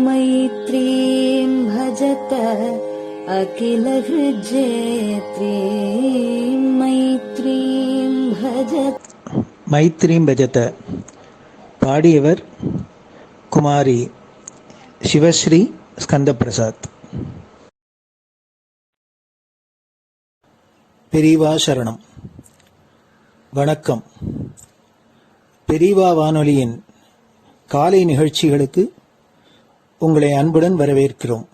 मैत्रीं भजत अखिलहृज्जेत्रीं मैत्रीं भजत. மைத்ரீம் பஜத பாடியவர் குமாரி சிவஸ்ரீ ஸ்கந்தபிரசாத். பெரியவா சரணம். வணக்கம். பெரியவா வானொலியின் காலை நிகழ்ச்சிகளுக்கு உங்களை அன்புடன் வரவேற்கிறோம்.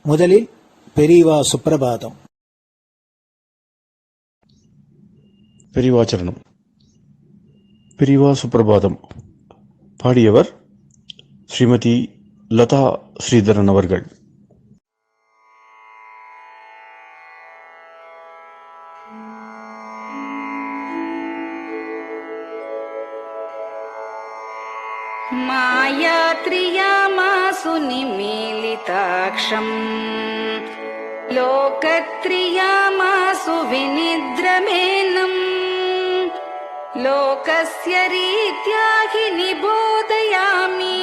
முதலில் பெரியவா சுப்பிரபாதம். பெரியவாச்சரணம். பெரியவா சுப்பிரபாதம் பாடியவர் ஸ்ரீமதி லதா ஸ்ரீதரன் அவர்கள். मायात्रियामासु निमीलिताक्षम् लोकत्रियामासु विनिद्रमेनम् लोकस्य रीत्या हि निबोधयामि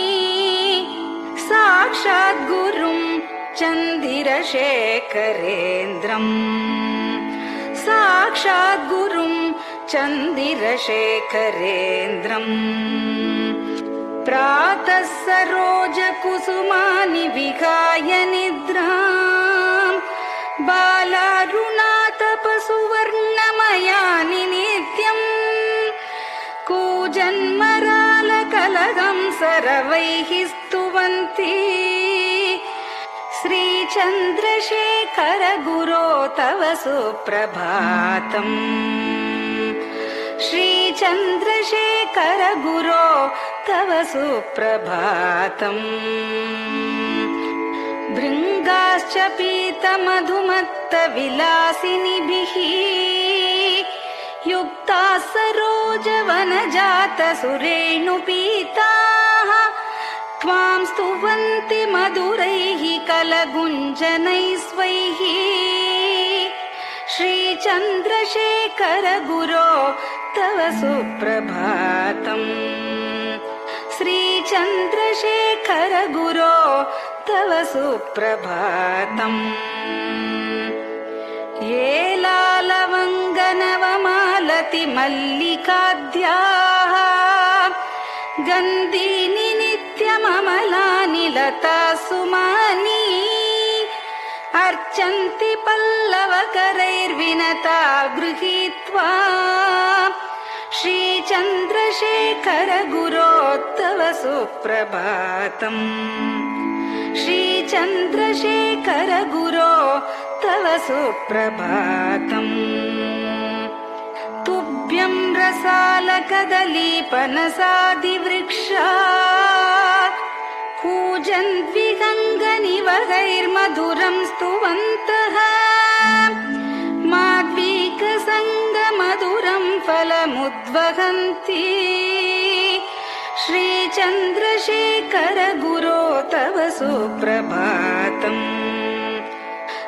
साक्षात् गुरुं चन्दिरशेखरेन्द्रम् साक्षात् गुरुं चन्दिरशेखरेन्द्रम् प्रातः सरोजकुसुमानि विहाय निद्राम् बालारुणातपसुवर्णमयानि नित्यम् कूजन्मरालकलहं सरवैः स्तुवन्ति श्रीचन्द्रशेखर गुरो तव सुप्रभातम् श्रीचन्द्रशेखर गुरो तव सुप्रभातम् भृङ्गाश्च पीतमधुमत्तविलासिनिभिः युक्ताः सरोजवनजातसुरेणुपीताः त्वां स्तुवन्ति मधुरैः कलगुञ्जनैः स्वैः श्रीचन्द्रशेखर गुरो तव सुप्रभातम् श्रीचन्द्रशेखर गुरो तव सुप्रभातम् ये लालवङ्गनवमालति मल्लिकाद्याः गन्धीनि नित्यममलानि लता सुमानि अर्चन्ति पल्लवकरैर्विनता गृहीत्वा श्रीचन्द्रशेखर गुरो तव सुप्रभातम् श्रीचन्द्रशेखर गुरो तव सुप्रभातम् तुभ्यं रसालकदलीपनसादिवृक्षा कूजन्द्विगङ्गनिवगैर्मधुरं स्तुवन्तः माद्वीकसङ्गमधुरं फलमुद्वहन्ति श्रीचन्द्रशेखर गुरो तव सुप्रभातम्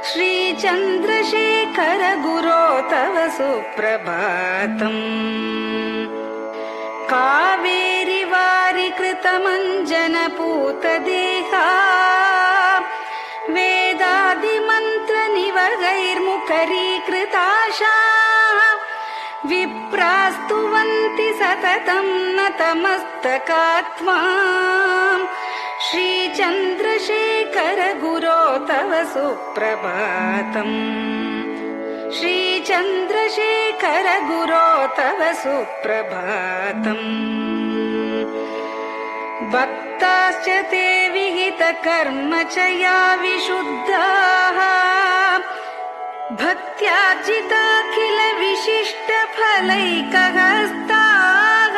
श्रीचन्द्रशेखर गुरो तव सुप्रभातम् कावेरी वारिकृतमञ्जनपूतदेहा वेदादिमन्त्रनिवगैर्मुखरीकृताशाः विप्रास्तुवन्ति सततं नतमस्तकात्माम् श्रीचन्द्रशेखर गुरो तव सुप्रभातम् श्रीचन्द्रशेखर गुरो तव सुप्रभातम् भक्ताश्च ते विहितकर्मचया विशुद्धाः भक्त्यार्जिताखिल विशिष्टफलैकहस्ताः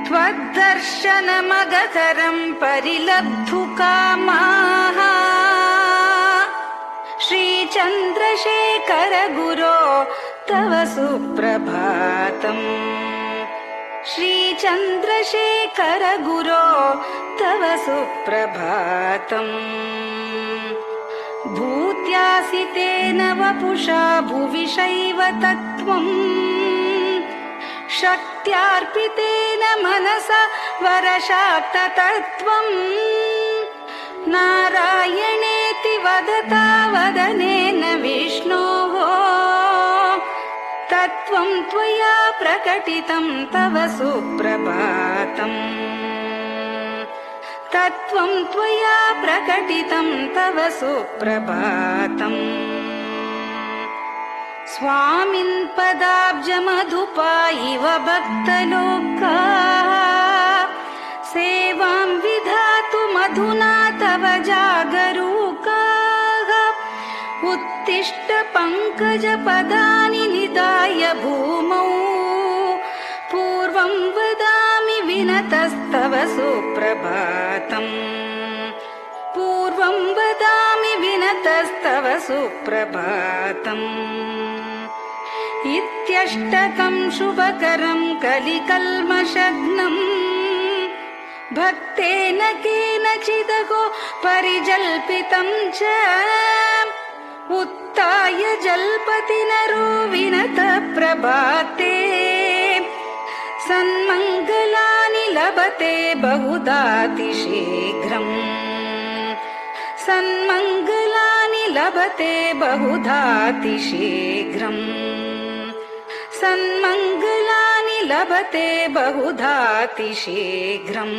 त्वद्दर्शनमगहरं परिलब्धुकामाः श्रीचन्द्रशेखर गुरो तव सुप्रभातम् श्रीचन्द्रशेखर गुरो तव सुप्रभातम् भूत्यासि तेन वपुषा भुवि शैव तत्त्वम् शक्त्यार्पितेन मनसा वरशाक्ततत्त्वम् नारायणेति वदता वदनेन विष्णोः तत्त्वं त्वया प्रकटितं तव सुप्रभातम् तत्त्वं त्वया प्रकटितं तव सुप्रभातम् स्वामिन् पदाब्जमधुपा इव भक्तलोकाः सेवां विधातुमधुना तव जागरूकाः उत्तिष्ठ पङ्कजपदानि निधाय भूमौ पूर्वं वदामि विनतस्तव सुप्रभातम् पूर्वं वदामि विनतस्तव सुप्रभातम् इत्यष्टकं शुभकरं कलिकल्मषघ्नम् भक्तेन केनचिदहो परिजल्पितं च उत्थाय जल्पति नरो विनत प्रभाते सन्मङ्गलानि लभते बहुधातिशीघ्रम् सन्मङ्गलानि लभते बहुधातिशीघ्रम् सन्मङ्गलानि लभते बहुधातिशीघ्रम्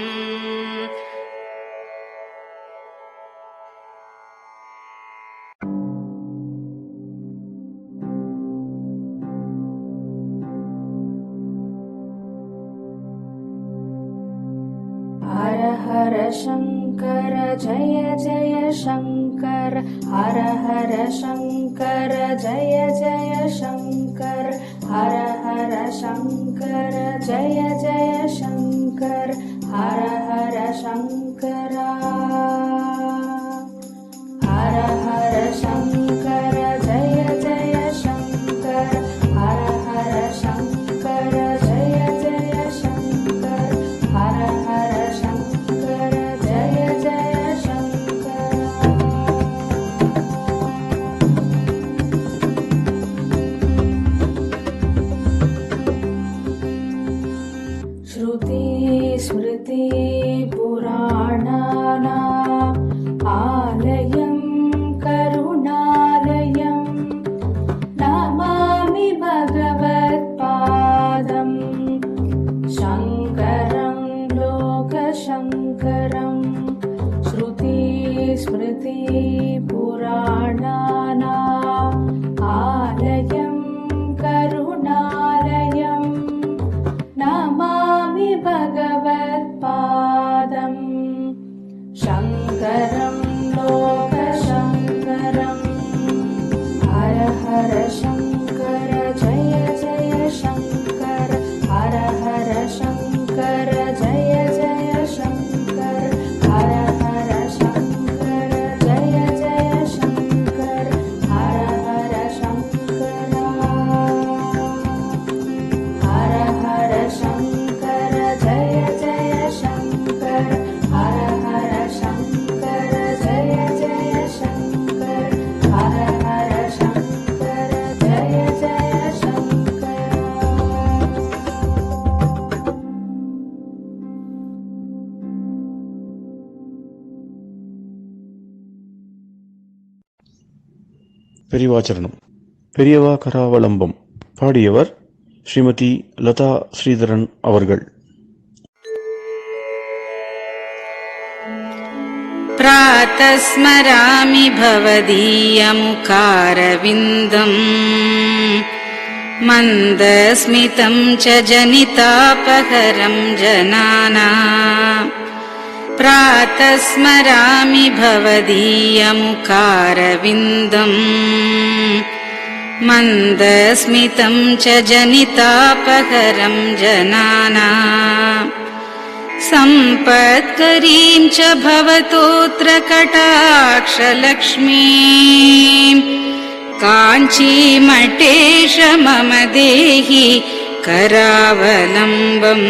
हर हर शङ्कर जय जय शङ्कर हर हर शङ्कर जय जय शङ्कर हर हर शङ्कर जय जय शङ्कर हर हर शङ्कर हर हर शङ्कर जय जय शङ्कर हर हर शङ्कर जय जय शङ्कर हर हर शङ्कर जय जय शङ्कर श्रुति स्मृति पुराणानाम् आलयं करुणालयं नमामि भगवत्पादम् शङ्करं लोकशङ्करं श्रुति स्मृति पुराणानाम् आलयं करुणालयं नमामि भगवत्पादम् शङ्करं लोकशङ्करम् हर हर शङ्कर जय जय शङ्कर हर हर शङ्कर जय जय शङ्कर हर हर शङ्कर जय जय शङ्कर हर हर शङ्कर हर हर शङ्कर जय जय शङ्कर हर हर शङ्कर जय जय शङ्कर हर हर शङ्कर जय जय शङ्कर பெரியவாச்சரணம். பெரியவா கராவலம்பம். பாடியவர் ஸ்ரீமதி லதா ஸ்ரீதரன் அவர்கள். प्रातः स्मरामि भवदीयमुखारविन्दम् मन्दस्मितं च जनितापहरं जनानाम् प्रातः स्मरामि भवदीयमुखारविन्दम् मन्दस्मितं च जनितापहरं जनानाम् सम्पत्करीं च भवतोऽत्र कटाक्षलक्ष्मीं काञ्चीमठेश मम देहि करावलम्बम्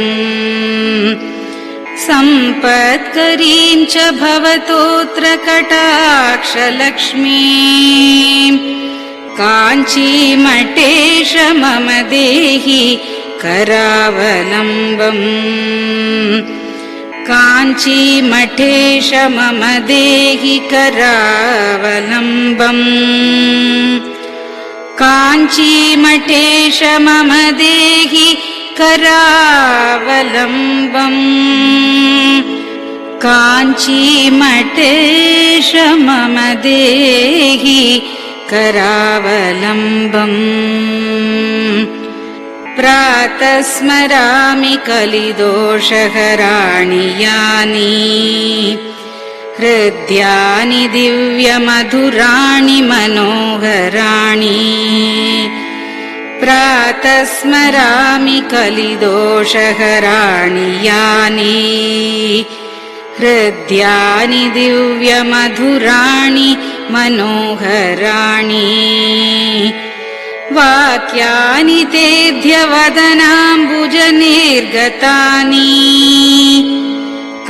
सम्पत्करीं च भवतोऽत्र कटाक्षलक्ष्मीं काञ्चीमठेश मम देहि करावलम्बम् काञ्चीमठेश मम देहि करावलम्बम् काञ्चीमठेश मम देहि करावलम्बम् काञ्चीमठेश मम देहि करावलम्बम् प्रातः स्मरामि कलिदोषहराणि यानि हृद्यानि दिव्यमधुराणि मनोहराणि प्रातः स्मरामि कलिदोषहराणि यानि हृद्यानि दिव्यमधुराणि मनोहराणि वाक्यानि तेऽध्यवदनाम्बुजनिर्गतानि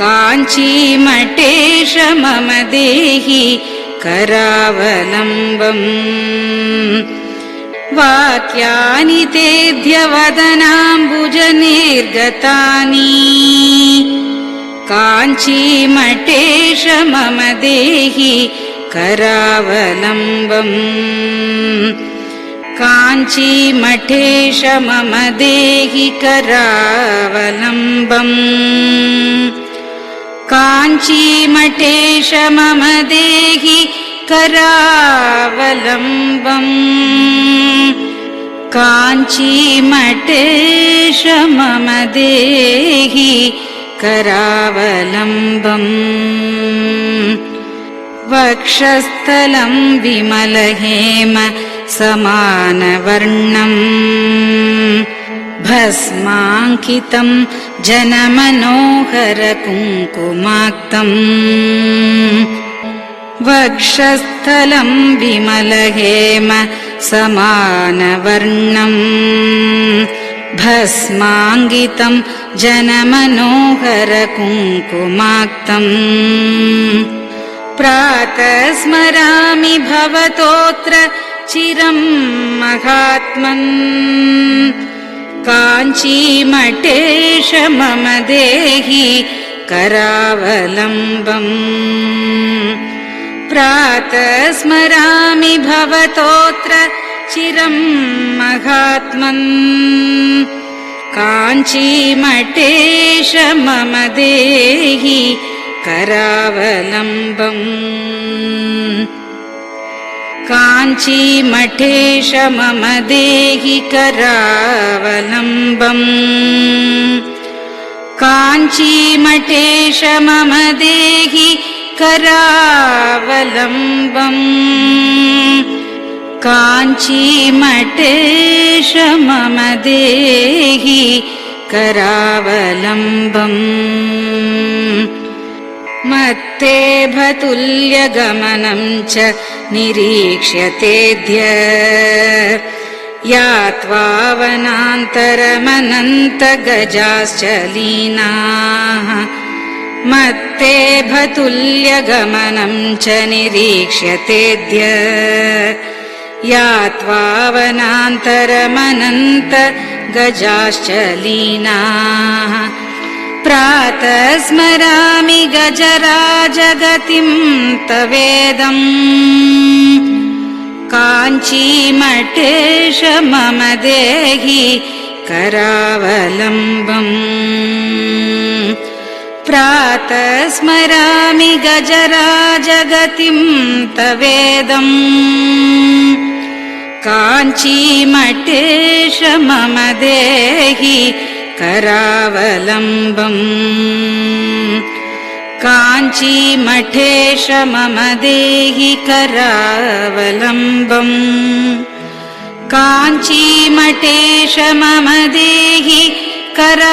काञ्चीमठेश मम देहि करावलम्बम् वाक्यानि तेऽध्यवदनाम्बुजनिर्गतानि काञ्चीमठेश मम देहि करावलम्बम् काञ्चीमठेश मम देहि करावलम्बम् काञ्चीमठेश मम देहि करावलम्बम् काञ्चीमठेश मम देहि करावलम्बम् वक्षस्थलं विमलहेम समानवर्णम् भस्माङ्कितं जनमनोहर कुङ्कुमाक्तम् वक्षस्थलं विमलहेम समानवर्णम् भस्माङ्कितं जनमनोहर कुङ्कुमाक्तम् प्रातः स्मरामि भवतोऽत्र चिरं महात्मन् काञ्चीमठेश मम देहि करावलम्बम् प्रातः स्मरामि भवतोऽत्र चिरं महात्मन् काञ्चीमठेश मम देहि करावलम्बम् काञ्चीमठेश मम देहि करावलम्बम् काञ्चीमठेश मम देहि करावलम्बम् काञ्चीमठेश मम देहि करावलम्बम् मत्तेभतुल्यगमनं च निरीक्ष्यतेऽद्य यात्वा वनान्तरमनन्तगजाश्च लीनाः मत्तेभतुल्यगमनं च निरीक्ष्यतेऽद्य यात्वा वनान्तरमनन्तगजाश्च लीनाः प्रातः स्मरामि गजराजगतिं तवेदम् काञ्चीमठेश मम देहि करावलम्बम् प्रातः स्मरामि गजराजगतिं तवेदम् काञ्चीमठेश मम देहि करावलम्बम् काञ्चीमठेश मम देहि करावलम्बम् काञ्चीमठेश मम देहि करावलम्बम्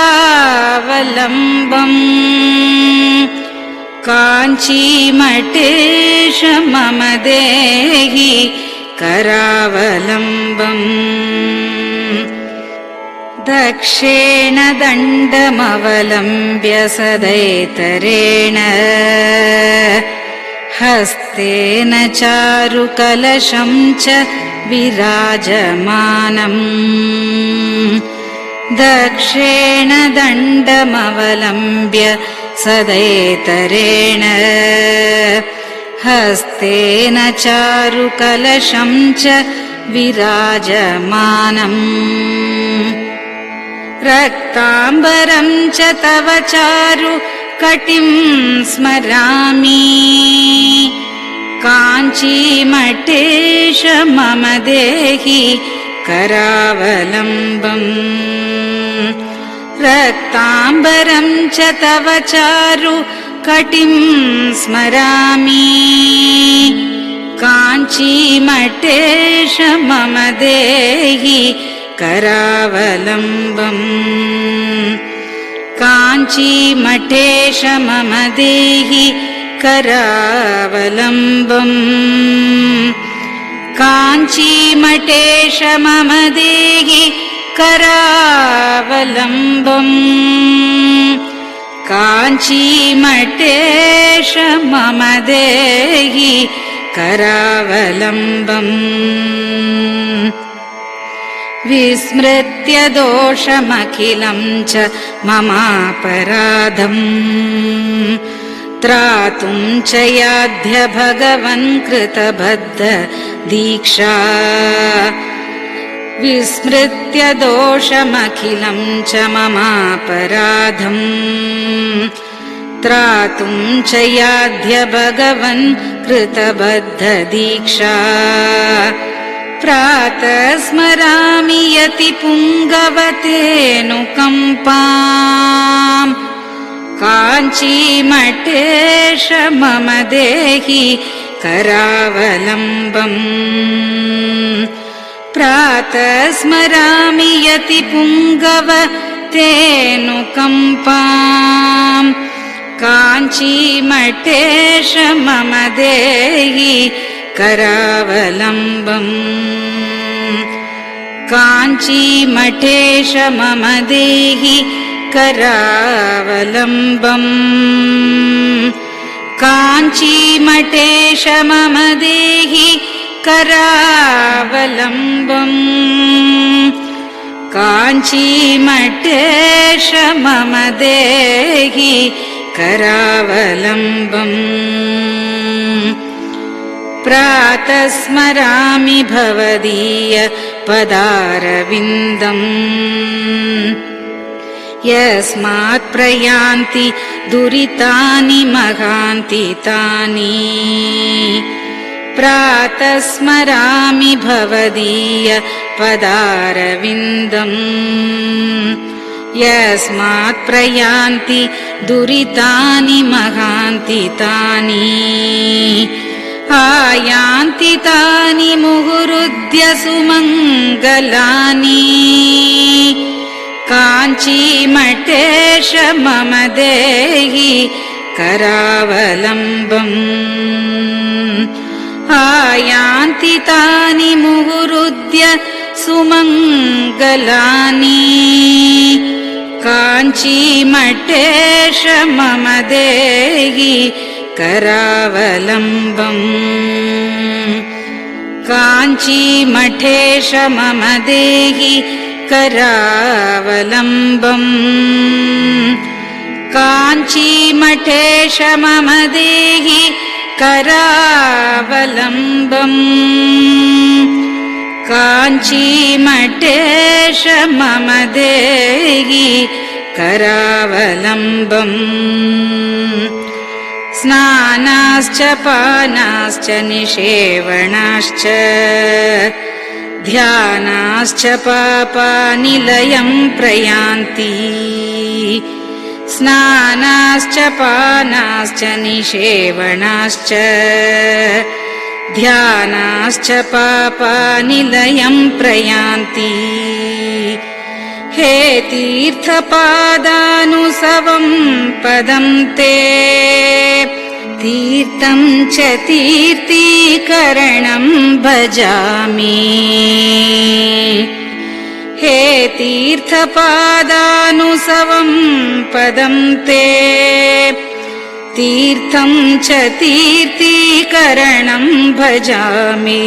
काञ्चीमठेश मम देहि करावलम्बम् दक्षेण दण्डमवलम्ब्य सदैतरेण हस्तेन चारुकलशं च विराजमानम् दक्षेण दण्डमवलम्ब्य सदैतरेण हस्तेन चारुकलशं च विराजमानम् रक्ताम्बरं च तव चारु कटिं स्मरामि काञ्चीमठेश मम देहि करावलम्बम् रक्ताम्बरं च तव चारु कटिं स्मरामि काञ्चीमठेश मम देहि करावलम्बम् काञ्चीमठेश मम देहि करावलम्बम् काञ्चीमठेश मम देहि करावलम्बम् काञ्चीमठेश मम देहि करावलम्बम् विस्मृत्य दोषमखिलं च ममापराधम् त्रातुं च याध्य भगवन् कृतबद्ध दीक्षा विस्मृत्य दोषमखिलं च ममापराधम् त्रातुं च याध्य भगवन् कृतबद्ध दीक्षा प्रातः स्मरामि यति पुङ्गवतेऽनुकम्पाम् काञ्चीमठेश मम देहि करावलम्बम् प्रातः स्मरामि यति पुङ्गवतेऽनुकम्पाम् काञ्चीमठेश मम देहि करावलम्बम् काञ्चीमठेश मम देहि करावलम्बम् काञ्चीमठेश मम देहि करावलम्बम् काञ्चीमठेश मम देहि करावलम्बम् प्रातः स्मरामि भवदीय पदारविन्दम् यस्मात् प्रयान्ति दुरितानि महान्ति तानि प्रातः स्मरामि भवदीय पदारविन्दम् यस्मात् प्रयान्ति दुरितानि महान्ति तानि आयान्ति तानि मुहुरुद्य सुमङ्गलानि काञ्चीमठेश मम देहि करावलम्बम् आयान्ति तानि मुहुरुद्य सुमङ्गलानि काञ्चीमठेश मम देहि करावलम्बम् काञ्चीमठेश मम देहि करावलम्बम् काञ्चीमठेश मम देहि करावलम्बम् काञ्चीमठेश मम देहि करावलम्बम् स्नानाश्च पानाश्च निषेवणाश्च ध्यानाश्च पापानिलयं प्रयान्ति स्नानाश्च पानाश्च निषेवणाश्च ध्यानाश्च पापानिलयं प्रयान्ति हे तीर्थपादानुसवं पदं ते तीर्थं च तीर्थीकरणं भजामि हे तीर्थपादानुसवं पदं ते तीर्थं च तीर्थीकरणं भजामि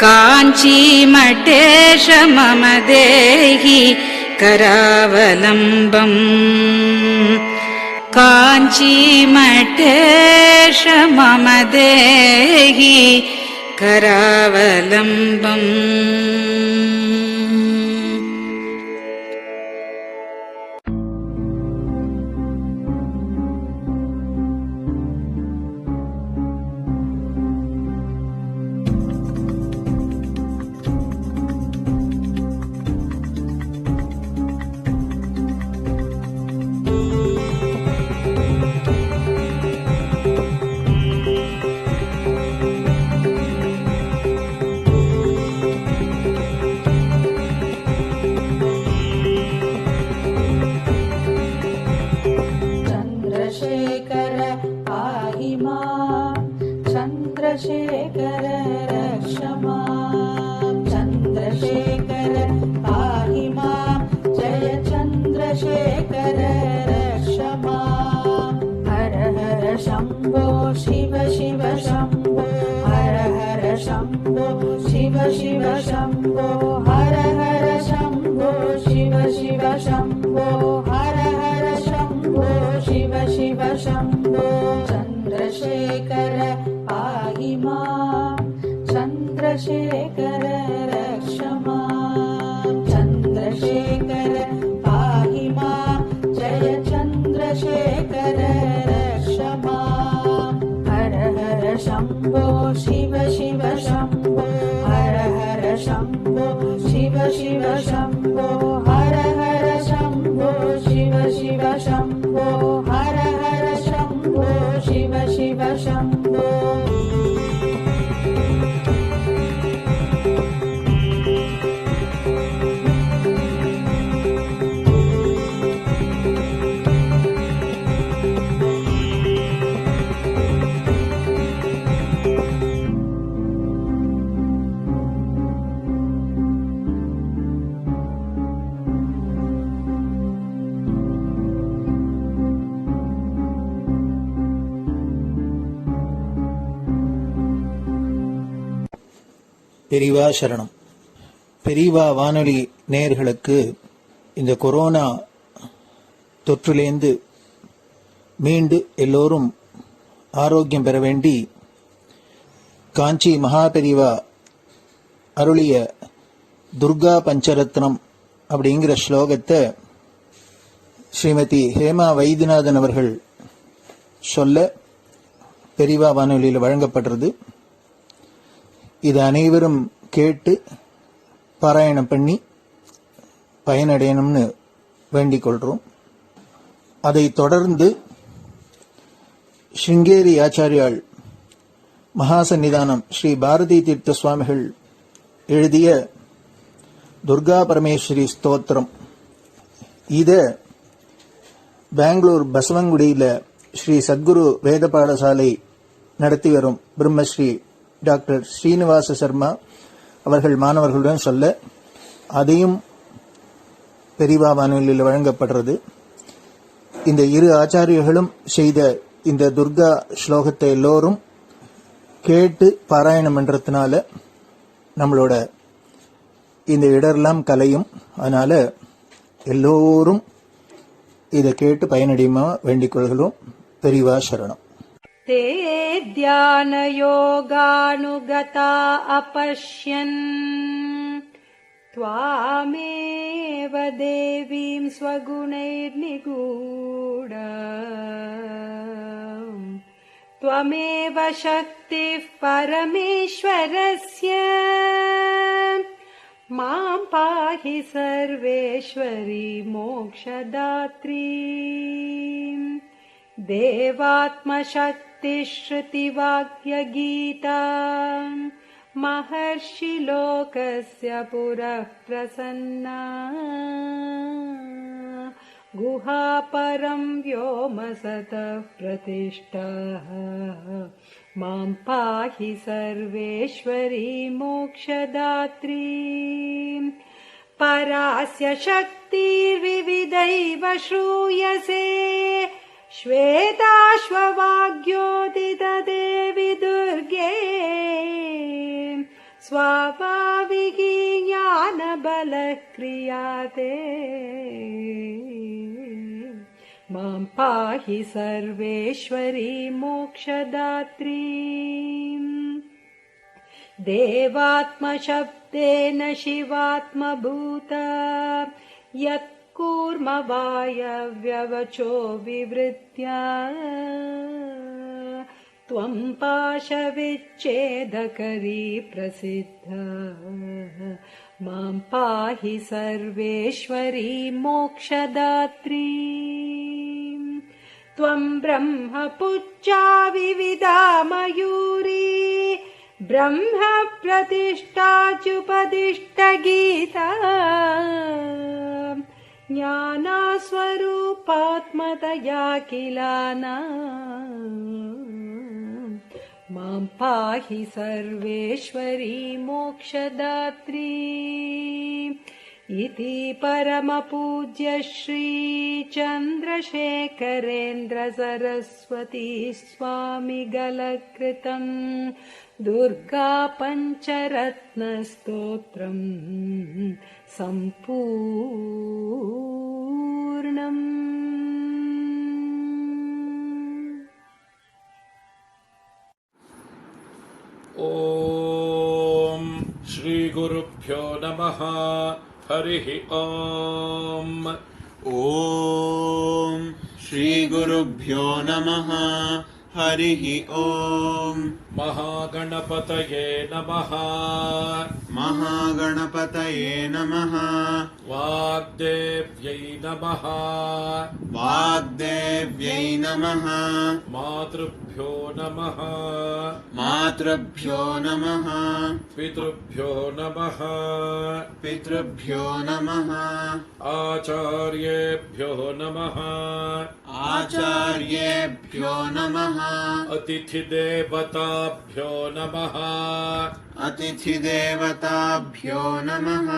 काञ्चीमठेश मम देहि करावलम्बम् काञ्चीमठेश मम देहि करावलम्बम् चन्द्रशेखर पाहि मां चन्द्रशेखर रक्ष मां चन्द्रशेखर पाहि मां जय चन्द्रशेखर रक्ष मां हर हर शम्भो शिव शिव शम्भो हर हर शम्भो शिव शिव शम्भो हर हर शम्भो शिव शिव शम्भो हर हर शम्भो शिव शिव शम्भो चन्द्रशेखर पाहि मां चन्द्रशेखर रक्ष मां चन्द्रशेखर पाहि मां जय चन्द्रशेखर रक्ष मां हर हर शम्भो शिव शिव शम्भो हर हर शम्भो शिव शिव शम्भो हर हर शम्भो शिव शिव शम्भो हर हर शम्भो शिव शिव शम्भो பெரியவா சரணம். பெரியவா வானொலி நேயர்களுக்கு இந்த கொரோனா தொற்றிலேந்து மீண்டு எல்லோரும் ஆரோக்கியம் பெற வேண்டி காஞ்சி மகா பெரியவா அருளிய துர்கா பஞ்சரத்னம் அப்படிங்கிற ஸ்லோகத்தை ஸ்ரீமதி ஹேமா வைத்தியநாதன் அவர்கள் சொல்ல பெரியவா வானொலியில் வழங்கப்படுறது. இது அனைவரும் கேட்டு பாராயணம் பண்ணி பயனடையணும்னு வேண்டிக் கொள்றோம். அதை தொடர்ந்து ஸ்ருங்கேரி ஆச்சாரியாள் மகாசன்னிதானம் ஸ்ரீ பாரதி தீர்த்த சுவாமிகள் எழுதிய துர்கா பரமேஸ்வரி ஸ்தோத்திரம், இத பெங்களூர் பசவங்குடியில ஸ்ரீ சத்குரு வேத பாடசாலை நடத்தி வரும் பிரம்மஸ்ரீ டாக்டர் ஸ்ரீனிவாச சர்மா அவர்கள் மாணவர்களுடன் சொல்ல அதையும் பெரியவா வானொலியில் வழங்கப்படுறது. இந்த இரு ஆச்சாரியர்களும் செய்த இந்த துர்கா ஸ்லோகத்தை எல்லோரும் கேட்டு பாராயணம் பண்றதுனால நம்மளோட இந்த இடரெல்லாம் கலையும். அதனால எல்லோரும் இதை கேட்டு பயனடையுமா வேண்டிக் கொள்கிறோம். பெரியவா சரணம். ते ध्यानयोगानुगता अपश्यन् त्वामेव देवीं स्वगुणैर्निगूढ त्वमेव शक्तिः परमेश्वरस्य मां पाहि सर्वेश्वरी मोक्षदात्री देवात्मशक्तिश्रुतिवाक्यगीता महर्षिलोकस्य पुरः प्रसन्ना गुहापरं व्योमसतः प्रतिष्ठः मां पाहि सर्वेश्वरी मोक्षदात्री परास्य शक्तिर्विविधैव श्रूयसे श्वेताश्ववाग्योदितदेवि दुर्गे स्वाभाविकी ज्ञानबलः क्रियाते मां पाहि सर्वेश्वरी मोक्षदात्री देवात्मशब्देन शिवात्मभूत यत्कूर्मवायव्यवचो विवृत्या त्वं पाशविच्छेदकरी प्रसिद्धा मां पाहि सर्वेश्वरी मोक्षदात्री त्वं ब्रह्मपुच्छा विविधा मयूरी ब्रह्म प्रतिष्ठाच्युपदिष्टगीता ज्ञानस्वरूपात्मतया किलाना मां पाहि सर्वेश्वरी मोक्षदात्री इति परमपूज्य श्री चन्द्रशेखरेन्द्र सरस्वती स्वामिगलकृतं दुर्गा पञ्चरत्नस्तोत्रम् सम्पूर्णम्। ॐ श्रीगुरुभ्यो नमः। हरिः ॐ। ॐ श्रीगुरुभ्यो नमः। हरिः ॐ। महागणपतये नमः। महागणपतये नमः। वाग्देव्यै नमः। वाग्देव्यै नमः। मातृभ्यो नमः। मातृभ्यो नमः। पितृभ्यो नमः। पितृभ्यो नमः। आचार्येभ्यो नमः। आचार्येभ्यो नमः। अतिथिदेवताभ्यो नमः। अतिथिदेवताभ्यो नमः।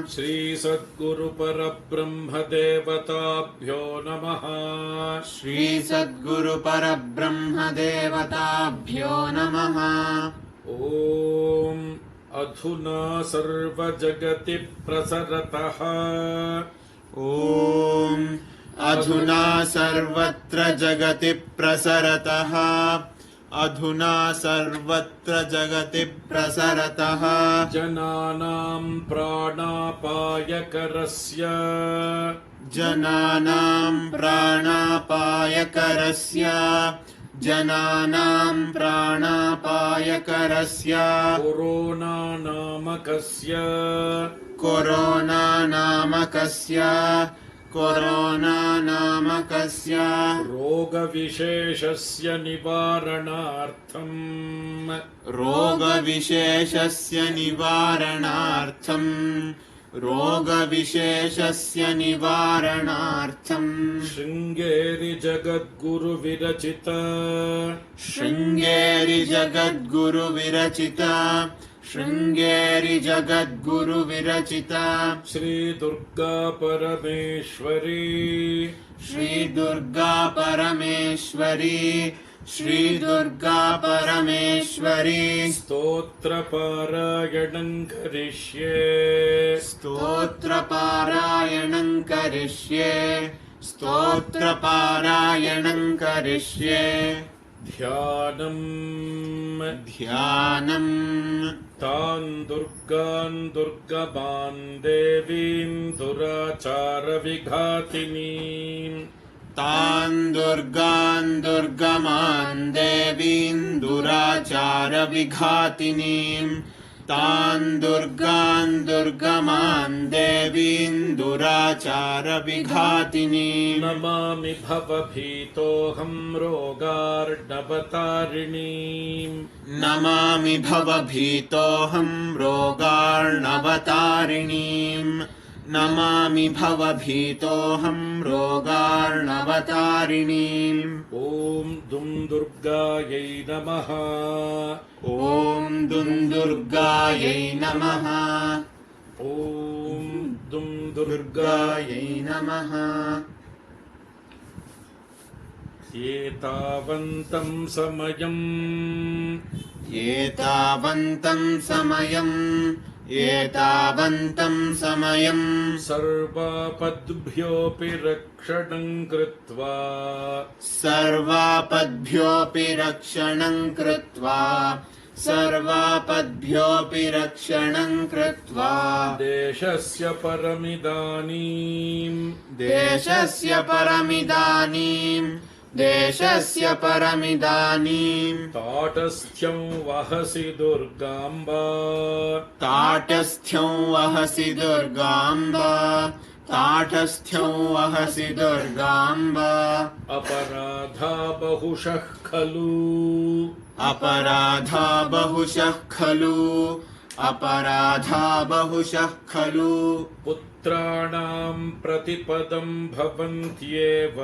श्रीसद्गुरुपरब्रह्मदेवताभ्यो नमः। श्रीसद्गुरुपरब्रह्मदेवताभ्यो नमः। ॐ अधुना सर्वजगति प्रसरतः। ॐ अधुना सर्वत्र जगति प्रसरतः। अधुना सर्वत्र जगति प्रसरतः। जनानां प्राणापायकरस्य। जनानां प्राणापायकरस्य। जनानां प्राणापायकरस्य। Corona नामकस्य। Corona नामकस्य। Corona नामकस्य रोगविशेषस्य निवारणार्थम्। रोगविशेषस्य निवारणार्थम्। रोगविशेषस्य निवारणार्थम्। Sringeri जगद्गुरुविरचित। Sringeri जगद्गुरुविरचित। Sringeri जगद्गुरुविरचित। Shri Durga परमेश्वरी। श्रीदुर्गा परमेश्वरी। श्रीदुर्गा परमेश्वरी। स्तोत्रपारायणं करिष्ये। स्तोत्रपारायणं करिष्ये। स्तोत्रपारायणं करिष्ये। ध्यानम्। ध्यानम्। तान् दुर्गान् दुर्गमान् देवीं दुराचारविघातिनीम्। तान् दुर्गान् दुर्गमान् देवीन् दुराचारविघातिनीम्। तान् दुर्गान् दुर्गमान् देवीन् दुराचारविघातिनीम्। नमामि भवभीतोऽहं रोगार्णवतारिणीम्। नमामि भवभीतोऽहं रोगार्णवतारिणीम्। नमामि भवभीतोऽहं रोगार्णवतारिणीम्। ॐ दुं दुर्गायै नमः। ॐ दुं दुर्गायै नमः। ॐ दुं दुर्गायै नमः। एतावन्तं समयम् एतावन्तं समयम् सर्वापद्भ्योऽपि रक्षणं कृत्वा देशस्य परमिदानीम् ताटस्थ्यं वहसि दुर्गाम्ब अपराधा बहुशः खलु पुत्राणां प्रतिपदं भवन्त्येव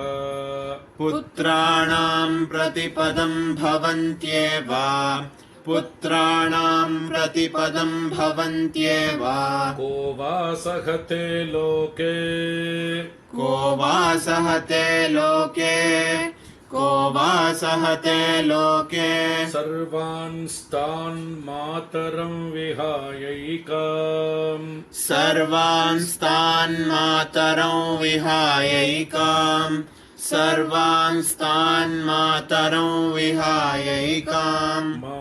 को वा सहते लोके सर्वांस्तान् मातरं विहायैकाम् मा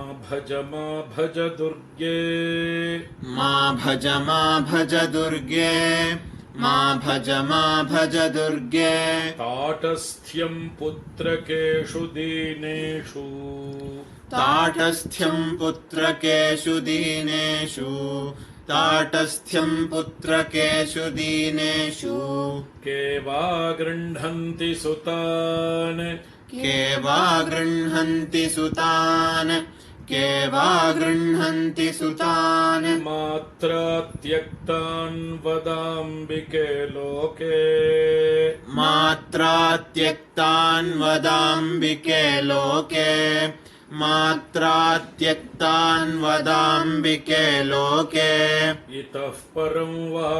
भज दुर्गे ताटस्थ्यं पुत्रकेषु दीनेषु के वा गृह्णन्ति सुतान् मात्रा त्यक्तान् वदाम्बिके लोके इतः परं वा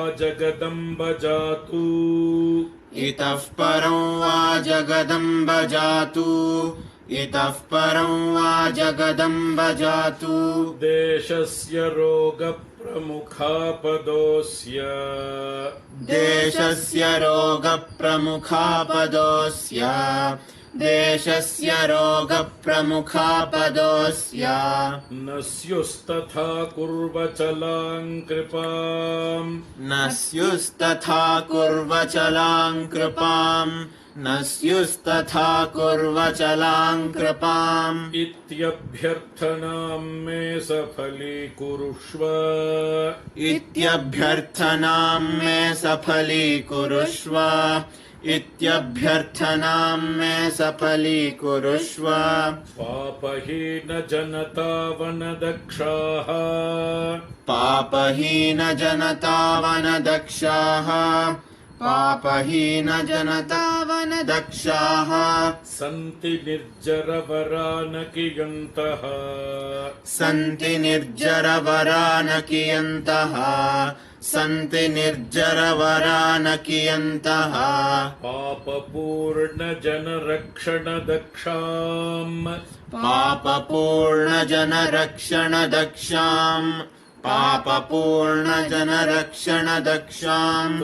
जगदम्ब जातु देशस्य रोगप्रमुखापदोऽस्य न स्युस्तथा कुर्वचलां कृपाम् इत्यभ्यर्थनां मे सफलीकुरुष्व पापहीन जनतावनदक्षाः सन्ति निर्जरवरानकियन्तः पापपूर्णजनरक्षणदक्षाम्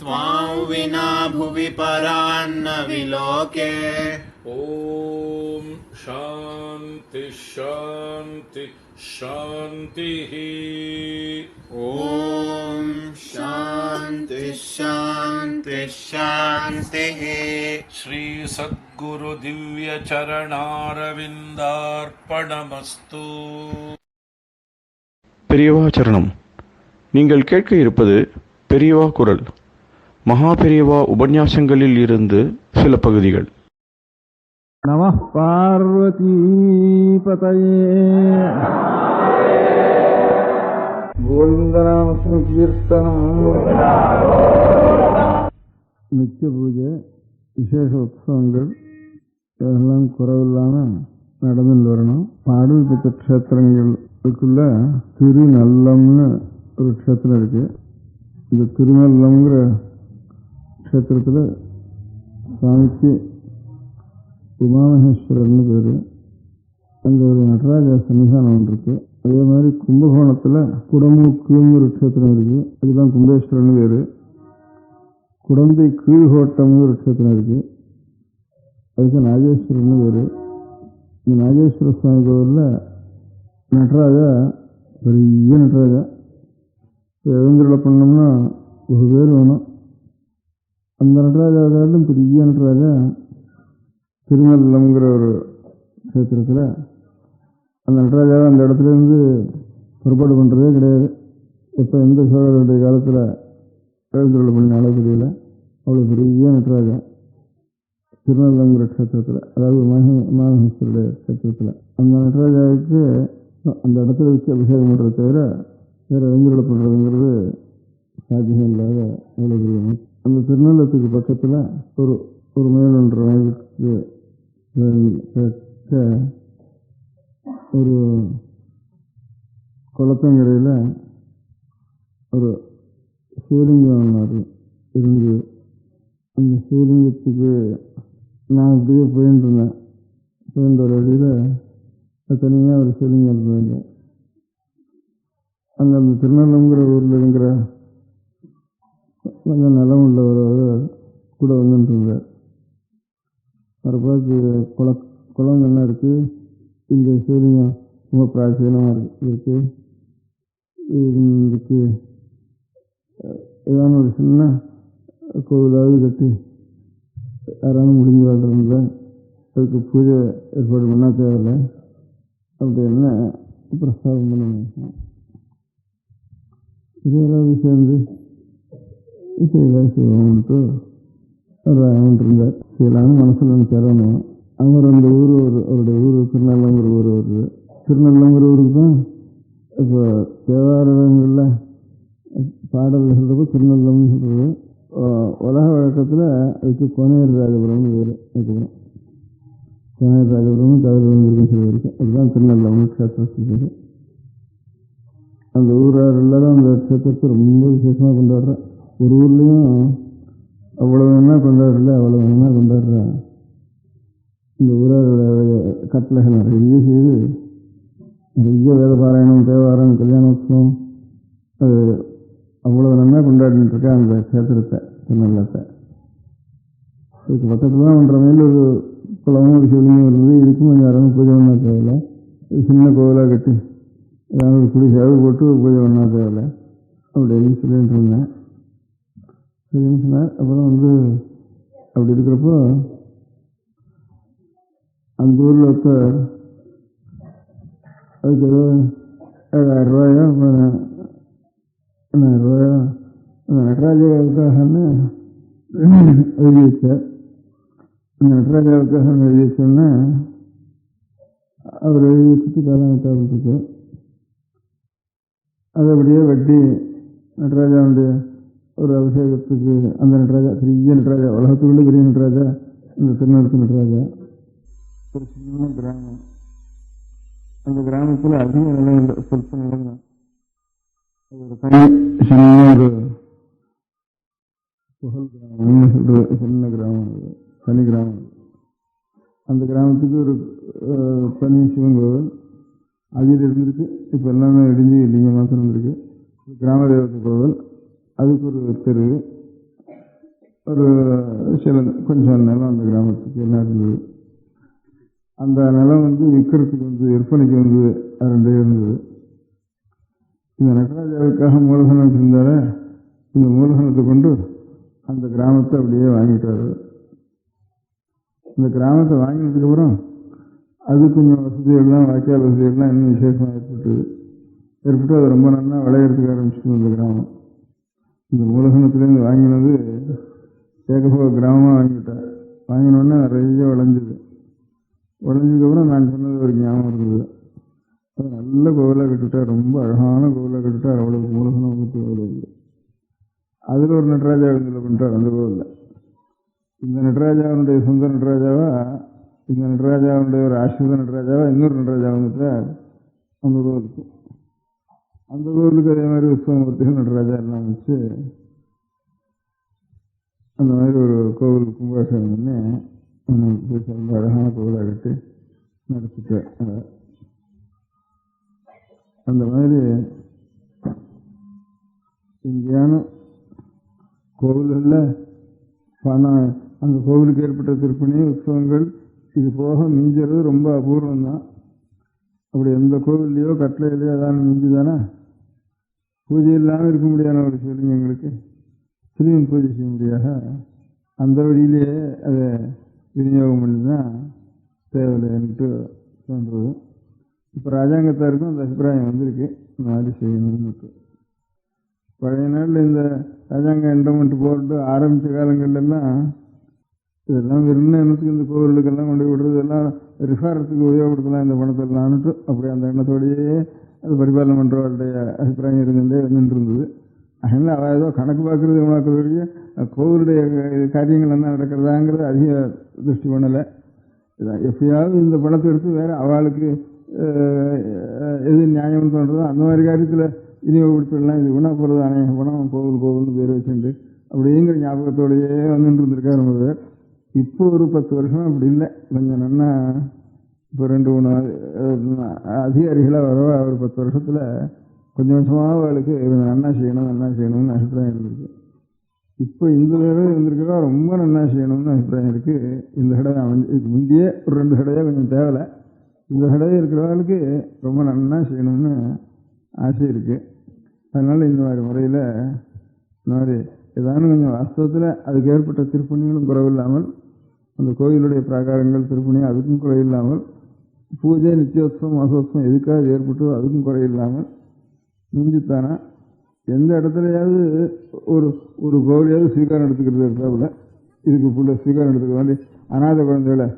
त्वां विना भुवि परान्न विलोके ॐ शान्ति शान्ति शान्तिः ॐ शान्ति शान्ति शान्तिः श्री सद्गुरु दिव्य चरणारविन्दार्पणमस्तु பெரியவா சரணம். நீங்கள் கேட்க இருப்பது பெரியவா குரல். மகா பெரியவா உபன்யாசங்களில் இருந்து சில பகுதிகள். நமः பார்வதி பதயே. கோவிந்தநாம சங்கீர்த்தனம். நித்திய பூஜை, விசேஷ உற்சவங்கள் இதெல்லாம் குறைவில்லாமல் நடந்துட்டு வரணும். பாடல் பெற்ற க்ஷேத்திரங்களுக்குள்ள திருநல்லம்னு ஒரு க்ஷேத்திரம் இருக்கு. இந்த திருமல்லங்கிற க்ஷேத்திரத்தில் சுவாமிக்கு உமாமகேஸ்வரர்னு பேர். அங்கே ஒரு நடராஜ சன்னிதானம் ஒன்று இருக்கு. அதே மாதிரி கும்பகோணத்தில் குடமூக்குன்னு ஒரு க்ஷேத்திரம் இருக்கு. அதுதான் கும்பேஸ்வரர்னு பேர். குடந்தை கீழ்கோட்டம்னு ஒரு க்ஷேத்திரம் இருக்கு. அதுக்கு நாகேஸ்வரர்னு பேர். இந்த நாகேஸ்வர சுவாமி கோவிலில் நடராஜா பெரிய நடராஜா. எழுந்திரளை பண்ணோம்னா ஒரு பேர் வேணும். அந்த நடராஜாவிலும் பெரிய நடராஜா திருமல்லம்ங்கிற ஒரு க்ஷேத்திரத்தில். அந்த நடராஜாவை அந்த இடத்துலேருந்து புறப்பாடு பண்ணுறதே கிடையாது. எப்போ எந்த சோழருடைய காலத்தில் எழுந்திரளை பண்ணினாலும் தெரியல. அவ்வளோ பெரிய நடராஜா திருமல்லங்கிற க்ஷேத்திரத்தில், அதாவது மகாமகேஸ்வருடைய க்ஷேத்திரத்தில். அந்த நடராஜாவுக்கு அந்த இடத்துல வச்சு அபிஷேகம் பண்ணுறத தவிர வேறு எழுந்திரளை பண்ணுறதுங்கிறது சாத்தியம் இல்லாத அவ்வளோ பெரிய. அந்த திருநள்ளத்துக்கு பக்கத்தில் ஒரு மைல் 1.5 மைலுக்கு ஒரு குளத்தங்கரையில் ஒரு சிவலிங்கம் இருந்து, அந்த சிவலிங்கத்துக்கு நான் அப்படியே போயிட்டு இருந்தேன். போயிட்டு ஒரு வழியில் தனியாக ஒரு சிவலிங்கம் இருந்தாங்க. அங்கே அந்த திருநள்ளங்கிற ஊரில் இருக்கிற கொஞ்சம் நிலம் உள்ளவர் கூட வந்துட்டு இருந்தார். மறுபாக்கு குளங்கள்லாம் இருக்குது. இந்த சிவலிங்கம் ரொம்ப பிராச்சீனமாக இருக்கு. இதுக்கு ஏதாவது ஒரு சின்ன கோவிலாவது கட்டி யாராவது முடிஞ்சு வாழ்றதுல அதுக்கு பூஜை ஏற்பாடு பண்ணால் தேவையில்லை அப்படின்னு பிரஸ்தாபம் பண்ண இதெல்லாம் சேர்ந்து செய்வோம்ட்டு அவர் வாங்கிட்டு இருந்தார். செய்யலாம்னு மனசில் நினைச்சாரணும். அவர் அந்த ஊர் அவருடைய ஊர் திருநள்ளங்கிற ஊர் வருது. திருநள்ளங்கிற ஊருக்கு தான் இப்போ தேவாரங்களில் பாடல் சொல்கிறப்போ திருநள்ளம்னு சொல்கிறது. உலக வழக்கத்தில் அதுக்கு கோனேர் ராஜபுரம்னு பேர். அதுக்கப்புறம் கோனேர் ராஜபுரமும் தவிர்க்கும் சொல்லியிருக்கு. அதுதான் திருநள்ளம்னு க்ஷேத்திரத்துக்கு. அந்த ஊரார் எல்லாரும் அந்த க்ஷேத்திரத்தை ரொம்ப விசேஷமாக கொண்டாடுற. ஒரு ஊர்லேயும் அவ்வளோ வேணா கொண்டாடல, அவ்வளோ வேணா கொண்டாடுற. இந்த ஊராருடைய கட்டளைகள் நிறைய செய்து நிறைய வேத பாராயணம், தேவாரம், கல்யாணோத்சவம் அது அவ்வளோ நல்லா கொண்டாடிட்டு இருக்கேன் அந்த க்ஷேத்திரத்தை திருநள்ளத்தை. இதுக்கு பக்கத்தில் தான் 1.5 மைல் ஒரு குளமும் ஒரு சிவலிங்கம் இருந்தது. இதுக்கும் கொஞ்சம் யாரும் பூஜை பண்ண தேவையில்லை. சின்ன கோவிலாக கட்டி ஏதாவது ஒரு குடி சேவை போட்டு பூஜை பண்ண தேவையில்லை அப்படின்னு சொல்லிட்டு இருந்தேன். சரின்னு சொன்னார். அப்புறம் அப்படி இருக்கிறப்போ அந்த ஊரில் ஒருத்தர் அதுக்கு ஏதோ 7,000 ரூபாயோ 10,000 ரூபாயோ அந்த நடராஜாவுக்காகன்னு எழுதி வச்சார். அந்த நடராஜாவுக்காக எழுதி வச்சோன்னா அவர் எழுதி வச்சுட்டு காலகட்டாக அது அப்படியே வட்டி நடராஜாவுடைய ஒரு அபிஷேகத்துக்கு அந்த நடராஜா பெரிய நடராஜா, உலகத்துக்குள்ள பெரிய நடராஜா இந்த திருநள்ளத்து நடராஜா. ஒரு சின்ன கிராமம். அந்த கிராமத்தில் அதிக நிலம் இல்லை, சொற்ப நிலம் தான். ஒரு தனி சின்ன ஒரு புகழ் கிராமம்னு சொல்ற சின்ன கிராமம், தனி கிராமம். அந்த கிராமத்துக்கு ஒரு தனி சிவன் கோவில் அதில் இருந்திருக்கு. இப்போ எல்லாமே இடிஞ்சு இல்லைங்க மாத்திரம் இருந்திருக்கு. கிராம தேவத்தை கோவில், அதுக்கு ஒரு தெரு, ஒரு சில கொஞ்சம் நிலம் அந்த கிராமத்துக்கு எல்லாம் இருந்தது. அந்த நிலம் விற்கிறதுக்கு விற்பனைக்கு 2 இருந்தது. இந்த நடராஜாவுக்காக மூலதனம் வச்சிருந்தால இந்த மூலதனத்தை கொண்டு அந்த கிராமத்தை அப்படியே வாங்கிட்டாரு. இந்த கிராமத்தை வாங்கினதுக்கப்புறம் அது கொஞ்சம் வசதிகள்லாம், வாய்க்கால் வசதிகள்லாம் இன்னும் விசேஷமாக ஏற்பட்டு அது ரொம்ப நல்லா விளையாடுறதுக்கு ஆரம்பிச்சிட்டு இந்த கிராமம். இந்த மூலதனத்துலேருந்து வாங்கினது ஏகபோக கிராமமாக வாங்கிவிட்டேன். வாங்கினோடனே நிறைய விளைஞ்சிது. விளைஞ்சதுக்கப்புறம் நான் சொன்னது ஒரு ஞாபகம் இருந்தது. அது நல்ல கோவிலாக கட்டுவிட்டார், ரொம்ப அழகான கோவிலாக கட்டுவிட்டார். அவ்வளவு மூலதனம் கோவில் இல்லை. அதில் ஒரு நடராஜா இதில் பண்ணிட்டார் அந்த கோவிலில். இந்த நடராஜாவுடைய சொந்த நடராஜாவா, இந்த நடராஜாவுடைய ஒரு ஆசிரித நடராஜாவா இன்னொரு நடராஜா வந்துட்டார் அந்த கோவிலுக்கு. அந்த கோவிலுக்கு அதே மாதிரி உற்சவமூர்த்திகள் நடராஜா எல்லாம் வச்சு அந்த மாதிரி ஒரு கோவில் கும்பாபிஷேகம் பண்ணி ரொம்ப அழகான கோவிலாக கட்டி நடத்திட்டு அந்த மாதிரி இங்கேயான கோவில்களில் பணம் அந்த கோவிலுக்கு ஏற்பட்ட திருப்பணி உற்சவங்கள் இது போக மிஞ்சுறது ரொம்ப அபூர்வம் தான். அப்படி எந்த கோவில்லையோ கட்டளையிலையோ அதான் மிஞ்சி தானே பூஜை இல்லாமல் இருக்க முடியாத ஒரு சொல்லுங்க எங்களுக்கு திரும்பி பூஜை செய்ய முடியாத அந்த வழியிலேயே அதை விநியோகம் பண்ணி தான் தேவையில்லைன்ட்டு தோன்றுவது. இப்போ ராஜாங்கத்தாருக்கும் அந்த அபிப்பிராயம் வந்திருக்கு இந்த மாதிரி செய்யணும்னு. பழைய நாளில் இந்த ராஜாங்க என்டமெண்ட் போர்டு ஆரம்பித்த காலங்கள்லாம் இதெல்லாம் வெறும் எண்ணத்துக்கு இந்த கோவிலுக்கெல்லாம் கொண்டு விடுறது எல்லாம் ரிஃபாரத்துக்கு உபயோகப்படுத்தலாம் இந்த பணத்தெல்லாம்னுட்டு அப்படி அந்த எண்ணத்தோடையே அது பரிபாலனை பண்ணுறவருடைய அபிப்பிராயம் இருந்தது. அதனால் அவள் ஏதோ கணக்கு பார்க்குறது உணர்க்கிறதுடைய கோவிலுடைய காரியங்கள் என்ன நடக்கிறதாங்கிறது அதிக திருஷ்டி பண்ணலை. எப்பயாவது இந்த பணத்தை எடுத்து வேறு அவளுக்கு எது நியாயம்னு தோன்றதோ அந்த மாதிரி காரியத்தில் விநியோகப்படுத்தலாம். இது குணா போகிறது அநேக பணம் கோவில்னு பேர் வச்சுட்டு அப்படிங்கிற ஞாபகத்தோடையே வந்துட்டு இருந்திருக்காரு ரொம்ப பேர். இப்போ ஒரு 10 வருஷம் அப்படி இல்லை. கொஞ்சம் நன்னா இப்போ 2-3 அதிகாரிகளாக வரவா ஒரு 10 வருஷத்தில் கொஞ்சம் கொஞ்சமாக அவளுக்கு நன்னா செய்யணும்னு அபிப்பிராயம் இருந்திருக்கு. இப்போ இந்த தடவை இருந்திருக்கிறதா ரொம்ப நன்னா செய்யணும்னு அபிப்பிராயம் இருக்குது. இந்த தடவை இதுக்கு முந்தையே ஒரு 2 தடவை கொஞ்சம் தேவையில்லை. இந்த தடவை இருக்கிறவர்களுக்கு ரொம்ப நன்னா செய்யணும்னு ஆசை இருக்குது. அதனால் இந்த மாதிரி முறையில் இந்த மாதிரி ஏதானு கொஞ்சம் வாஸ்தவத்தில் அதுக்கு ஏற்பட்ட திருப்பணிகளும் குறைவில்லாமல் அந்த கோயிலுடைய பிராகாரங்கள் திருப்பணி அதுக்கும் குறையில்லாமல் பூஜை நித்தியோத்சவம் மாசோத்சவம் எதுக்காக ஏற்பட்டோ அதுக்கும் குறையில்லாமல் மிஞ்சித்தானா எந்த இடத்துலையாவது ஒரு கோவிலையாவது ஸ்வீகாரம் எடுத்துக்கிறது இருக்காப்புல இதுக்கு ஃபுல்லாக ஸ்வீகாரம் எடுத்துக்க வேண்டி அநாத குழந்தைகளை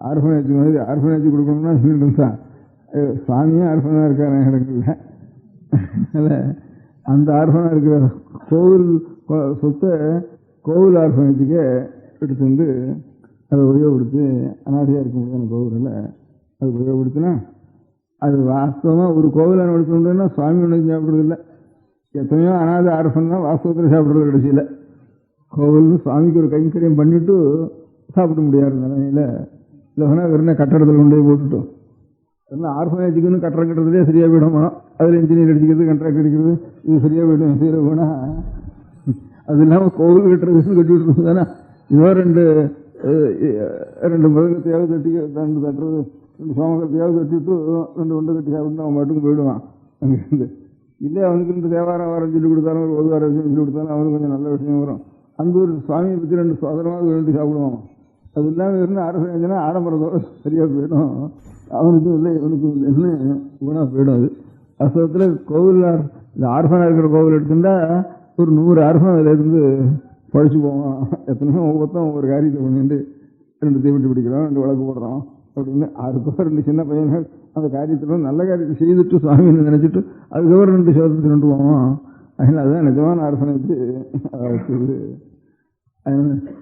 ஆர்ஃபனேஜ் மாதிரி ஆர்ஃபனேஜ் கொடுக்கணும்னா சொல்லிட்டு தான் சுவாமியே ஆர்ஃபனாக இருக்காரு இடங்கள்ல. அதில் அந்த ஆர்ஃபனாக இருக்கிற கோவில் சொத்தை கோவில் ஆர்ஃபனேஜுக்கே எடுத்து வந்து அதை உபயோகப்படுத்தி அநாதையாக இருக்க முடியாத கோவிலில் அது உபயோகப்படுத்தினா அது வாஸ்தவமாக ஒரு கோவிலை நடத்தணுன்னா சுவாமி ஒன்றும் சாப்பிட்றது இல்லை. எத்தனையோ அநாத ஆர்ஃபன் தான் வாஸ்தவத்தில் சாப்பிட்றது கடைசியில் கோவில் சுவாமிக்கு ஒரு கைங்கரியம் பண்ணிவிட்டு சாப்பிட முடியாத நிலைமையில் இல்லைன்னா வெறும் கட்டடத்தில் கொண்டு போய் போட்டுட்டோம். அதனால் ஆர்ஃபனேஜுக்குன்னு கட்டடம் கட்டுறதுலேயே சரியாக போயிடும். அதில் இன்ஜினியர் அடிக்கிறது கண்ட்ராக்ட் அடிக்கிறது இது சரியாக போயிடும். சரியாக போனால் அது இல்லாமல் கோவில் கட்டுறதுன்னு கட்டி விட்டுருது தானே. இதோ 2 மிருகத்தையாவது தட்டுறது 2 சோமகத்தையாவது கட்டிவிட்டு 2 ஒன்றை கட்டி சாப்பிட்டு அவன் மட்டும் போயிடுவான் அங்கேருந்து. இல்லை அவனுக்கு 2 தேவாரம் வாரம் சொல்லி கொடுத்தாலும் ஒரு வாரம் சொல்லி கொடுத்தாலும் அவனுக்கு கொஞ்சம் நல்ல விஷயம் வரும். அந்த ஒரு சுவாமியை பற்றி 2 சோதரமாக 2 சாப்பிடுவான். அது இல்லாமல் இருந்து ஆரம்பிச்சுன்னா ஆடம்பரத்தோடு சரியாக போயிடும். அவனுக்கும் இல்லை இவனுக்கும் இல்லைன்னு குணாக போயிடும். அது வாஸ்தவத்தில் கோவில் இந்த ஆர்ஃபனாக இருக்கிற கோவில் எடுத்துட்டா ஒரு 100 ஆர்ஃபன் அதிலேருந்து பழிச்சு போவான். எத்தனையோ ஒவ்வொரு காரியத்தை பண்ணிட்டு 2 தீவட்டி பிடிக்கிறோம் 2 விளக்கு போடுறோம் அப்படின்னு அதுக்கோ 2 சின்ன பையன்கள் அந்த காரியத்தில் நல்ல காரியத்தை செய்துட்டு சுவாமின்னு நினச்சிட்டு அதுக்கப்புறம் 2 சோதத்தை கொண்டு போவோம். அதனால் அதுதான் நிஜமான ஆர்ஃபனேஜ்.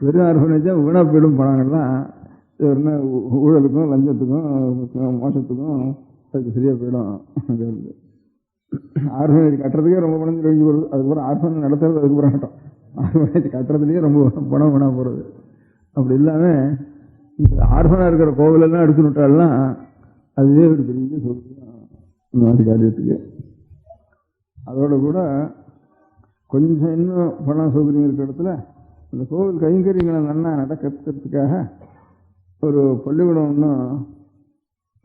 வெறும் ஆர்ஃபனேஜா வீணாக போயிடும் பணங்கள்லாம் ஊழலுக்கும் லஞ்சத்துக்கும் மோசத்துக்கும் அதுக்கு சரியாக போயிடும். ஆர்ஃபனேஜ் கட்டுறதுக்கே ரொம்ப பணம் கழிஞ்சு போகிறது. அதுக்கப்புறம் ஆர்ஃபனேஜ் நடத்துறது அதுக்கப்புறம் கட்டம். ஆர்ஃபனேஜ் கட்டுறதுலேயே ரொம்ப பணம் வீணாக போகிறது. அப்படி இல்லாமல் இந்த ஆர்ஃபனாக இருக்கிற கோவிலெல்லாம் எடுத்து விட்டாலாம் அதுவே ஒரு பெரிய சொல்லுதான் இந்த மாதிரி காரியத்துக்கு. அதோட கூட கொஞ்சம் இன்னும் பணம் சௌகரியம் இருக்கிற இடத்துல இந்த கோவில் கைங்கரியங்களை நல்லா நடக்கிறதுக்காக ஒரு பள்ளிக்கூடம் ஒன்றும்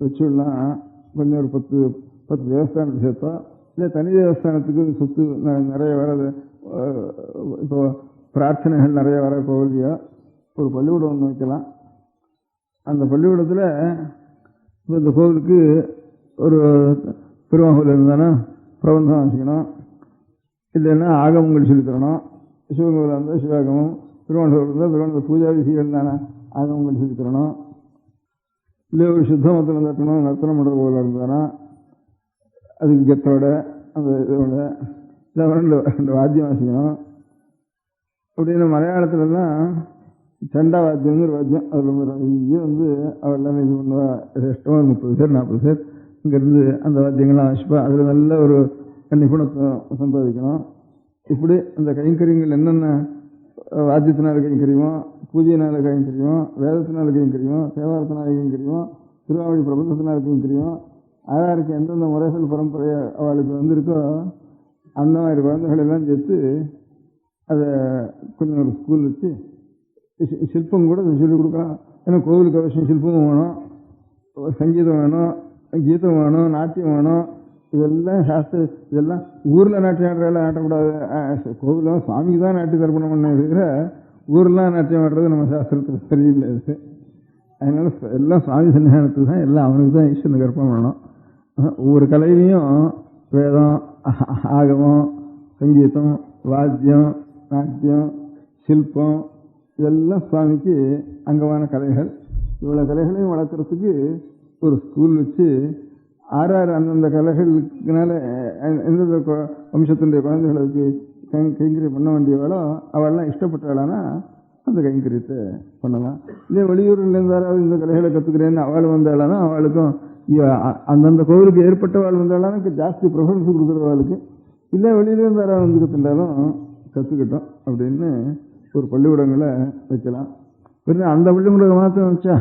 வச்சுடலாம். கொஞ்சம் ஒரு 10 தேவஸ்தானத்தை சேர்த்தோம். இல்லை தனி தேவஸ்தானத்துக்கு சொத்து நிறைய வர்றது இப்போ பிரார்த்தனைகள் நிறைய வர கோவிலையோ ஒரு பள்ளிக்கூடம் ஒன்று வைக்கலாம். அந்த பள்ளிக்கூடத்தில் இப்போ இந்த கோவிலுக்கு ஒரு பெருமாகோவில் இருந்தானா பிரபந்தம் வாசிக்கணும். இல்லைன்னா ஆகமங்கள் சொல்லித்தரணும். சிவகோவில் இருந்தால் சிவாகமம், திருவண்ணூர் இருந்தால் திருவண்ணூர் பூஜா விதிகள் தானே ஆகமங்கள் சொல்லித்தரணும். இல்லை ஒரு சுத்தமத்தில் தட்டணும் நர்த்தனம் பண்ணுற கோவிலாக இருந்தானா அதுக்கு கெத்தோட அந்த இதோட இல்லை 2 வாத்தியம் வாசிக்கணும். அப்படின்னு மலையாளத்துலலாம் சண்டா வாத்தியம்னு ஒரு வாத்தியம் அதில் நிறைய அவள் எல்லாமே இது பண்ணுவா. இஷ்டமாக 30 பேர் 40 பேர் இங்கேருந்து அந்த வாத்தியங்கள்லாம் வாசிப்பா. அதில் நல்ல ஒரு நிபுணத்துவம் சம்பாதிக்கணும். இப்படி அந்த கைங்கரியங்கள் என்னென்ன வாத்தியத்தினால கைங்கரியம், பூஜையினால கைங்கரியம், வேதத்தினால கைங்கரியம், தேவாரத்தினால கைங்கரியம், திருவாவளி பிரபந்தத்தினால கைங்கரியம், யாருக்கு எந்தெந்த முறைகள் பரம்பரைய அவளுக்கு வந்திருக்கோ அந்த மாதிரி குழந்தைகள் எல்லாம் சேர்த்து அதை கொஞ்சம் ஒரு ஸ்கூல் வச்சு சிற்பம் கூட சொல்லிக் கொடுக்கலாம். ஏன்னா கோவிலுக்கு அவசியம் சிற்பமும் வேணும், சங்கீதம் வேணும், கீதம் வேணும், நாட்டியம் வேணும். இதெல்லாம் சாஸ்திர, இதெல்லாம் ஊரில் நாட்டியம் ஆடுறதெல்லாம் ஆட்டக்கூடாது. கோவிலும் சுவாமிக்கு தான் நாட்டிய தர்ப்பணம் பண்ண இருக்கிற ஊர்லாம் நாட்டியம் ஆடுறது நம்ம சாஸ்திரத்துக்கு சரியில்லை. இது அதனால எல்லாம் சுவாமி சன்னிதானத்துக்கு தான், எல்லாம் அவனுக்கு தான் ஈஸ்வரனுக்கு அர்ப்பணம் பண்ணணும். ஒவ்வொரு கலையிலையும் வேதம், ஆகமம், சங்கீதம், வாத்தியம், நாட்டியம், சிற்பம் இதெல்லாம் சுவாமிக்கு அங்கமான கலைகள். இவ்வளோ கலைகளையும் வளர்க்குறதுக்கு ஒரு ஸ்கூல் வச்சு அந்தந்த கலைகளுக்குனால எந்தெந்த வம்சத்தினுடைய குழந்தைகளுக்கு கைங்கரியம் பண்ண வேண்டியவாளோ அவள்லாம் இஷ்டப்பட்டாளானா அந்த கைங்கரியத்தை பண்ணலாம். இதே வெளியூரில் இருந்தாலும் இந்த கலைகளை கற்றுக்கிறேன்னு அவள் வந்தாளானா அவளுக்கும் அந்தந்த கோவிலுக்கு ஏற்பட்டவாள் வந்தாலும் ஜாஸ்தி ப்ரிஃபரன்ஸ் கொடுக்குறவாளுக்கு. இல்லை வெளியில இருந்தாலும் வந்து கற்றுண்டாலும் கற்றுக்கிட்டோம் அப்படின்னு ஒரு பள்ளிக்கூடங்களை வைக்கலாம். அந்த பள்ளிக்கூடங்களை மாத்திரம் வச்சா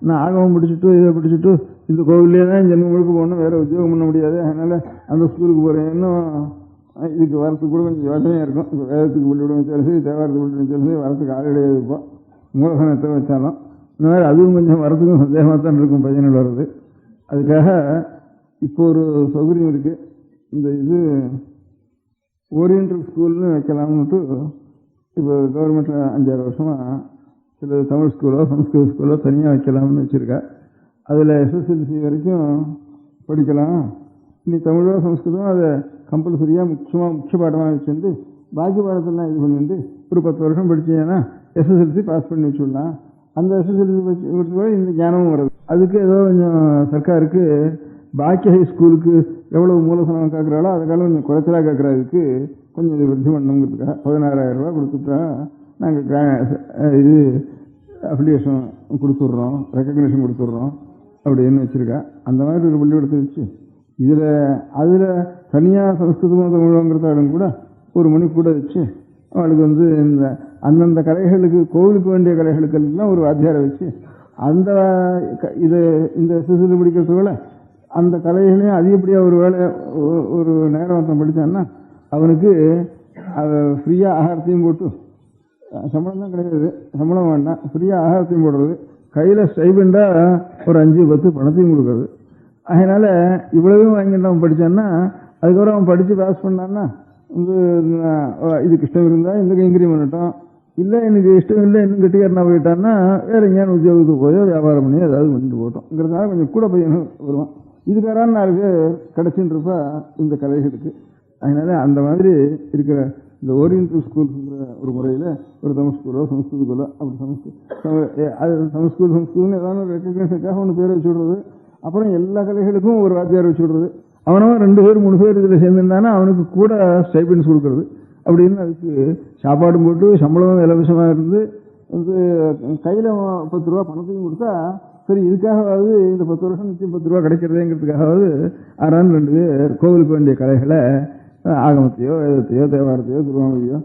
நான் ஆகமம் பிடிச்சிட்டு இதை பிடிச்சிட்டு இந்த கோவிலே தான் ஜென்மம் முழுக்க போகணும், வேறு உத்தியோகம் பண்ண முடியாது, அதனால் அந்த ஸ்கூலுக்கு போகிறேன். இன்னும் இதுக்கு வரத்துக்கு கூட கொஞ்சம் யோசனையாக இருக்கும். இப்போ வேதத்துக்கு பள்ளிக்கூடம் வச்சாலும் சரி, தேவாரத்துக்கு பள்ளிக்கூடம் வச்சாலும் சரி, வரத்துக்கு ஆள் கிடையாது. இப்போ மூலதனத்தை வச்சாலும் இந்த மாதிரி அதுவும் கொஞ்சம் வரத்துக்கும் சந்தேகமாக தான் இருக்கும் பையனில் வர்றது. அதுக்காக இப்போ ஒரு சௌகரியம் இருக்குது. இந்த இது ஓரியன்டல் ஸ்கூல்னு வைக்கலாம்னுட்டு இப்போ கவர்மெண்ட்டில் 5-6 வருஷமாக சில தமிழ் ஸ்கூலோ சம்ஸ்கிருத ஸ்கூலோ தனியாக வைக்கலாம்னு வச்சுருக்கா. அதில் SSLC வரைக்கும் படிக்கலாம். இனி தமிழோ சம்ஸ்கிருதம் அதை கம்பல்சரியாக முக்கிய பாடமாக வச்சுருந்து பாக்கி பாடத்தெல்லாம் இது பண்ணிட்டு ஒரு 10 வருஷம் படித்தீங்கன்னா SSLC பாஸ் பண்ணி வச்சுடலாம். அந்த SSLC வச்சு இந்த ஞானமும் வருது. அதுக்கு ஏதோ கொஞ்சம் சர்க்காருக்கு பாக்கி ஹை ஸ்கூலுக்கு எவ்வளோ மூலதனம் கேட்குறாளோ அதுக்காக கொஞ்சம் குறைச்சலாக கேட்குறதுக்கு கொஞ்சம் இது விருத்தி பண்ணணுங்கிறதுக்காக 16,000 ரூபா கொடுத்துட்டா நாங்கள் இது அப்ளிகேஷன் கொடுத்துட்றோம், ரெக்கக்னேஷன் கொடுத்துட்றோம் அப்படின்னு வச்சுருக்கா. அந்த மாதிரி ஒரு பள்ளிக்கூடத்தை வச்சு அதில் தனியாக சமஸ்கிருதமோ தமிழோங்கிறதாலும் கூட ஒரு மணி கூட வச்சு அவளுக்கு வந்து இந்த அந்தந்த கலைகளுக்கு கோவிலுக்கு வேண்டிய கலைகளுக்கெல்லாம் ஒரு வாத்தியாரை வச்சு அந்த இந்த SSLC படிக்கிறதுக்குள்ள அந்த கலைகளையும் அதிகப்படியாக ஒரு வேலை ஒரு நேரம் ஒருத்தன் படித்தான்னா அவனுக்கு அதை ஃப்ரீயாக ஆகாரத்தையும் போட்டு, சம்பளம் தான் கிடையாது, சம்பளம் வேண்டாம், ஃப்ரீயாக ஆகாரத்தையும் போடுறது, கையில் ஸ்டைபெண்டாக ஒரு 5-10 பணத்தையும் கொடுக்குறது. அதனால் இவ்வளவும் வாங்கிட்டு அவன் படித்தான்னா அதுக்கப்புறம் அவன் படித்து பாஸ் பண்ணான்னா வந்து இதுக்கு இஷ்டம் இருந்தால் இந்த கைங்கரியம் பண்ணட்டும், இல்லை எனக்கு இஷ்டம் இல்லை இன்னும் கட்டிக்காரனா போயிட்டான்னா வேறு எங்கேயான உத்தியோகத்துக்கு போயோ வியாபாரம் பண்ணி ஏதாவது பண்ணிட்டு போட்டோங்கிறதுனால கொஞ்சம் கூட பையனும் வருவான். இதுக்காரான 4 பேர் கிடச்சின்னு இருப்பா இந்த கலைகளுக்கு. அதனால அந்த மாதிரி இருக்கிற இந்த ஓரியன்டல் ஸ்கூல்ங்கிற ஒரு முறையில் ஒரு தமிழ் ஸ்கூலோ சமஸ்கிருத ஸ்கூலோ அப்படி சமஸ்கிருதம்னு ஏதாவது ஒரு ரெக்கக்னேஷனுக்காக ஒன்று பேர் வச்சு விடுறது. அப்புறம் எல்லா கலைகளுக்கும் ஒரு வாத்தியார் வச்சு விடுறது. அவனவன் 2 பேர் 3 பேர் இதில் சேர்ந்துருந்தானா அவனுக்கு கூட ஸ்டைபெண்ட்ஸ் கொடுக்குறது. அப்படின்னு அதுக்கு சாப்பாடும் போட்டு சம்பளமும் இலவசமாக இருந்து வந்து கையில் 10 ரூபா பணத்தையும் கொடுத்தா சரி, இதுக்காகவாவது இந்த 10 வருஷம் நிச்சயம் 10 ரூபா கிடைக்கிறதேங்கிறதுக்காகவாது 2 பேர் கோவிலுக்கு வேண்டிய கலைகளை ஆகமத்தையோ வேதத்தையோ தேவாரத்தையோ திருவாமொழியோ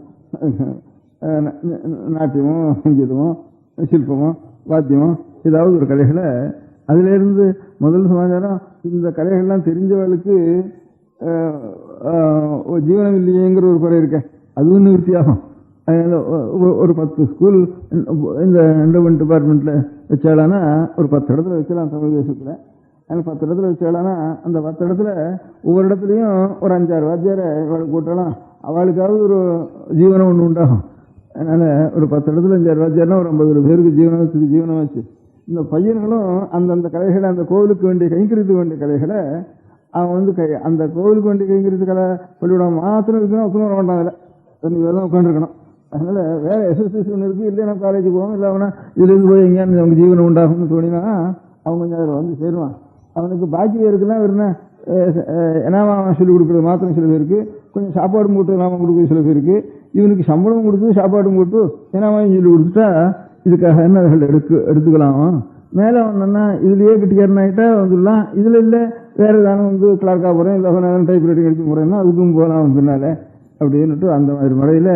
நாட்டியமோ சங்கீதமோ சிற்பமோ வாத்தியமோ ஏதாவது ஒரு கலைகளை அதிலிருந்து முதல் சமாச்சாரம் இந்த கலைகள்லாம் தெரிஞ்சவளுக்கு ஜீவனம் இல்லையேங்கிற ஒரு குறை இருக்க, அதுவும் நிவர்த்தியாகும். ஒரு 10 ஸ்கூல் இந்த என்டோமெண்ட் டிபார்ட்மெண்ட்டில் வச்சாலானா ஒரு 10 இடத்துல வைக்கலாம் தமிழ் தேசத்தில். எனக்கு 10 இடத்துல வச்சாலானா அந்த 10 இடத்துல ஒவ்வொரு இடத்துலையும் ஒரு 5-6 வாத்தியாரை அவளுக்கு போட்டாலாம், அவளுக்காவது ஒரு ஜீவனம் ஒன்று உண்டாகும். அதனால் ஒரு 10 இடத்துல 5-6 வாத்தியார்னா ஒரு 50 பேருக்கு ஜீவனம் வச்சு இந்த பையன்களும் அந்தந்த கலைகளை அந்த கோவிலுக்கு வேண்டிய கைங்கரியத்துக்கு வேண்டிய கலைகளை அவன் வந்து அந்த கோவிலுக்கு வேண்டிய கைங்கரியத்து கலை பள்ளிவிடாம மாத்திரம் இருக்குன்னா ஒத்துணும் வர மாட்டான். அதில் வேறு தான் உட்காந்துருக்கணும். அதனால வேறு SSLC ஒன்று இருக்குது, இல்லை நம்ம காலேஜுக்கு போவோம், இல்லை அவனா இதுலேருந்து போய் எங்கேயானு அவங்க ஜீவனம் உண்டாகும்னு தோணினா அவன் கொஞ்சம் அதில் வந்து சேருவான். அவனுக்கு பாக்கி பேருக்குலாம் வெறும் என்னாமா சொல்லிக் கொடுக்குறது மாத்திரம் சில பேருக்கு, கொஞ்சம் சாப்பாடும் போட்டு நாம கொடுக்குறது சில பேருக்கு, இவனுக்கு சம்பளம் கொடுத்து சாப்பாடும் போட்டு என்னாமையும் சொல்லி கொடுத்துட்டா இதுக்காக என்ன எடுத்துக்கலாம். மேலே வந்தோன்னா இதுலேயே கிட்டிக்காரனாகிட்டா வந்துடலாம். இதில் இல்லை வேறு ஏதாவது வந்து கிளார்க்காக போகிறேன், இல்லை டைப் ரைட்டிங் அடிச்சு போகிறேன்னா அதுக்கும் போகலாம் வந்ததுனால அப்படின்னுட்டு அந்த மாதிரி முறையில்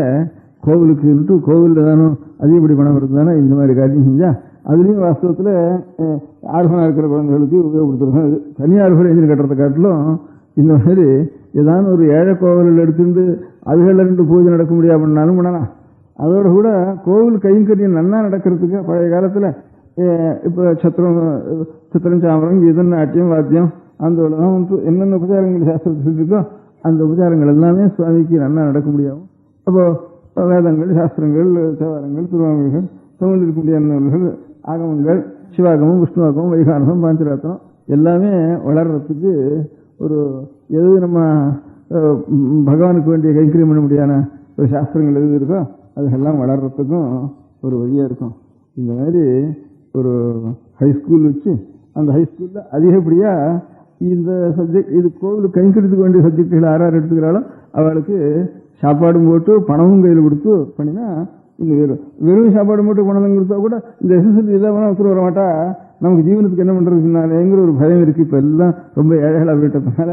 கோவிலுக்குன்ட்டு கோவிலில் தானே அதிகப்படி பணம் இருக்குதானே இந்த மாதிரி காரியம் செஞ்சால் அதுலேயும் வாஸ்தவத்தில் ஆர்ஃபனாக இருக்கிற குழந்தைகளுக்கு உபயோகப்படுத்துறது. அது தனியார் என்ஜின் கட்டுறதை காட்டிலும் இந்த மாதிரி ஏதாவது ஒரு ஏழை கோவிலில் எடுத்துட்டு அதுகளில் 2 பூஜை நடக்க முடியாது பண்ணாலும் பண்ணலாம். அதோட கூட கோவில் கைங்கரியம் நன்னா நடக்கிறதுக்கு பழைய காலத்தில் இப்போ சித்திரம் சாமரம் கீதம் நாட்டியம் வாத்தியம் அந்த என்னென்ன உபச்சாரங்கள் சாஸ்திரத்தில் இருக்கோ அந்த உபச்சாரங்கள் எல்லாமே சுவாமிக்கு நன்னா நடக்க முடியும். அப்போ வேதங்கள், சாஸ்திரங்கள், தேவாரங்கள், திருவாமிகள், தமிழ் இருக்க முடியாத நூல்கள், ஆகமங்கள், சிவாகமம், விஷ்ணுவாகமம், வைகானகம், பாஞ்சராத்திரம் எல்லாமே வளர்றதுக்கு ஒரு எது நம்ம பகவானுக்கு வேண்டிய கைங்கரியம் பண்ண முடியாத ஒரு சாஸ்திரங்கள் எது இருக்கோ அதுக்கெல்லாம் வளர்றதுக்கும் ஒரு வழியாக இருக்கும். இந்த மாதிரி ஒரு ஹைஸ்கூல் வச்சு அந்த ஹைஸ்கூலில் அதிகப்படியாக இந்த சப்ஜெக்ட் இது கோவிலுக்கு கைங்கரியத்துக்கு வேண்டிய சப்ஜெக்டுகள் யார் எடுத்துக்கிறாலும் அவளுக்கு சாப்பாடும் போட்டு பணமும் கையில் கொடுத்து பண்ணினா இந்த வெறும் சாப்பாடு மட்டும் பணம் கொடுத்தா கூட இந்த எஸ்எஸ்எல்சி இல்லாமல் ஒருத்தர் வர மாட்டா நமக்கு ஜீவனத்துக்கு என்ன பண்ணுறதுக்குனாலேங்கிற ஒரு பயம் இருக்குது. இப்போ எல்லாம் ரொம்ப ஏழைகளாக போயிட்டதுனால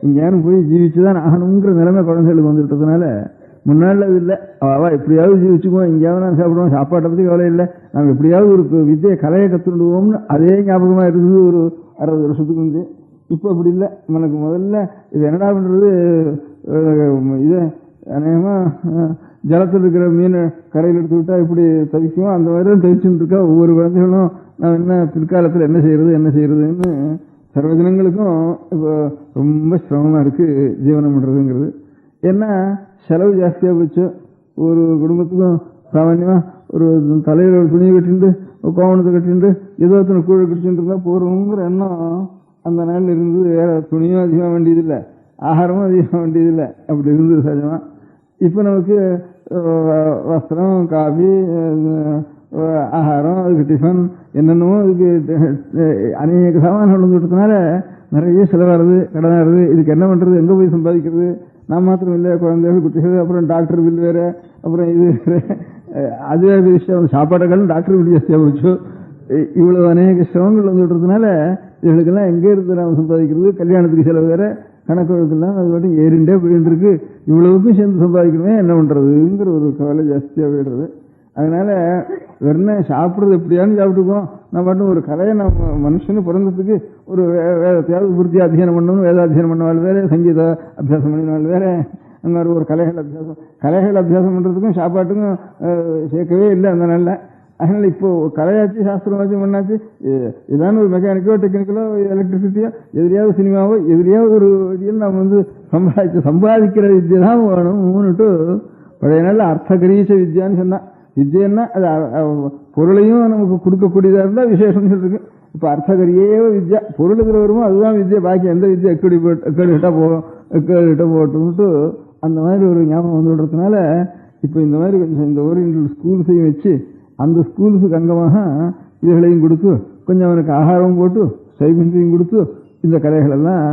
இங்கே யாரும் போய் ஜீவிச்சுதான் ஆகணுங்கிற நிலைமை குழந்தைகளுக்கு வந்துவிட்டதுனால முன்னாள் அது இல்லை. அவள் எப்படியாவது ஜீவிச்சுக்குவோம், எங்கேயாவது நான் சாப்பிடுவோம், சாப்பாட்டை பற்றி கவலை இல்லை, நம்ம எப்படியாவது ஒரு வித்தியை கலையை கற்றுடுவோம்னு அதே ஞாபகமாக இருந்தது ஒரு 60 வருஷத்துக்கு வந்து. இப்போ அப்படி இல்லை. எனக்கு முதல்ல இது என்னடா பண்ணுறது, இது அநேகமாக ஜலத்தில் இருக்கிற மீன் கரையில் எடுத்து விட்டா இப்படி தவிக்கும், அந்த மாதிரி தான் தவிச்சுட்டு இருக்கா ஒவ்வொரு குழந்தைகளும். நான் என்ன பிற்காலத்தில் என்ன செய்யறதுன்னு சர்வஜனங்களுக்கும் இப்போ ரொம்ப சிரமமாக இருக்குது ஜீவனம் பண்ணுறதுங்கிறது. ஏன்னா செலவு ஜாஸ்தியாக போச்சு. ஒரு குடும்பத்துக்கும் சாமான்யமாக ஒரு தலையில் ஒரு துணியை கட்டிட்டு கோவணத்தை கட்டிட்டு ஏதோ கூழ கட்டிச்சுட்டு இருந்தால் போகிறோங்கிற எண்ணம் அந்த நாளில் இருந்து. வேற துணியும் அதிகமாக வேண்டியதில்லை, ஆகாரமும் அதிகமாக வேண்டியதில்லை, அப்படி இருந்தது சகஜமாக. இப்போ நமக்கு வஸ்திரம், காஃபி, ஆகாரம், அதுக்கு டிஃபன் என்னென்னமோ அதுக்கு அநேக சாமான்கள் வந்துவிட்டதுனால நிறைய செலவாகிறது, கடனாகிறது. இதுக்கு என்ன பண்ணுறது, எங்கே போய் சம்பாதிக்கிறது? நான் மாத்திரம் இல்லை, குழந்தைகள், குட்டிகள், அப்புறம் டாக்டர் பில் வேறு, அப்புறம் இது வேறு, அதுவே விஷயம். சாப்பாடுகளும் டாக்டர் பில் ஜாஸ்தியாக போச்சு. இவ்வளவு அநேக சிரமங்கள் வந்துவிட்டதுனால இவர்களுக்கெல்லாம் எங்கே இருந்து நாம் சம்பாதிக்கிறது? கல்யாணத்துக்கு செலவு வேறு, கணக்கு வழக்கெல்லாம் அது மட்டும் ஏறிண்டே போயிட்டு இருக்கு. இவ்வளவுக்கும் சேர்ந்து சம்பாதிக்கணுமே, என்ன பண்ணுறதுங்கிற ஒரு கவலை ஜாஸ்தியாக போயிடுறது. அதனால வெறும் சாப்பிட்றது எப்படியான்னு சாப்பிட்டுக்குவோம். நம்ம மட்டும் ஒரு கலையை நம்ம மனுஷனு பிறந்ததுக்கு ஒரு வேதத்தையாவது பூர்த்தி அத்தியனம் பண்ணணும், வேதாத்தியனம் பண்ணவாள் வேறு, சங்கீத அபியாசம் பண்ணினாள் வேறு, அந்த மாதிரி ஒரு கலைகள் அபியாசம் பண்ணுறதுக்கும் சாப்பாட்டுக்கும் சேர்க்கவே இல்லை அந்த நாளில். அதனால் இப்போ கலையாச்சு, சாஸ்திரமாச்சும் பண்ணாச்சு, ஏதாவது ஒரு மெக்கானிக்கோ, டெக்னிக்கலோ, எலக்ட்ரிசிட்டியோ, எதிரியாவது சினிமாவோ, எதிரியாவது ஒரு வழியில் நம்ம சம்பாதிக்கிற வித்தியை தான் வேணும்னுட்டு பழைய நாளில் அர்த்தகரீச வித்யான்னு சொன்னான். வித்யன்னா அது பொருளையும் நமக்கு கொடுக்கக்கூடியதாக இருந்தால் விசேஷம்னு சொல்லிருக்கு. இப்போ அர்த்தகரியே வித்யா, பொருள் இருக்கிற வருமோ அதுதான் வித்யா, பாக்கி எந்த வித்யா எக்கடி கிட்ட போட்டுன்ட்டு அந்த மாதிரி ஒரு ஞாபகம் வந்து விடுறதுனால இப்போ இந்த மாதிரி கொஞ்சம் இந்த ஓரியன்டல் ஸ்கூல்ஸையும் வச்சு அந்த ஸ்கூல்ஸுக்கு அங்கமாக இதுகளையும் கொடுத்து கொஞ்சம் அவனுக்கு ஆகாரமும் போட்டு சைபன்ஸையும் கொடுத்து இந்த கலைகளெல்லாம்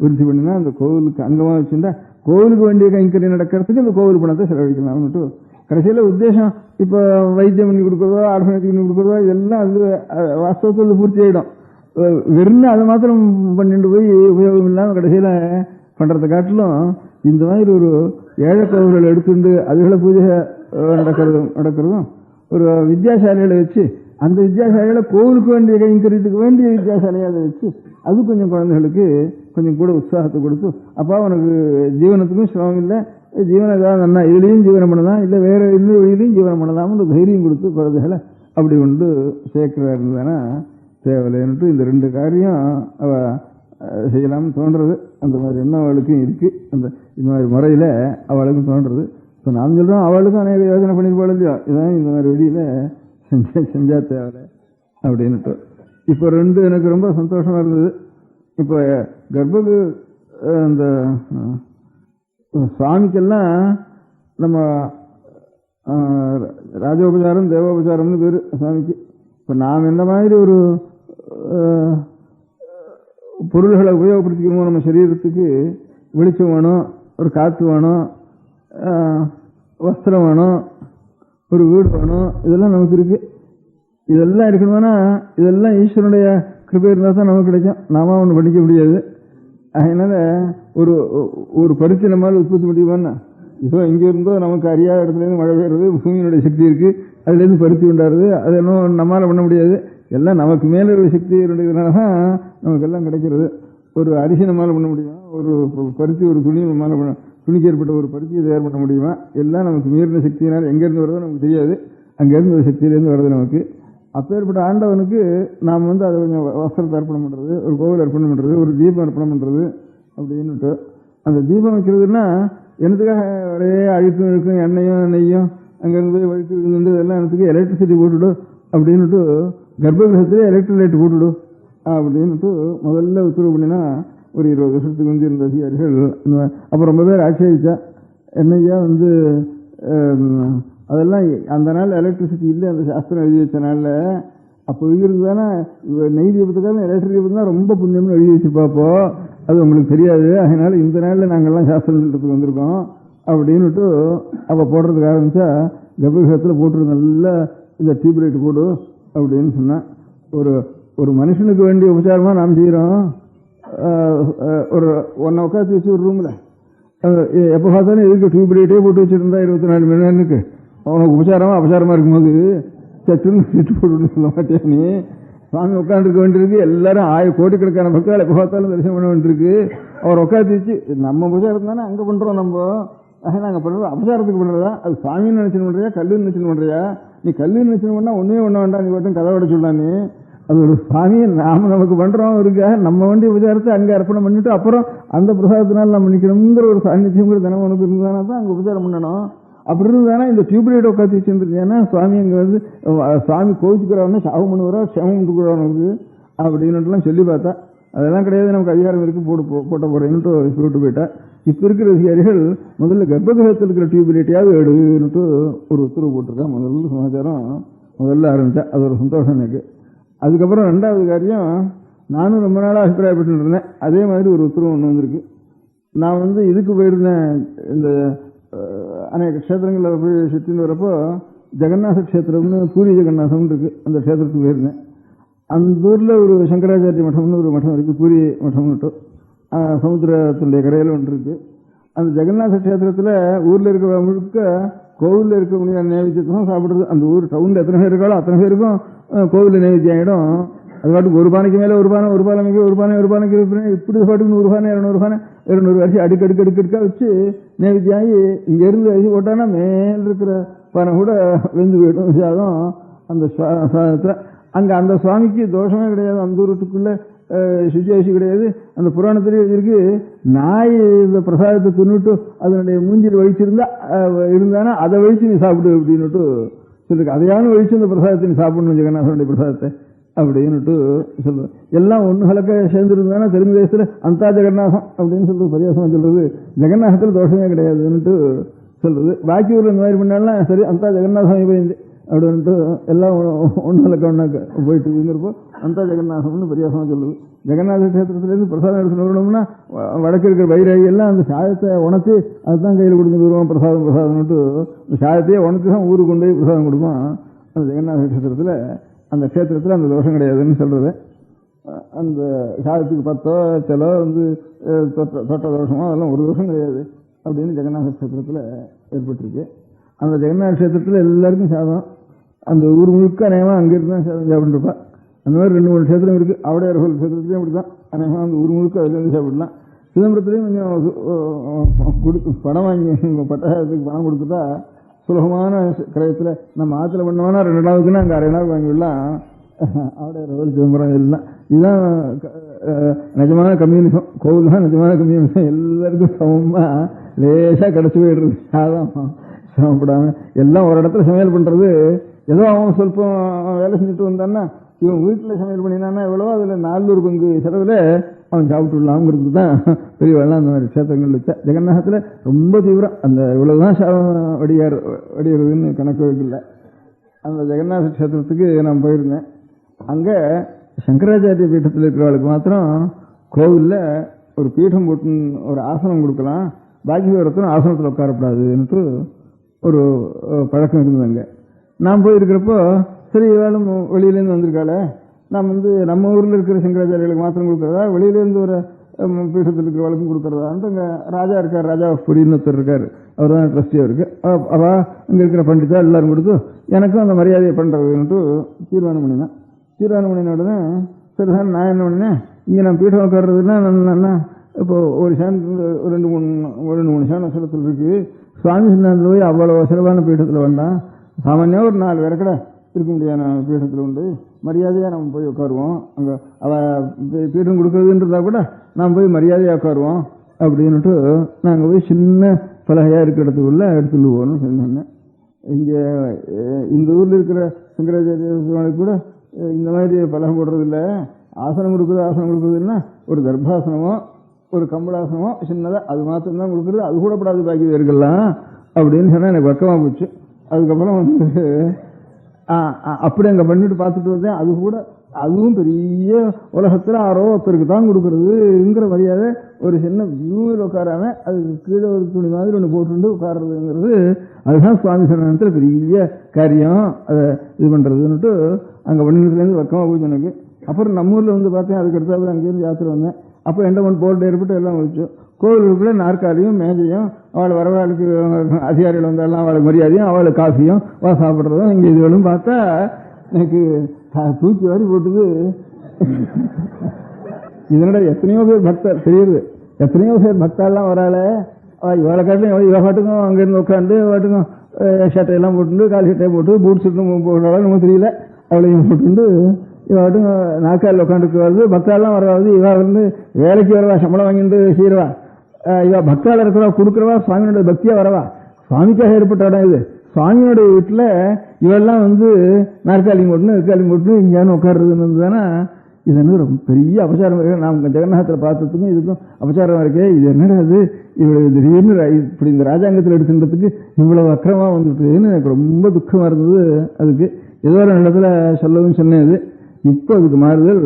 விருத்தி பண்ணினா அந்த கோவிலுக்கு அங்கமாக வச்சுருந்தா கோவிலுக்கு வேண்டிய கைங்கரியம் நடக்கிறதுக்கு இந்த கோவில் பணத்தை செலவழிக்கலாம்னுட்டு கடைசியில் உத்தேசம். இப்போ வைத்தியம் பண்ணி கொடுக்குறதோ, ஆர்ஃபனேஜ் பண்ணி கொடுக்குறதோ, இதெல்லாம் அது வாஸ்தவத்தில் பூர்த்தி ஆகிடும். வெறும் அதை மாத்திரம் பண்ணிட்டு போய் உபயோகம் இல்லாமல் கடைசியில் பண்ணுறதை காட்டிலும் இந்த மாதிரி ஒரு ஏழை கோவில்கள் எடுத்துட்டு அதுகளை பூஜை நடக்கிறதும் ஒரு வித்யாசாலைகளை வச்சு அந்த வித்யாசாலைகளை கோவிலுக்கு வேண்டிய கைங்கரியத்துக்கு வேண்டிய வித்யாசாலையை அதை வச்சு அது கொஞ்சம் குழந்தைகளுக்கு கொஞ்சம் கூட உற்சாகத்தை கொடுத்து அப்போ அவனுக்கு ஜீவனத்துக்கும் சிரமம் இல்லை, ஜீவனம் ஏதாவது நல்லா இதுலேயும் ஜீவனம் பண்ணலாம், இல்லை வேற இன்னொரு வழியிலையும் ஜீவனம் பண்ணலாம்னு தைரியம் கொடுத்து குழந்தைகளை அப்படி கொண்டு சேர்க்கிறா இருந்ததுன்னா தேவையில்லைன்ட்டு இந்த 2 காரியம் அவ செய்யலாம்னு தோன்றது. அந்த மாதிரி எண்ணம் அவளுக்கும் இருக்குது. இந்த மாதிரி முறையில் அவளுக்கும் தோன்றது. இப்போ நான் சொல்கிறோம் அவளுக்கும் அநேக யோசனை பண்ணியிருப்பாள் இல்லையோ, இதான் இந்த மாதிரி வழியில் செஞ்சா தேவை அப்படின்னுட்டு. இப்போ 2 எனக்கு ரொம்ப சந்தோஷமாக இருந்தது. இப்போ கர்ப்பகு இந்த சுவாமிக்கெல்லாம் நம்ம ராஜோபச்சாரம் தேவோபச்சாரம்னு பேர் சுவாமிக்கு. இப்போ நாம் என்ன மாதிரி ஒரு பொருள்களை உபயோகப்படுத்திக்கணுமோ நம்ம சரீரத்துக்கு வெளிச்சம் வேணும், ஒரு காற்று வேணும், வஸ்திரம் வேணும், ஒரு வீடு வேணும், இதெல்லாம் நமக்கு இருக்குது. இதெல்லாம் இருக்கணும்னா இதெல்லாம் ஈஸ்வரனுடைய கிருபை இருந்தால் தான் நமக்கு கிடைக்கும். நாம ஒன்று படிக்க முடியாது. அதனால ஒரு பருத்தி நம்மளால் உற்பத்தி முடியுமான்னா ஏதோ இங்கே இருந்தோ நமக்கு அறியாத இடத்துலேருந்து மழை பெய்யுறது, பூமியினுடைய சக்தி இருக்குது, அதுலேருந்து பருத்தி உண்டாடுறது, அது இன்னும் நம்மளால் பண்ண முடியாது. எல்லாம் நமக்கு மேலே உள்ள சக்தி இருந்ததுனால தான் நமக்கு எல்லாம் கிடைக்கிறது. ஒரு அரிசி நம்மளால் பண்ண முடியுமா? ஒரு பருத்தி, ஒரு துணி நம்மளால் துணிக்கு ஏற்பட்ட ஒரு பருத்தியை தயார் பண்ண முடியுமா? எல்லாம் நமக்கு மீறின சக்தியினால் எங்கேருந்து வருதோ நமக்கு தெரியாது. அங்கேருந்து ஒரு சக்தியிலேருந்து வருது நமக்கு. அப்பேற்பட்ட ஆண்டவனுக்கு நாம் அதை கொஞ்சம் வஸ்திரத்தை அர்ப்பணம் பண்ணுறது, ஒரு கோவில் அர்ப்பணம் பண்ணுறது, ஒரு தீபம் அர்ப்பணம் பண்ணுறது அப்படின்னுட்டு. அந்த தீபம் வைக்கிறதுனா எனத்துக்காக ஒரே அழுக்கும் இருக்கும், எண்ணெயும் நெய்யும் அங்கேருந்து போய் வழுக்கு இருந்து எல்லாம் எனக்கு எலக்ட்ரிசிட்டி போட்டுவிடும் அப்படின்னுட்டு, கர்ப்பகிரகத்திலே எலக்ட்ரிக் லைட் போட்டுவிடும் அப்படின்னுட்டு முதல்ல உத்தரவு பண்ணினா ஒரு 20 வருஷத்துக்கு வந்து இருந்த அதிகாரிகள். அப்போ ரொம்ப பேர் ஆட்சேபிச்சா, என்னையா அதெல்லாம் அந்த நாள் எலக்ட்ரிசிட்டி இல்லை, அந்த சாஸ்திரம் எழுதி வச்ச நாளில். அப்போ எழுதிருக்கு தானே நெய் தீபத்துக்காக எலக்ட்ரிக் தீபம் தான் ரொம்ப புண்ணியம்னு எழுதி வச்சுப்பாப்போ, அது உங்களுக்கு தெரியாது. அதனால இந்த நாளில் நாங்கள்லாம் சாஸ்திரம் சொல்றதுக்கு வந்திருக்கோம் அப்படின்னுட்டு அப்போ போடுறதுக்கு ஆரம்பித்தா, கர்ப்பகிரகத்தில் போட்டுரு நல்லா இந்த டியூப் லைட் போடு அப்படின்னு சொன்னேன். ஒரு மனுஷனுக்கு வேண்டிய உபச்சாரமாக நாம் செய்கிறோம். ஒரு ஒன்றை உட்காந்து வச்சு ஒரு ரூமில் எப்போ பார்த்தாலும் எதுக்கு டியூப் லைட்டே போட்டு வச்சுருந்தா 24 மணி நேரத்துக்கு அவனுக்கு உபச்சாரமாக அபச்சாரமாக இருக்கும்போது சட்டுன்னு சுட்டு போட்டுன்னு சொல்ல மாட்டேன். நீ சுவாமி உட்காந்துருக்க வேண்டியிருக்கு, எல்லாரும் கோடிக்கணக்கான மக்கள் எப்போ பார்த்தாலும் தரிசனம் பண்ண வேண்டியிருக்கு. அவர் உட்காந்து வச்சு நம்ம உபச்சாரம் தானே அங்கே பண்ணுறோம். நம்ம நாங்கள் பண்ணுறது அபச்சாரத்துக்கு பண்ணுறதா? அது சாமின்னு நினச்சின்னு பண்ணுறியா, கல்லுன்னு நினச்சின்னு பண்ணுறியா? நீ கல்லுன்னு நினச்சின்னு பண்ணால் ஒன்றே ஒன்றா வேண்டாம், நீ மட்டும் கதை விட சொல்லானே. அது ஒரு சாமியை நாம் நமக்கு பண்ணுறோம் இருக்காக நம்ம வேண்டிய உபச்சாரத்தை அங்கே அர்ப்பணம் பண்ணிவிட்டு அப்புறம் அந்த பிரசாதத்தினால் நம்ம நிற்கணுங்கிற ஒரு சாநித்தியங்கிற தினம் உனக்கு இருந்தானா தான் அங்கே உபச்சாரம் பண்ணணும். அப்படி இருந்தானா இந்த டியூப்லைட் உட்காந்து வச்சுருந்துருக்கேன்னா சுவாமி அங்கே சுவாமி கோவிச்சுக்கிறவனே சாபம் பண்ணுவாரா, க்ஷமம் பண்ணுறவனுக்கு அப்படின்னுட்டுலாம் சொல்லி பார்த்தா, அதெல்லாம் கிடையாது, நமக்கு அதிகாரம் இருக்குது, போட்ட போகிறேன்னுட்டு சொல்லிட்டு போயிட்டா. இப்போ இருக்கிற அதிகாரிகள் முதல்ல கர்ப்பகிரகத்தில் இருக்கிற டியூப்லைட்டையாவது எடுன்னுட்டு ஒரு உத்தரவு போட்டிருக்கா. முதல்ல சமாச்சாரம் முதல்ல ஆரம்பித்தா. அது ஒரு சந்தோஷம் எனக்கு. அதுக்கப்புறம் 2வது காரியம், நானும் ரொம்ப நாளாக அபிப்பிராயப்பட்டு இருந்தேன். அதே மாதிரி ஒரு உத்தரவு ஒன்று வந்திருக்கு. நான் இதுக்கு போயிருந்தேன், இந்த அநேக க்ஷேத்திரங்களில் போய் சுற்றின்னு வரப்போ ஜெகநாத க்ஷேத்திரம்னு பூரி ஜெகநாதம் இருக்குது, அந்த க்ஷேத்திரத்துக்கு போயிருந்தேன். அந்த ஊரில் ஒரு சங்கராச்சாரிய மட்டம்னு ஒரு மட்டம் இருக்குது, பூரி மட்டம்னுட்டு சமுத்திரத்தினுடைய கரையில் ஒன்று இருக்குது. அந்த ஜெகநாத க்ஷேத்திரத்தில் ஊரில் இருக்கிற முழுக்க கோவிலில் இருக்கக்கூடிய நைவேத்தியத்தான் சாப்பிட்றது. அந்த ஊர் டவுனில் எத்தனை பேர் இருக்காளோ அத்தனை பேருக்கும் கோவிலில் நைவேத்தியம் ஆகிடும். அது பாட்டுக்கு ஒரு பானைக்கு மேலே ஒரு பானை, ஒரு பானைக்கு ஒரு பானை, ஒரு பானைக்கு இப்படி பாட்டுக்கு 100 பானை 200 பானை 200 அரிசி அடுக்கடுக்கடுக்கடுக்காக வச்சு நைவேத்தியம் ஆகி இங்கேருந்து அரிசி போட்டான்னா மேலே இருக்கிற பானை கூட வெந்து போயிடும் சாதம் அந்த சாதத்தில். அங்கே அந்த சுவாமிக்கு தோஷமே கிடையாது, அந்த ஊருக்குள்ளே சுச்சியாசி கிடையாது. அந்த புராணத்திலே இருக்கு, நாய் இந்த பிரசாதத்தை தின்னுட்டு அதனுடைய மூஞ்சில் வழிச்சிருந்தா இருந்தானா அதை வழிச்சு நீ சாப்பிடு அப்படின்னுட்டு சொல்லிருக்கு. அதையான வழிச்சு இந்த பிரசாதத்தை நீ சாப்பிடணும், ஜெகநாதனுடைய பிரசாதத்தை அப்படின்னுட்டு சொல்லுவேன். எல்லாம் ஒன்று கலக்க சேர்ந்துருந்தானா தெலுங்கு தேசத்தில் அந்த ஜெகநாதம் அப்படின்னு சொல்றது பரியாசமாக சொல்றது. ஜெகநாதத்தில் தோஷமே கிடையாதுன்னுட்டு சொல்றது. பாக்கி ஊரில் இந்த மாதிரி பண்ணாலும் சரி அந்த ஜெகநாதம் போயிருந்து அப்படின்ட்டு எல்லாம் ஒன்று கலக்க ஒன்றாக்க போயிட்டு இருந்திருப்போம். அந்த ஜெகநாதம்னு பரியாசமாக சொல்லுது. ஜெகநாத கஷேத்திரத்திலேருந்து பிரசாதம் எடுத்துன்னு வரணும்னா வடக்கு இருக்கிற வைராகி எல்லாம் அந்த சாயத்தை உணர்த்தி அதுதான் கையில் கொடுத்துட்டு வருவோம். பிரசாதம்னுட்டு அந்த சாயத்தையே உணர்த்தி தான் ஊருக்கு கொண்டு போய் பிரசாதம் கொடுப்போம். அந்த ஜெகநாத கஷேத்திரத்தில் அந்த க்ஷேத்திரத்தில் அந்த தோஷம் கிடையாதுன்னு சொல்கிறது. அந்த சாதத்துக்கு 10 சில தொட்ட தோஷமோ அதெல்லாம் ஒரு தோஷம் கிடையாது அப்படின்னு ஜெகநாத கஷேத்திரத்தில் ஏற்பட்டிருக்கு. அந்த ஜெகநாத கஷேத்திரத்தில் எல்லாருக்கும் சாதம், அந்த ஊர் முழுக்க அநேகமாக அங்கேருந்து தான் சாதம் சாப்பிட்டுருப்பா. அந்த மாதிரி 2-3 க்ஷேத்திரம் இருக்குது. அவடையார்கள் க்ஷேத்திரத்துலேயும் அப்படி தான் அநேகமாக அந்த ஊர் முழுக்க அதுலேருந்து சாப்பிடலாம். சிதம்பரத்துலேயும் கொஞ்சம் பணம் வாங்கி பட்டாயத்துக்கு பணம் கொடுத்துட்டா சுலபமான கிரயத்தில் நம்ம ஆற்றுல பண்ணோம்னா 2 நாளுக்குன்னா அங்கே 1/2 நாள் வாங்கிவிடலாம். அவடையார்கள் சிதம்பரம் எல்லாம் இதுதான் நிஜமான கம்யூனிசம். கோவில் தான் நிஜமான கம்யூனிசம். எல்லாருக்கும் சமமாக லேசாக கிடச்சி போயிடுறது. அதான் சிரமப்படாமல் எல்லாம் ஒரு இடத்துல சமையல் பண்ணுறது. ஏதோ அவன் சொல்பம் வேலை செஞ்சுட்டு வந்தான்னா இவன் வீட்டில் சமையல் பண்ணினான்னா எவ்வளவோ அதில் 400 பங்கு செலவில் அவன் சாப்பிட்டு விடலாம்ங்கிறது தான் பெரிய வெள்ளம். அந்த மாதிரி க்ஷேத்திரங்கள் வச்சா ஜெகநாதத்தில் ரொம்ப தீவிரம். அந்த இவ்வளவுதான் வடிகிறதுன்னு கணக்கு வைக்கல. அந்த ஜெகநாத க்ஷேத்திரத்துக்கு நான் போயிருந்தேன். அங்கே சங்கராச்சாரிய பீட்டத்தில் இருக்கிறவளுக்கு மாத்திரம் கோவிலில் ஒரு பீடம் போட்டு ஒரு ஆசனம் கொடுக்கலாம், பாக்கி ஒருத்தரும் ஆசனத்தில் உட்காரப்படாதுன்ட்டு ஒரு பழக்கம் இருந்தது. அங்கே நான் போயிருக்கிறப்போ சரி வேணும் வெளியிலேருந்து வந்திருக்காளே, நாம் நம்ம ஊரில் இருக்கிற சங்கராச்சாரியர்களுக்கு மாத்திரம் கொடுக்குறதா வெளியிலேருந்து ஒரு பீடத்தில் இருக்கிறவளுக்கும் கொடுக்கறதான்ட்டு அங்கே ராஜா இருக்கார், ராஜா புரின்னு ஒருத்தர் இருக்கார், அவர் தான் ட்ரஸ்டியாக இருக்கு. அவ அங்கே இருக்கிற பண்டிதா எல்லாரும் கொடுத்து எனக்கும் அந்த மரியாதையை பண்ணுறதுன்ட்டு தீர்மானம் பண்ணினேன். தீர்மானம் பண்ணின உடனே சரிதான் நான் என்ன பண்ணேன், இங்கே நான் பீடம் உட்கார்றதுன்னா நான் இப்போ ஒரு ரெண்டு மூணு சேனத்தில் இருக்கு. சுவாமி சிந்தாந்தில் போய் அவ்வளோ சிறப்பான பீடத்தில் வேண்டாம், சாமானியாக ஒரு 4 பேரை கூட இருக்க முடியாத பீடத்தில் உண்டு, மரியாதையாக நம்ம போய் உட்காருவோம். அங்கே அவள் பீடம் கொடுக்குறதுன்றதா கூட நாம் போய் மரியாதையாக உட்காருவோம் அப்படின்னுட்டு நாங்கள் போய் சின்ன பலகையாக இருக்கிற இடத்துக்குள்ள எடுத்துட்டு போகணும்னு சொன்னேன். இங்கே இந்த ஊரில் இருக்கிற சங்கராச்சாரிய கூட இந்த மாதிரி பலகம் போடுறதில்ல, ஆசனம் கொடுக்குறதுன்னா ஒரு கர்ப்பாசனமோ ஒரு கம்பளாசனமோ சின்னதாக அது மாத்திரம்தான் கொடுக்குறது, அது கூட படாது பாக்கி இருக்கலாம் அப்படின்னு சொன்னால் எனக்கு வெக்கமாக போச்சு. அதுக்கப்புறம் அப்படி அங்கே பண்ணிட்டு பார்த்துட்டு வந்தேன். அது கூட அதுவும் பெரிய உலகத்தில் ஆரோ ஒருத்தருக்கு தான் கொடுக்குறதுங்கிற மரியாதை. ஒரு சின்ன வியூவில் உட்காராம அது கீழே ஒரு துணி மாதிரி ஒன்று போட்டு உட்கார்றதுங்கிறது அதுதான் சுவாமி சரணத்தில் பெரிய காரியம். அதை இது பண்ணுறதுன்னுட்டு அங்கே பண்ணிட்டுலேருந்து வெக்கமாக போச்சு எனக்கு. அப்புறம் நம்ம ஊரில் வந்து பார்த்தேன், அதுக்கு அடுத்தாப்புல அங்கேயிருந்து யாத்திரை வந்தேன். அப்போ எண்டமன் போர்டு ஏற்பட்டு எல்லாம் வச்சு கோவிலுக்குள்ளே நாற்காலியும் மேஜையும் அவளை வரவாளுக்கு அதிகாரிகள் வந்தாலும் அவளுக்கு மரியாதையும் அவளுக்கு காஃபியும் சாப்பிட்றதும் இங்கே இதுகளும் பார்த்தா எனக்கு தூக்கி வாரி போட்டுது. இதனோட எத்தனையோ பேர் பக்தர் தெரியுது, எத்தனையோ பேர் பக்தாலாம் வராள இவளை காட்டிலும் இவ பாட்டுக்கும் அங்கேருந்து உட்காந்து பாட்டுக்கும் ஷர்ட்டையெல்லாம் போட்டு கால் சட்டையை போட்டு பூட் சுட்டும் போடுறாலும் நமக்கு தெரியல, அவளையும் போட்டு இவாட்டும் நாற்காலில் உட்காந்துக்கு வருது. பக்தாலாம் வராது, இவா வந்து வேலைக்கு வரவா, சம்பளம் வாங்கிட்டு செய்யறவா, இவா பக்தால இருக்கிறவா கொடுக்குறவா, சுவாமியோட பக்தியா வரவா, சுவாமிக்காக ஏற்பட்ட இடம் இது. சுவாமியோட வீட்டில் இவெல்லாம் வந்து நாற்காலி போட்டு இங்கேயானு உட்காடுறதுன்னு தானே இது என்ன ரொம்ப பெரிய அபச்சாரம் இருக்கு. நாம் ஜெகநாதத்தில் பார்த்ததுக்கும் இதுக்கும் அபச்சாரம் இருக்கே, இது என்னடா அது இவ்வளவு திடீர்னு இப்படி இந்த ராஜாங்கத்தில் எடுத்துன்றதுக்கு இவ்வளவு அக்கிரமாக வந்துட்டுன்னு எனக்கு ரொம்ப துக்கமாக இருந்தது. அதுக்கு ஏதோ ஒரு இடத்துல சொல்லவும் சொன்னது. இப்போ அதுக்கு மாறுதல்,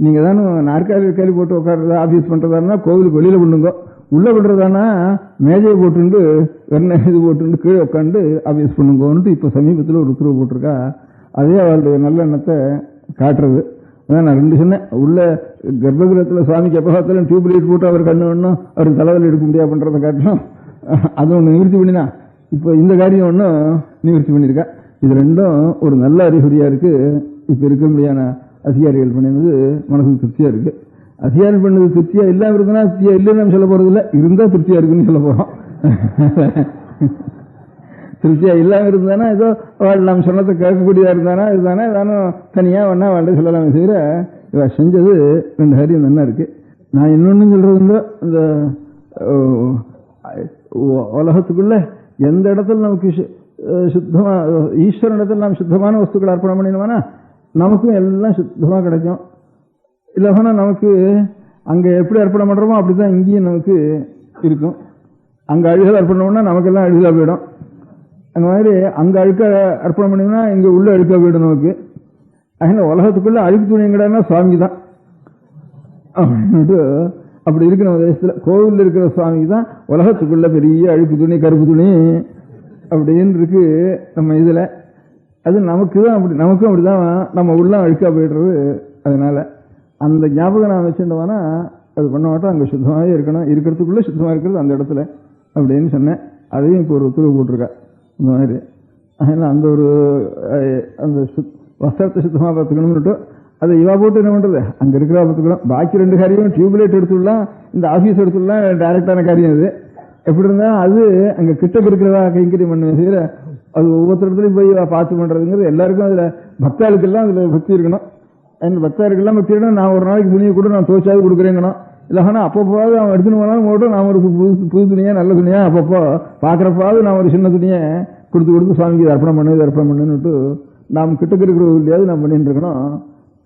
நீங்கள் தானே நாற்காலி போட்டு உட்காடுறதா ஆஃபீஸ் பண்ணுறதானா கோவிலுக்கு வெளியில் பண்ணுங்க, உள்ளே பண்ணுறதானா மேஜையை போட்டுண்டு வெண்ணெய் இது போட்டு கீழே உட்காந்து ஆஃபீஸ் பண்ணுங்கன்ட்டு இப்போ சமீபத்தில் ஒரு உத்தரவு போட்டிருக்கா. அதே அவருடைய நல்ல எண்ணத்தை காட்டுறது. அதான் நான் 2 சொன்னேன், உள்ள கர்ப்பகிரகத்தில் சுவாமிக்கு எப்போ பார்த்தாலும் டியூப் லைட் போட்டு அவர் கண்ணு ஒன்றும் அவர் தலைவலி எடுக்க முடியாது பண்ணுறதை காட்டணும். அது ஒன்று நிவர்த்தி பண்ணினா இப்போ இந்த காரியம் ஒன்றும் நிவர்த்தி பண்ணியிருக்கா. இது 2ம் ஒரு நல்ல அறிகுறியாக இருக்குது. இப்போ இருக்க முடியாத அதிகாரிகள் பண்ணினது மனசுக்கு திருப்தியாக இருக்கு. அதிகாரம் பண்ணது திருப்தியா இல்லாம இருக்குன்னா திருப்தியா இல்லைன்னு நம்ம சொல்ல போறது இல்லை, இருந்தா திருப்தியா இருக்குன்னு சொல்ல போறோம். திருப்தியா இல்லாம இருந்தானா ஏதோ நாம் சொன்னதை கேட்கக்கூடியதா இருந்தானா இதுதானே தானும் தனியா வேணா வாழ்ந்து சொல்லலாமே தவிர இவ செஞ்சது 2 காரியம் நல்லா இருக்கு. நான் இன்னொன்னு சொல்றது இந்த உலகத்துக்குள்ள எந்த இடத்துல நமக்கு சுத்தமா ஈஸ்வரன் இடத்துல நாம் சுத்தமான வஸ்துக்களை அர்ப்பணம் பண்ணினோம்னா நமக்கும் எல்லாம் சுத்தமாக கிடைக்கும். இல்லைன்னா நமக்கு அங்கே எப்படி அர்ப்பணம் பண்ணுறோமோ அப்படிதான் இங்கேயும் நமக்கு இருக்கும். அங்கே அழுகல் அர்ப்பணம்னா நமக்கெல்லாம் அழுகலாக போயிடும். அந்த மாதிரி அங்கே அழுக்க அர்ப்பணம் பண்ணிங்கன்னா இங்கே உள்ள அழுக்க போயிடும் நமக்கு. அதனால் உலகத்துக்குள்ள அழுக்கு துணி எங்கடான்னா சுவாமி தான் அப்படின்ட்டு அப்படி இருக்கிற தேசத்தில் கோவிலில் இருக்கிற சுவாமிக்கு தான் உலகத்துக்குள்ள பெரிய அழுக்கு துணி கருப்பு துணி அப்படின்னு இருக்கு நம்ம இதில். அது நமக்கு தான் அப்படி, நமக்கும் அப்படிதான் நம்ம உள்ள அழுக்கா போயிடுறது. அதனால அந்த ஞாபகம் நான் வச்சுட்டோம்னா அது பண்ண மாட்டோம். அங்கே சுத்தமாகவே இருக்கணும், இருக்கிறதுக்குள்ள சுத்தமாக இருக்கிறது அந்த இடத்துல அப்படின்னு சொன்னேன். அதையும் இப்போ ஒரு உத்தரவு போட்டிருக்கா இந்த மாதிரி. அதனால் அந்த ஒரு அந்த வஸ்திரத்தை சுத்தமாக பார்த்துக்கணும்னுட்டு அதை இவா போட்டு என்ன பண்ணுறது, அங்கே இருக்கிறவா பார்த்துக்கணும். பாக்கி 2 காரியம் டியூப்லைட் எடுத்துடலாம், இந்த ஆஃபீஸ் எடுத்துடலாம், டைரக்டான காரியம் இது. எப்படி இருந்தாலும் அது அங்கே கிட்டக்கு இருக்கிறவா கைங்கரியம் பண்ணுவேன் செய்கிற அது ஒவ்வொருத்தரத்துலையும் போய் பார்த்து பண்ணுறதுங்கிறது எல்லாருக்கும் அதில் பக்தாளுக்கெல்லாம் அதில் பக்தி இருக்கணும். அந்த பக்தாளுக்கெல்லாம் பக்தி இருக்கணும். நான் ஒரு நாளைக்கு துணியை கூட நான் துவைச்சாவது கொடுக்குறேங்கணும். இல்லைன்னா அப்பப்போது அவன் எடுத்துன்னு போனாலும் போட்டு நான் ஒரு புது துணியாக நல்ல துணியாக அப்பப்போ பார்க்குறப்பாவது நான் ஒரு சின்ன துணியை கொடுத்து சுவாமிக்கு இது அர்ப்பணம் பண்ணுன்னுட்டு நாம் கிட்டக்கு இருக்கிற இல்லையாவது நாம் பண்ணிட்டு இருக்கணும்.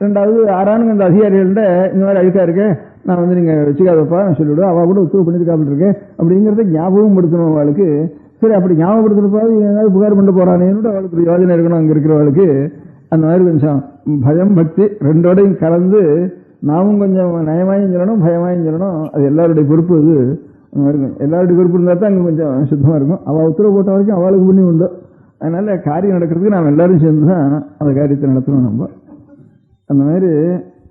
2வது ஆறானுங்க இந்த அதிகாரிகள்கிட்ட இந்த மாதிரி அழுக்கா இருக்கு, நான் வந்து நீங்கள் வச்சுக்காதப்பா நான் சொல்லிவிடுவேன், அவள் கூட உத்தரவு பண்ணியிருக்காப்பிட்டு இருக்கேன் அப்படிங்கிறத ஞாபகம் படுத்தணும் அவளுக்கு. சரி அப்படி ஞாபகப்படுத்துறப்பாவது ஏதாவது புகார் பண்ண போறானேன்னு அவளுக்கு யோஜனை இருக்கணும். அங்கே இருக்கிறவளுக்கு அந்த மாதிரி கொஞ்சம் பயம் பக்தி 2ஓடையும் கலந்து நாமும் கொஞ்சம் நயமாயும் சொல்லணும் பயமாயும் சொல்லணும். அது எல்லாருடைய பொறுப்பு. அது இருக்கும், எல்லாருடைய பொறுப்பு இருந்தால் தான் அங்கே கொஞ்சம் சுத்தமாக இருக்கும். அவள் உத்தரவு போட்ட வரைக்கும் அவளுக்கு புண்ணி உண்டு. அதனால காரியம் நடக்கிறதுக்கு நாம் எல்லாரும் சேர்ந்து தான் அந்த காரியத்தை நடத்தணும். நம்ம அந்த மாதிரி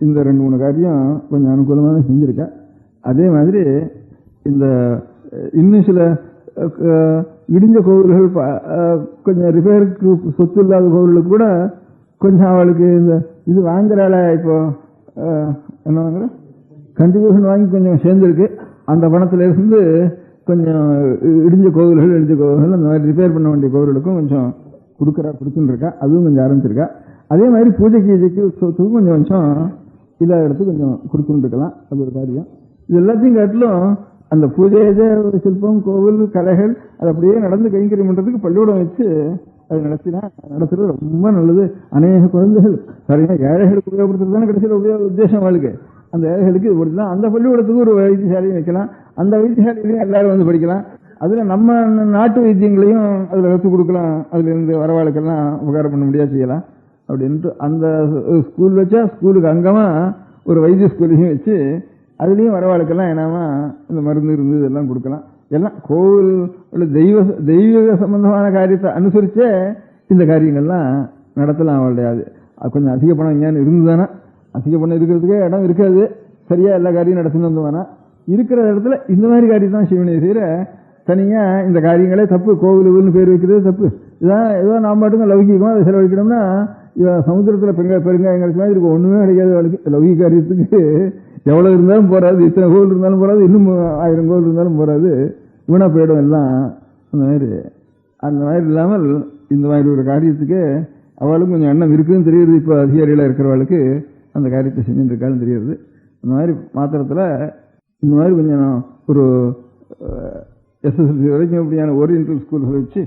இந்த 2-3 காரியம் கொஞ்சம் அனுகூலமாக செஞ்சுருக்கேன். அதே மாதிரி இந்த இன்னும் சில இடிஞ்ச கோவில்கள் கொஞ்சம் ரிப்பேருக்கு சொத்து இல்லாத கோவிலுக்கு கூட கொஞ்சம் அவளுக்கு இந்த இது வாங்குறாள, இப்போ என்ன வாங்குற கண்டிபியூஷன் வாங்கி கொஞ்சம் சேர்ந்துருக்கு. அந்த பணத்துல இருந்து கொஞ்சம் இடிஞ்ச கோவில்கள் அந்த மாதிரி ரிப்பேர் பண்ண வேண்டிய கோவில்களுக்கும் கொஞ்சம் கொடுத்துன்னு இருக்கா. அதுவும் கொஞ்சம் ஆரம்பிச்சிருக்கா. அதே மாதிரி பூஜைக்கு சொத்துக்கும் கொஞ்சம் கொஞ்சம் இல்லாத இடத்துக்கு கொஞ்சம் கொடுத்துட்டு இருக்கலாம். அது ஒரு காரியம். இது எல்லாத்தையும் காட்டிலும் அந்த பூஜை சிற்பம் கோவில் கலைகள் அது அப்படியே நடந்து கைங்கரியம் பண்றதுக்கு பள்ளிக்கூடம் வச்சு அது நடத்துறது ரொம்ப நல்லது. அநேக குழந்தைகள் சரியா ஏழைகளுக்கு உபயோகப்படுத்துறது தானே கடைசியில் உத்தேசம் வாழ்க்கை. அந்த ஏழைகளுக்கு இது கொடுத்துதான் அந்த பள்ளிக்கூடத்துக்கு ஒரு வைத்தியசாலையும் வைக்கலாம். அந்த வைத்தியசாலையிலையும் எல்லாரும் வந்து படிக்கலாம். அதுல நம்ம நாட்டு வைத்தியங்களையும் அதுல கற்றுக் கொடுக்கலாம். அதுல இருந்து வரவாளுக்கெல்லாம் உபகாரம் பண்ண முடியாது செய்யலாம் அப்படின்ட்டு அந்த ஸ்கூல் வச்சா ஸ்கூலுக்கு அங்கமா ஒரு வைத்திய ஸ்கூலையும் வச்சு அதுலயும் வரவாளுக்கெல்லாம் என்னமா இந்த மருந்து இருந்து இதெல்லாம் கொடுக்கலாம். எல்லாம் கோவில் தெய்வீக சம்பந்தமான காரியத்தை அனுசரிச்சே இந்த காரியங்கள்லாம் நடத்தலாம். அவளுடைய கொஞ்சம் அதிக பணம் இங்கே இருந்துதானே, அதிக பணம் இருக்கிறதுக்கே இடம் இருக்காது. சரியா எல்லா காரியம் நடத்தின்னு வந்தோம்னா இருக்கிற இடத்துல இந்த மாதிரி காரியம் தான் சிவனை செய்யற. தனியா இந்த காரியங்களே தப்பு. கோவிலுன்னு பேர் வைக்கிறது தப்பு. இதான் ஏதோ நாம் மட்டும் லௌகிக்கமா அதை செலவழிக்கணும்னா சமுத்திரத்துல பெருங்காயம் கிடைச்ச மாதிரி இருக்கும். ஒண்ணுமே கிடைக்காது அவளுக்கு. லௌகிக காரியத்துக்கு எவ்வளவு இருந்தாலும் போறாது, இத்தனை கோவில் இருந்தாலும் போறாது, இன்னும் 1000 கோவில் இருந்தாலும் போறாது, வீணா போயிடும் எல்லாம். அந்த மாதிரி இல்லாமல் இந்த மாதிரி ஒரு காரியத்துக்கு அவளுக்கும் கொஞ்சம் எண்ணம் இருக்குன்னு தெரியுது. இப்போ அதிகாரிகளா இருக்கிறவளுக்கு அந்த காரியத்தை செஞ்சுட்டு இருக்கான்னு தெரியுது. அந்த மாதிரி மாத்திரத்துல இந்த மாதிரி கொஞ்சம் ஒரு SSLC வரைக்கும் இப்படியான ஓரியன்டல் ஸ்கூல்ஸ் வச்சு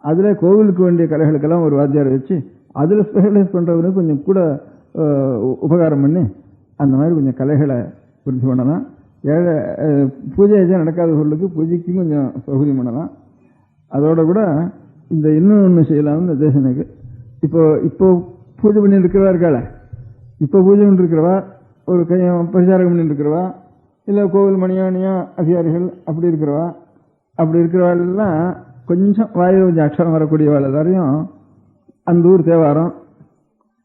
அதுல கோவிலுக்கு வேண்டிய கலைகளுக்கெல்லாம் ஒரு வாத்தியாரை வச்சு அதுல ஸ்பெஷலைஸ் பண்றவனுக்கு கொஞ்சம் கூட உபகாரம் பண்ணி அந்த மாதிரி கொஞ்சம் கலைகளை புரிஞ்சு பண்ணலாம். பூஜை நடக்காதவர்களுக்கு பூஜைக்கும் கொஞ்சம் சௌகரியம் பண்ணலாம். அதோட கூட இந்த இன்னும் ஒன்று செய்யலாம்னு தேசனுக்கு இப்போ பூஜை பண்ணி இருக்கிறவா இருக்காள, இப்போ பூஜை பண்ணி இருக்கிறவா ஒரு கையம் பிரச்சாரம் பண்ணி இருக்கிறவா இல்லை கோவில் மணியானியா அதிகாரிகள் அப்படி இருக்கிறவாளெல்லாம் கொஞ்சம் வாயில் கொஞ்சம் அக்ஷரம் வரக்கூடியவாள் எல்லாரையும் அந்த ஊர் தேவாரம்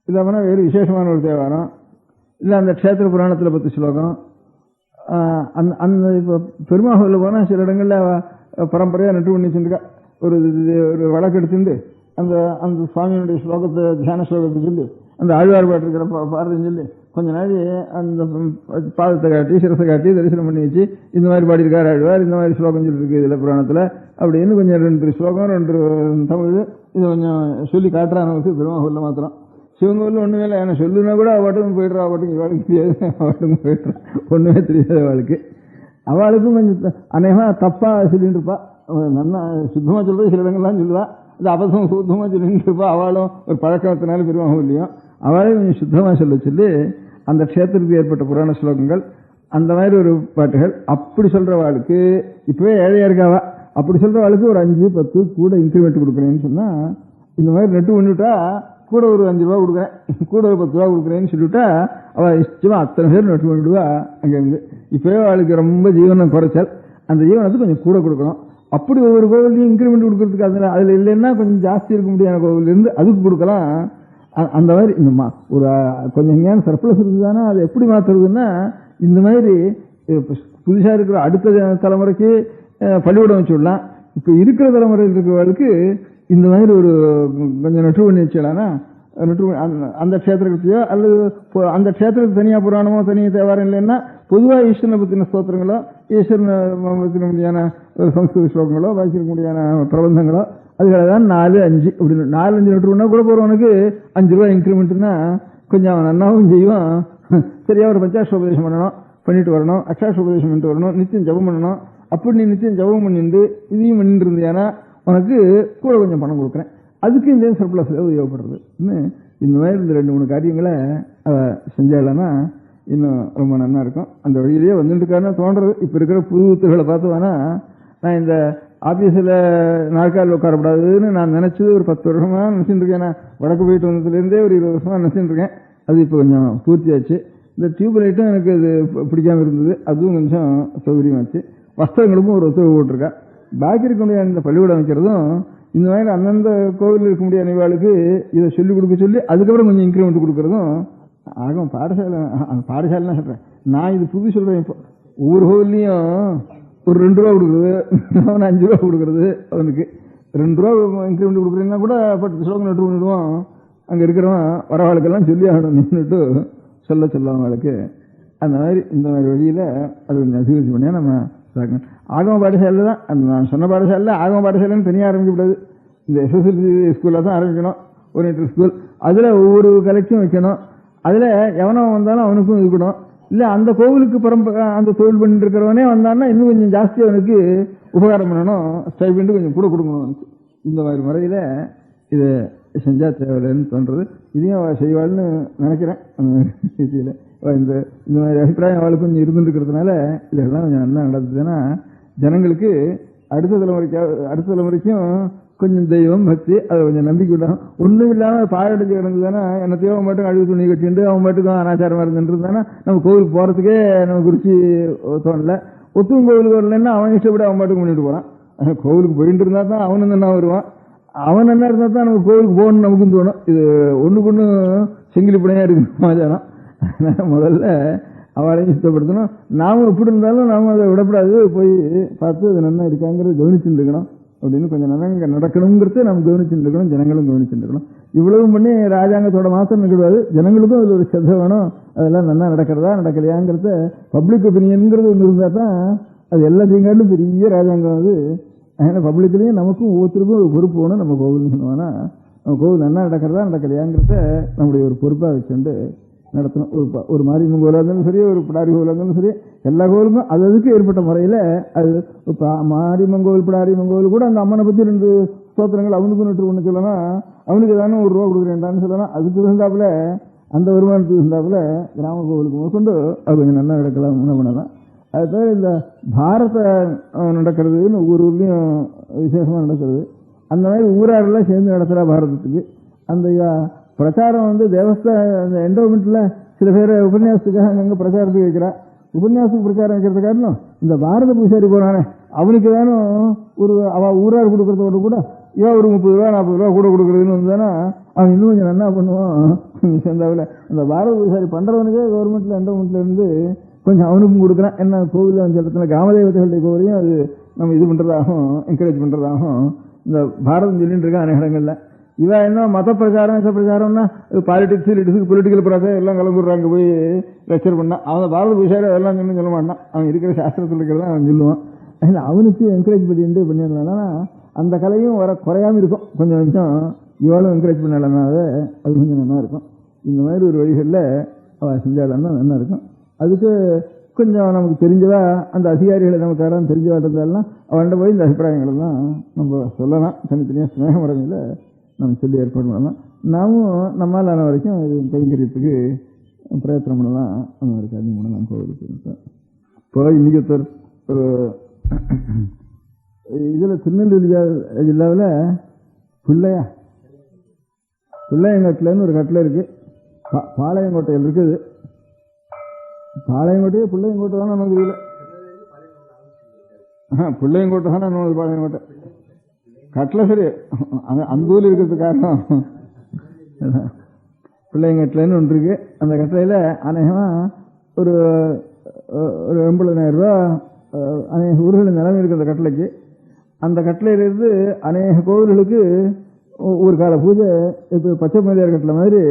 இல்லாமல் வேறு விசேஷமான ஒரு தேவாரம் இல்லை அந்த க்ஷேத்திர புராணத்தில் 10 ஸ்லோகம் அந்த இப்போ பெருமாவில் போனால் சில இடங்களில் பரம்பரையாக நட்டு பண்ணி வச்சுருக்கா. ஒரு வழக்கு எடுத்துட்டு அந்த அந்த சுவாமியினுடைய ஸ்லோகத்தை தியான ஸ்லோகத்தை சொல்லி அந்த ஆழ்வார் பாட்டு இருக்கிற பாரதின்னு சொல்லி கொஞ்ச நாள் அந்த பாதத்தை காட்டி சிரசை காட்டி தரிசனம் பண்ணி வச்சு இந்த மாதிரி பாடியிருக்காரு ஆழ்வார், இந்த மாதிரி ஸ்லோகம் சொல்லியிருக்கு இதில் புராணத்தில் அப்படின்னு கொஞ்சம் 2 ஸ்லோகம் 2 தமிழ் இதை கொஞ்சம் சொல்லி காட்டுறாங்க. பெருமாவில் மாத்திரம் சிவங்கூர்ல ஒண்ணுமே இல்லை. ஏன்னா சொல்லுனா கூட அவட்டுக்கும் போயிடுறா, அவட்டுக்கும் இவாளுக்கு தெரியாது, அவட்டுக்கும் போயிடுறா, ஒண்ணுமே தெரியாது அவளுக்கு. அவளுக்கும் கொஞ்சம் அநேகமா தப்பா சொல்லிட்டு இருப்பா. நல்லா சுத்தமா சொல்றது சில இடங்கள்லாம் சொல்லுவா, அது அபசம் சுத்தமா சொல்லிட்டு இருப்பா. அவளும் ஒரு பழக்கத்தினால பெருமாவும் இல்லையும் அவளே கொஞ்சம் சுத்தமா சொல்லி அந்த க்ஷேத்திரத்துக்கு ஏற்பட்ட புராண ஸ்லோகங்கள் அந்த மாதிரி ஒரு பாட்டுகள் அப்படி சொல்றவாளுக்கு இப்பவே ஏழையா இருக்காவா அப்படி சொல்றவாளுக்கு ஒரு 5-10 கூட இன்க்ரிமெண்ட் கொடுக்குறேன்னு சொன்னா இந்த மாதிரி நெட்டு பண்ணிவிட்டா கூட ஒரு 5 ரூபா கொடுக்குறேன், கூட ஒரு 10 ரூபா கொடுக்குறேன்னு சொல்லிவிட்டா அவள் இஷ்டமா அத்தனை பேர் நட்டு பண்ணிவிடுவா. அங்கேருந்து இப்பவே அவளுக்கு ரொம்ப ஜீவனம் குறைச்சல், அந்த ஜீவனத்துக்கு கொஞ்சம் கூட கொடுக்கணும். அப்படி ஒவ்வொரு கோவிலையும் இன்க்ரிமெண்ட் கொடுக்கறதுக்கு அதுல இல்லைன்னா கொஞ்சம் ஜாஸ்தி இருக்க முடியாத கோவில் இருந்து அதுக்கு கொடுக்கலாம். அந்த மாதிரி இந்த ஒரு கொஞ்சம் எங்கேயான சர்ப்ளஸ் இருக்குதானா அதை எப்படி மாத்துறதுன்னா இந்த மாதிரி புதுசா இருக்கிற அடுத்த தலைமுறைக்கு பள்ளிக்கூடம் வச்சு விடலாம். இப்ப இருக்கிற தலைமுறையில் இருக்கிறவர்களுக்கு இந்த மாதிரி ஒரு கொஞ்சம் நட்டு பண்ணி வச்சுலானா அந்த க்ஷேத்திரத்தையோ அல்லது அந்த க்ஷேத்திரத்துக்கு தனியா புராணமோ தனியாக தேவாரம் இல்லைன்னா பொதுவாக ஈஸ்வரனை பற்றின ஸ்தோத்திரங்களோ ஈஸ்வரனை பற்றின முடியான ஒரு சம்ஸ்கிருத ஸ்லோகங்களோ வாசிக்க முடியான பிரபந்தங்களோ அதுகளை தான் 4-5 அப்படின்னு 4-5 நட்டுருவா கூட போறவனுக்கு 5 ரூபாய் இன்க்ரிமெண்ட்னா கொஞ்சம் அவன் நன்னாவும் செய்வான். சரியா ஒரு பஞ்சாட்சோபதேசம் பண்ணணும், பண்ணிட்டு வரணும், அக்ஷாட்சோபதேசம் பண்ணிட்டு வரணும், நித்தியம் ஜபம் பண்ணணும். அப்படி நீ நித்தியம் ஜபம் பண்ணிட்டு இதையும் பண்ணிட்டு இருந்தியானா உனக்கு கூட கொஞ்சம் பணம் கொடுக்குறேன். அதுக்கு இந்த சர்ப்ளஸ்ல உபயோகப்படுறது. இந்த மாதிரி இந்த 2-3 காரியங்களை அவ செஞ்சாலன்னா இன்னும் ரொம்ப நல்லா இருக்கும். அந்த வழியிலேயே வந்துட்டு இருக்காருன்னா தோன்றது. இப்ப இருக்கிற புதுத்துகளை பார்த்துவானா நான் இந்த ஆபீஸ்ல நாற்காலில் உட்காரப்படாதுன்னு நான் நினைச்சது ஒரு 10 வருஷமா நினைச்சுட்டு இருக்கேன். நான் வடக்கு போயிட்டு வந்ததுலேருந்தே ஒரு 20 வருஷமா நினைச்சுட்டு இருக்கேன். அது இப்போ கொஞ்சம் பூர்த்தியாச்சு. இந்த டியூப் லைட்டும் எனக்கு அது பிடிக்காம இருந்தது, அதுவும் கொஞ்சம் சௌகரியமாச்சு. வஸ்திரங்களுக்கும் ஒரு ஒத்துழைப்பு போட்டிருக்கா. பாக்கி இருக்க முடியாது இந்த பள்ளிக்கூடம் வைக்கிறதும் இந்த மாதிரி அந்தந்த கோவில் இருக்க முடியாத நிவாளுக்கு இதை சொல்லிக் கொடுக்க சொல்லி அதுக்கப்புறம் கொஞ்சம் இன்க்ரிமெண்ட் கொடுக்கறதும் ஆகும். பாடசாலை சொல்றேன் நான் இது புது சொல்றேன். ஒவ்வொரு கோவில்லையும் ஒரு 2 ரூபா கொடுக்குறது, அவன் 5 ரூபா கொடுக்குறது. அவனுக்கு 2 ரூபா இன்க்ரிமெண்ட் கொடுக்குறீங்கன்னா கூட 10 ஸ்லோகம் நட்டு பண்ணிடுவான். அங்கே இருக்கிறவன் வரவாளுக்கெல்லாம் சொல்லி ஆகணும் நின்றுட்டு சொல்ல அவங்களுக்கு. அந்த மாதிரி இந்த மாதிரி வழியில் அது கொஞ்சம் அசிவரிச்சு பண்ணியா நம்ம ஆகம பாடசாலை தான். அந்த நான் சொன்ன பாடசாலை ஆகம பாடசாலைன்னு தனியாக ஆரம்பிக்கக்கூடாது. இந்த எஸ்எஸ்எல்சி ஸ்கூலில் தான் ஆரம்பிக்கணும், ஓரியன்டல் ஸ்கூல். அதில் ஒவ்வொரு கலெக்ஷன் வைக்கணும். அதில் எவனோ வந்தாலும் அவனுக்கும் இருக்கணும். இல்லை அந்த கோவிலுக்கு அந்த தொழில் பண்ணிட்டு இருக்கிறவனே வந்தான்னா இன்னும் கொஞ்சம் ஜாஸ்தி அவனுக்கு உபகாரம் பண்ணணும், ஸ்டைபெண்டு கொஞ்சம் கூட கொடுக்கணும் அவனுக்கு. இந்த மாதிரி முறையில் இதை செஞ்சா தேவையில்லைன்னு தோன்றது. இதையும் செய்வாள்னு நினைக்கிறேன். இந்த மாதிரி அபிப்பிராயம் அவளுக்கு கொஞ்சம் இருந்துருக்கிறதுனால இதெல்லாம் கொஞ்சம் நல்லா நடந்ததுன்னா ஜனங்களுக்கு அடுத்த தலைமுறைக்கும் கொஞ்சம் தெய்வம் பக்தி அதை கொஞ்சம் நம்பிக்கை விடணும். ஒன்றும் இல்லாமல் பாயடிச்சு கிடந்ததுன்னா என்னத்தையோ அவன் மட்டும் அழுகு துணி கட்டிட்டு அவன் மட்டுக்கும் அனாச்சாரமாக இருந்துருந்தானா நம்ம கோவிலுக்கு போகிறதுக்கே நமக்கு ருச்சி தோணல. ஒத்துவும் கோவிலுக்கு வரலன்னா அவன் இஷ்டப்படி அவன் மட்டும் பண்ணிட்டு போகிறான். கோவிலுக்கு போயிட்டு இருந்தா தான் அவனு நல்லா வருவான். அவன் நல்லா இருந்தால் தான் நமக்கு கோவிலுக்கு போகணும்னு நமக்கும் தோணும். இது ஒன்றுக்கு ஒன்று செங்கிலி பிணையாக இருக்கு சமாச்சாரம். முதல்ல அவளையும் சுத்தப்படுத்தணும். நாமும் எப்படி இருந்தாலும் நாமும் அதை விடக்கூடாது, போய் பார்த்து அது நல்லா இருக்காங்கிறத கவனிச்சுட்டு இருக்கணும். அப்படின்னு கொஞ்சம் நல்லா நடக்கணுங்கிறது நம்ம கவனிச்சுட்டு இருக்கணும், ஜனங்களும் கவனிச்சுட்டு இருக்கணும். இவ்வளவும் பண்ணி ராஜாங்கத்தோட மாத்திரம் நிற்கக்கூடாது, ஜனங்களுக்கும் அதில் ஒரு ஸ்ரத்த வேணும். அதெல்லாம் நல்லா நடக்கிறதா நடக்கலையாங்கிறத பப்ளிக் ஒப்பீனியன்கிறது ஒன்று இருந்தால் தான் அது எல்லாத்தையும் காட்டிலும் பெரிய ராஜாங்கம் அது. அதனால் பப்ளிக்லேயும் நமக்கும் ஒவ்வொருத்தருக்கும் ஒரு பொறுப்பு வேணும். நம்ம கோவில் சொன்னோம்னா நம்ம கோவில் நல்லா நடக்கிறதா நடக்கலையாங்கிறத நம்முடைய ஒரு பொறுப்பாக வச்சுட்டு நடத்தணும். ஒரு மாரியம்மன் கோவிலாக இருந்தாலும் சரி, ஒரு பிடாரி கோவிலாக இருந்தாலும் சரி, எல்லா கோவிலுக்கும் அதுக்கு ஏற்பட்ட முறையில் அது மாரியம்மன் கோவில் பிடாரியம்மன் கோவில் கூட அந்த அம்மனை பற்றி 2 ஸ்தோத்திரங்கள் அவனுக்கு ஒன்று சொல்லலாம். அவனுக்கு ஏதானு 1 ரூபா கொடுக்குறேன்டான்னு சொல்லலாம். அதுக்கு இருந்தாப்புல அந்த வருமானத்துக்கு இருந்தாப்புல கிராம கோவிலுக்கு முதற்கொண்டு அது கொஞ்சம் நல்லா நடக்கலாம் பண்ணலாம். அது தவிர இந்த பாரத நடக்கிறதுன்னு ஒவ்வொரு ஊர்லேயும் விசேஷமாக நடக்கிறது. அந்த மாதிரி ஊராரெல்லாம் சேர்ந்து நடத்துகிறா பாரதத்துக்கு. அந்த பிரச்சாரம் தேவஸ்தான என்டோமெண்ட்டில் சில பேர் உபன்யாசத்துக்காக அங்கங்கே பிரச்சாரத்துக்கு வைக்கிறா. உபன்யாசத்துக்கு பிரச்சாரம் வைக்கிறது காரணம் இந்த பாரத பூசாரி போனானே அவனுக்கு தானும் அவள் ஊரார் கொடுக்கறதோடு கூட இவன் ஒரு 30 ரூபா 40 ரூபா கூட கொடுக்குறதுன்னு வந்தானா அவன் இன்னும் கொஞ்சம் நல்லா பண்ணுவான். சேர்ந்தாவில் அந்த பாரத பூசாரி பண்ணுறவனுக்கே கவர்மெண்ட்டில் என்டோமெண்ட்டில் இருந்து கொஞ்சம் அவனுக்கும் கொடுக்குறான். என்ன கோவிலில் வந்து இடத்துல கிராமதேவதைகளுடைய கோவிலையும் அது நம்ம இது பண்ணுறதாகும், என்கரேஜ் பண்ணுறதாகும். இந்த பாரதம் சொல்லிட்டு இருக்கான் அநேக இடங்களில். இவன் என்ன மத பிரச்சாரம்னா பாலிடிக்ஸ் பொலிட்டிக்கல் ப்ராசஸ் எல்லாம் கலந்துடுறாங்க போய் லெக்சர் பண்ணான். அவன் பாரத பூசாரி அதெல்லாம் சொல்ல மாட்டான். அவன் இருக்கிற சாஸ்திரத்தில் இருக்கிறத அவன் சொல்லுவான். அதில் அவனுக்கு என்கரேஜ் பண்ணியிருந்தா அந்த கலையும் குறையாமல் இருக்கும். கொஞ்சம் கொஞ்சம் இவளும் என்கரேஜ் பண்ணலன்னா அது கொஞ்சம் நல்லா இருக்கும். இந்த மாதிரி ஒரு வழிகளில் அவள் செஞ்சாலன்னா நல்லா இருக்கும். அதுக்கு கொஞ்சம் நமக்கு தெரிஞ்சவா அந்த அதிகாரிகளை நமக்கு யாரும் தெரிஞ்சவாட்டதெல்லாம் அவன்கிட்ட போய் இந்த அபிப்பிராயங்களை தான் நம்ம சொல்லலாம். தனித்தனியாக ஸ்நேக முறையில் நம்ம சொல்லி ஏற்பாடு பண்ணலாம். நாமும் நம்மளான வரைக்கும் இது கைங்கரியத்துக்கு பிரயத்தனம் பண்ணலாம். அந்த மாதிரி காரியம் பண்ணலாம் கோவிலுக்கு. இப்போ இன்னைக்கு ஒரு இதில் திருநெல்வேலி ஜில்லாவில் பிள்ளையங்கட்டிலன்னு ஒரு கட்டில் இருக்குது. பாளையங்கோட்டையில் இருக்குது. பாளையங்கோட்டையே பிள்ளையங்கோட்டை தானே நமக்கு இல்லை. பிள்ளையங்கோட்டை தானே நமக்கு பாளையங்கோட்டை கட்டில் சரி. அந்த ஊரில் இருக்கிறது காரணம் பிள்ளைங்கட்டிலன்னு ஒன்று இருக்கு. அந்த கட்டளையில் அநேகமாக ஒரு 80,000 ரூபா அநேக ஊர்களின் நிலைமை இருக்குது. அந்த கட்டளைக்கு அந்த கட்டளையிலிருந்து அநேக கோவில்களுக்கு ஒரு கால பூஜை. இப்போ பச்சை மேலியார் கட்டளை மாதிரி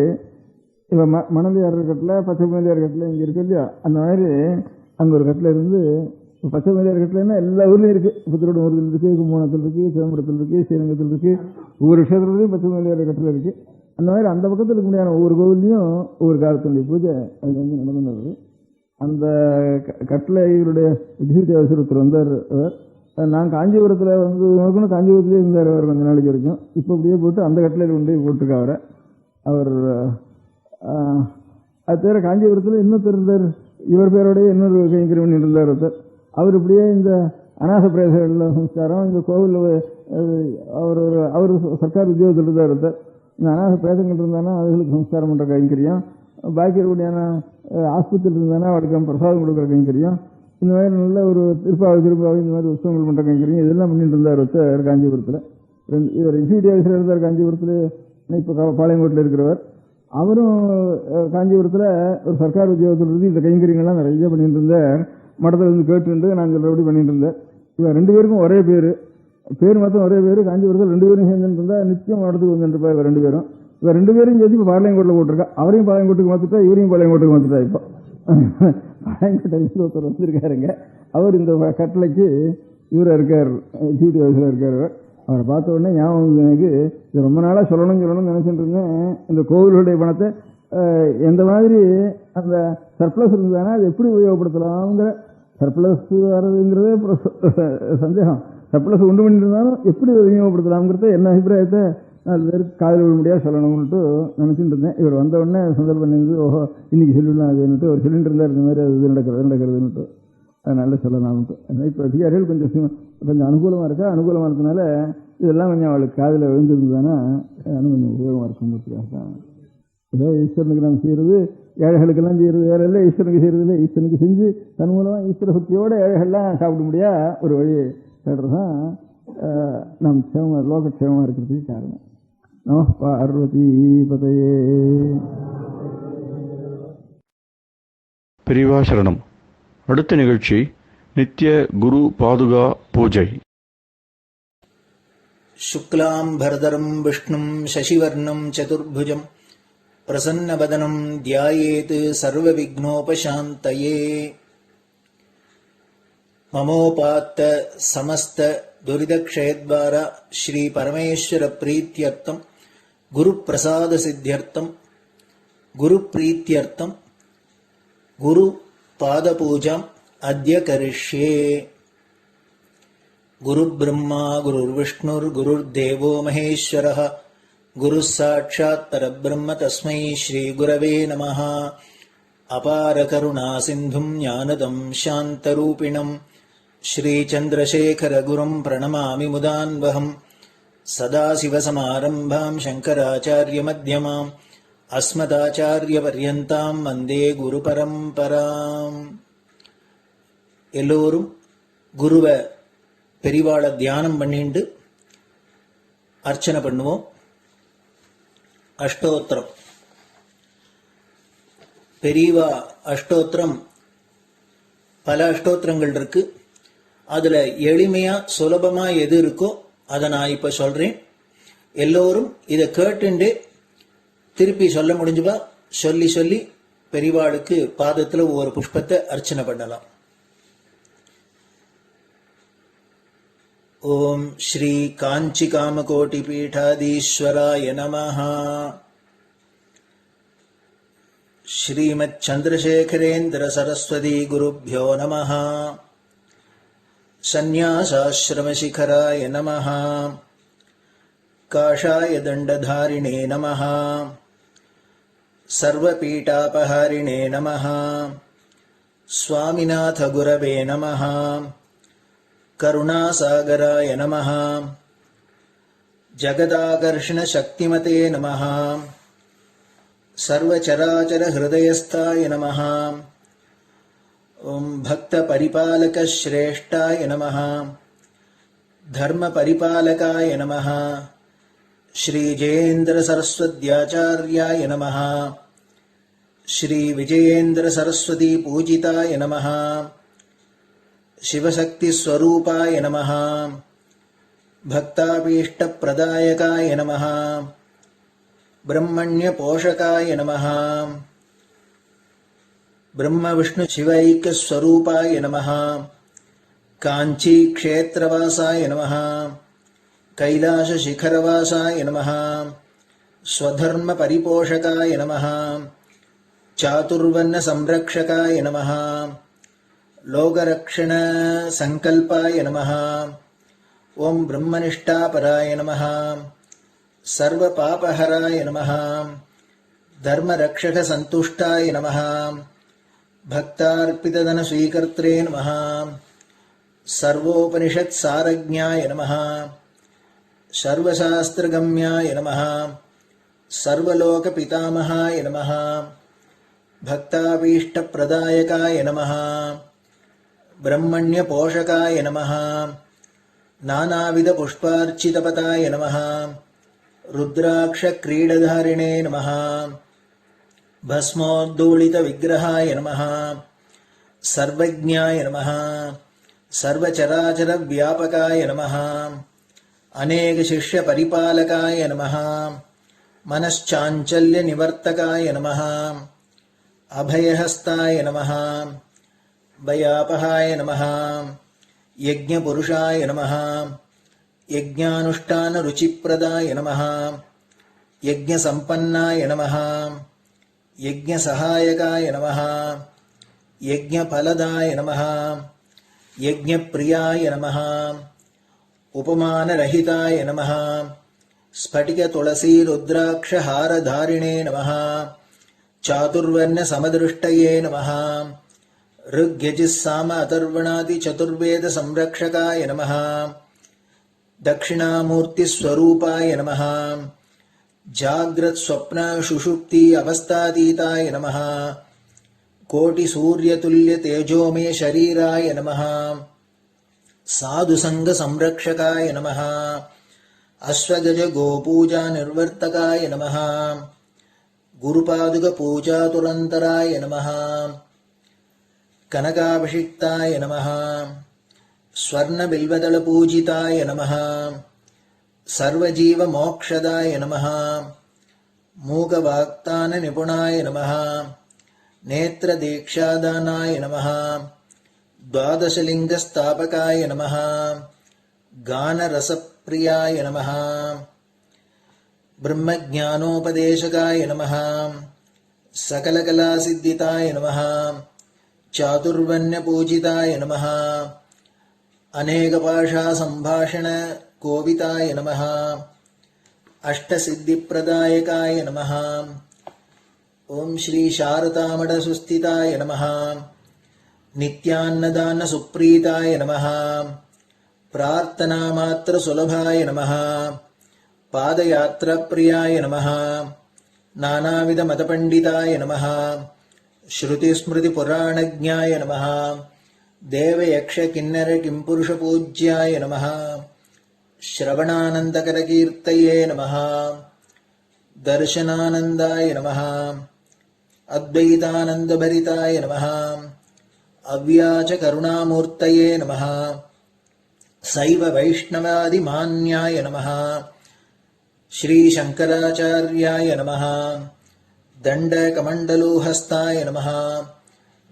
இப்போ மணலியார் கட்டளை பச்சை மேலியார் கட்டளை இங்கே இருக்கு இல்லையா, அந்த மாதிரி அங்கே ஒரு கட்டளை இருந்து பச்சை மேலியார் கட்டளைன்னா எல்லா ஊர்லேயும் இருக்குது. இப்போ திருவண்ணூரில் இருக்குது, கும்பகோணத்தில் இருக்குது, சிதம்பரத்தில் இருக்குது, ஸ்ரீரங்கத்தில் இருக்குது. ஒவ்வொரு விஷயத்துலையும் பச்சை மேலியார் கட்டளை இருக்குது. அந்த மாதிரி அந்த பக்கத்தில் இருக்க முடியாத ஒவ்வொரு கோவில்லையும் ஒவ்வொரு காலத்துடைய பூஜை அது வந்து நடந்துள்ளது. அந்த கட்டளைகளுடைய எக்ஸிக்யூட்டிவ் ஆஃபீஸர் ஒருத்தர் வந்தார். நான் காஞ்சிபுரத்தில் வந்து காஞ்சிபுரத்துலேயே இருந்தார் அவர் கொஞ்ச நாளைக்கு வரைக்கும். இப்போ அப்படியே போட்டு அந்த கட்டளையில் கொண்டு போய் போட்டிருக்கா அவர். அது பேர காஞ்சிபுரத்தில் இன்னொருத்தர் இருந்தார். இவர் பேரோடைய இன்னொரு கைங்கரியம் இருந்தார் ஒருத்தர். அவர் இப்படியே இந்த அநாத பிரேச சம்ஸ்காரம் இந்த கோவிலில் அவர் சர்க்கார் உத்தியோகத்தில் இருந்தார் ஒருத்தர். இந்த அநாத பிரேசங்கள் இருந்தானா அவர்களுக்கு சம்ஸ்காரம் பண்ணுற கைங்கரியம், பாக்கி இருக்கக்கூடியான ஆஸ்பத்திரியில் இருந்தானா அவருக்கு பிரசாதம் கொடுக்குற கைங்கரியம், இந்த மாதிரி நல்ல ஒரு திருப்பாவை இந்த மாதிரி உற்சவங்கள் பண்ணுற கைங்கரியம் இதெல்லாம் பண்ணிட்டு இருந்தார் ஒருத்தர் காஞ்சிபுரத்தில். இவர் எக்ஸிக்யூட்டிவ் ஆஃபீஸர் இருந்தார் காஞ்சிபுரத்தில். இப்போ பாளையங்கோட்டில் இருக்கிறவர். அவரும் காஞ்சிபுரத்தில் ஒரு சர்க்கார் உத்தியோகத்தில் இருந்து இந்த கைங்கரியங்கள்லாம் நிறைய பண்ணிட்டு இருந்தார். மடத்தில் இருந்து கேட்டுட்டு நான் சொல்றபடி பண்ணிட்டு இருந்தேன். இவன் 2 பேருக்கும் ஒரே பேர் மொத்தம் ஒரே பேர். காஞ்சிபுரத்தில் 2 பேரும் சேர்ந்துட்டு இருந்தா நிச்சயம் மடத்துக்கு வந்துருப்பா. இவன் 2 பேரும் இவன் 2 பேரும் சேர்த்து இப்போ பாளையங்கோட்டில் போட்டிருக்கா. அவரையும் பாளையங்கோட்டுக்கு மாத்திட்டா, இவரையும் பாளையங்கோட்டுக்கு மாத்திட்டா. இப்போ பாளையங்கோட்டையில் ஒருத்தர் வந்திருக்காருங்க. அவர் இந்த கட்டளைக்கு இவராக இருக்கார், டியூட்டி ஹவுஸில் இருக்கார். அவரை பார்த்த உடனே ஞாபகம் எனக்கு இது ரொம்ப நாளாக சொல்லணும்னு நினைச்சிட்டு இருந்தேன். இந்த கோவிலுடைய பணத்தை எந்த மாதிரி அந்த சர்ப்ளஸ் இருந்ததுன்னா அது எப்படி உபயோகப்படுத்தலாம்ங்கிற, சர்ப்ளஸ் வர்றதுங்கிறதே சந்தேகம். சர்ப்ளஸ் உண்டு பண்ணிட்டு இருந்தாலும் எப்படி உபயோகப்படுத்தலாம்ங்கிறத என்ன அபிப்பிராயத்தை 4 பேருக்கு காதல் விட முடியாது சொல்லணும்னுட்டு நினச்சிட்டு இருந்தேன். இவர் வந்த உடனே சந்தர்ப்பம் பண்ணிருந்து ஓஹோ இன்னைக்கு சொல்லிடலாம் அதுன்னுட்டு ஒரு சொல்லிட்டு இருந்தார். இந்த மாதிரி அது இது நடக்கிறதுன்னுட்டு அதனால சொல்லலாம்ட்டு. இப்போ அதிகாரிகள் கொஞ்சம் அனுகூலமாக இருக்கா. அனுகூலமாக இருக்கிறதுனால இதெல்லாம் கொஞ்சம் அவளுக்கு காதில் விழுந்துருந்ததுன்னா கொஞ்சம் உபயோகமாக இருக்குங்கிறதுக்காக தான். ஏதோ ஈஸ்வரனுக்கு நாம் செய்கிறது ஏழைகளுக்கெல்லாம் செய்கிறது வேற இல்லை, ஈஸ்வரனுக்கு செய்கிறது இல்லை. ஈஸ்வரனுக்கு செஞ்சு தன் மூலமாக ஈஸ்வர சக்தியோட ஏழைகள்லாம் சாப்பிட முடியா ஒரு வழி தேடுறது தான் நம் லோகக்ஷேமமாக இருக்கிறதுக்கு காரணம். நம பார்வதி பதையே. பெரியவா சரணம். அடுத்த நிகழ்ச்சி நித்திய குரு பாதுகா பூஜை. சுக்லாம் பரதரம் விஷ்ணும் சசிவர்ணம் சதுர்புஜம் பிரசன்னவதனம் தியாயேத் சர்வவிக்னோபசாந்தயே. மமோபாத்த சமஸ்த துரிதக்ஷயத்வாரா ஸ்ரீ பரமேஸ்வர பிரீத்யர்த்தம் குரு பிரசாத சித்தியர்த்தம் குரு பிரீத்யர்த்தம் குரு பாதபூஜாம் அத்ய கரிஷ்யே. குரு பிரம்மா குருர்விஷ்ணுர் குருர்தேவோ மகேஸ்வரः குரு சாட்சாத் பரபிரம்ம தஸ்மை ஸ்ரீ குரவே நமः. அபார கருணா சிந்தும் ஞானதம் சாந்தரூபிணம் ஸ்ரீ சந்திரசேகர குரும் பிரணமாமி முதான்வகம். சதாசிவசமாரம்பாம் சங்கராச்சாரிய மத்யமாம் அஸ்மதாச்சாரிய பர்யந்தாம் வந்தே குரு பரம்பராம். எல்லோரும் குருவை பெரிவாளை தியானம் பண்ணிண்டு அர்ச்சனை பண்ணுவோம். அஷ்டோத்திரம். பெரியவா அஷ்டோத்திரம் பல அஷ்டோத்திரங்கள் இருக்கு. அதுல எளிமையா சுலபமா எது இருக்கோ அதை நான் இப்ப சொல்றேன். எல்லோரும் இதை கேட்டுண்டு திருப்பி சொல்ல முடிஞ்சுபா சொல்லி சொல்லி பெரிவாளுக்கு பாதத்துல ஒவ்வொரு புஷ்பத்தை அர்ச்சனை பண்ணலாம். ஓம் ஸ்ரீ காஞ்சி காமகோட்டி பீடாதீஸ்வராய நமஹ. ஸ்ரீமத் சந்திரசேகரேந்திர சரஸ்வதி குருभ्यो நமஹ. சந்நியாசாஸ்ரமசிகராய நமஹ. காஷாய தண்டதாரிணே நமஹ. சர்வபீடாபஹாரிணே நமஹ. சுவாமிநாத குரவே நமஹ. கருணாசாகராய நமஹ. ஜகதாகர்ஷண சக்திமதே நமஹ. சர்வச்சராச்சர ஹிருதயஸ்தாய நமஹ. ஓம் பக்த பரிபாலக ஸ்ரேஷ்டாய நமஹ. தர்ம பரிபாலகாய நமஹ. ஸ்ரீ ஜெயேந்திர சரஸ்வத்யாச்சார்யாய நமஹ. ஸ்ரீ விஜயேந்திர சரஸ்வதி பூஜிதாய நமஹ. சிவசக்தி ஸ்வரூபாய நமஹ. பக்தாபீஷ்ட பிரதாயகாய நமஹ. பிரம்மண்ய போஷகாய நமஹ. பிரம்ம விஷ்ணு சிவைக்க ஸ்வரூபாய நமஹ. காஞ்சி க்ஷேத்ரவாசாய நமஹ. கைலாச சிகரவாசாய நமஹ. ஸ்வதர்ம பரிபோஷகாய நமஹ. சாதுர்வர்ண சம்ரக்ஷகாய நமஹ. லோகரக்ஷண சங்கல்பாய நமஹ. ஓம் பிரம்மனிஷ்டாபராய நமஹ. சர்வ பாபஹராய நமஹ. தர்மரக்ஷக சந்துஷ்டாய நமஹ. பக்தார்ப்பிததன ஸ்வீகர்த்ரே நமஹ. சர்வோபனிஷத் சாரஜ்ஞாய நமஹ. சர்வசாஸ்திரகம்யாய நமஹ. சர்வலோக பிதாமகாய நமஹ. பக்தாபீஷ்ட பிரதாயகாய நமஹ. பிரம்மண்ய போஷகாய நமஹ. நானாவித புஷ்பார்ச்சிதபதாய நமஹ. ருத்ராக்ஷ கிரீடதாரிணே நமஹ. பஸ்மோத்தூளித விக்கிரகாய நமஹ. सर्वज्ञाय नमः सर्वचराचरव्यापकाय नमः अनेकशिष्यपरिपालकाय नमः मनश्चाञ्चल्यनिवर्तकाय नमः अभयहस्ताय नमः भयापहाय नमः यज्ञपुरुषाय नमः यज्ञानुष्ठानरुचिप्रदाय नमः यज्ञसम्पन्नाय नमः यज्ञसहायकाय नमः यज्ञफलदाय नमः यज्ञप्रियाय नमः उपमानरहिताय नमः स्फटिकतुलसीरुद्राक्षहारधारिणे नमः चातुर्वर्ण्यसमदृष्टये नमः ऋग्यजुस्साम अथर्वणादिचतुर्वेदसंरक्षकाय नमः दक्षिणामूर्तिस्वरूपाय नमः जाग्रत्स्वप्नसुषुप्ति अवस्थातीताय नमः कोटिसूर्यतुल्यतेजोमे शरीराय नमः साधुसङ्गसंरक्षकाय नमः अश्वगजगोपूजानिर्वर्तकाय नमः गुरुपादुकपूजातुरन्तराय नमः कनकाभिषिक्ताय नमः स्वर्णबिल्वदलपूजिताय नमः सर्वजीवमोक्षदाय नमः मूकवाक्ताननिपुणाय नमः नेत्रदीक्षादानाय नमः द्वादशलिङ्गस्थापकाय नमः गानरसप्रियाय नमः ब्रह्मज्ञानोपदेशकाय नमः सकलकलासिद्धिताय नमः चातुर्वर्ण्यपूजिताय नमः अनेकभाषासम्भाषणकोविताय नमः अष्टसिद्धिप्रदायकाय नमः ओं श्री शारदामठसुस्थिताय नमः नित्यान्नदानसुप्रीताय नमः प्रार्थनामात्रसुलभाय नमः पादयात्राप्रियाय नमः नानाविधमतपण्डिताय नमः श्रुतिस्मृतिपुराणज्ञाय नमः देवयक्षकिन्नरकिंपुरुषपूज्याय नमः श्रवणानन्दकरकीर्तये नमः दर्शनानन्दाय नमः अद्वैतानन्दभरिताय नमः अव्याजकरुणामूर्तये नमः शैव वैष्णवादिमान्याय नमः श्रीशङ्कराचार्याय नमः दण्डकमण्डलोहस्ताय नमः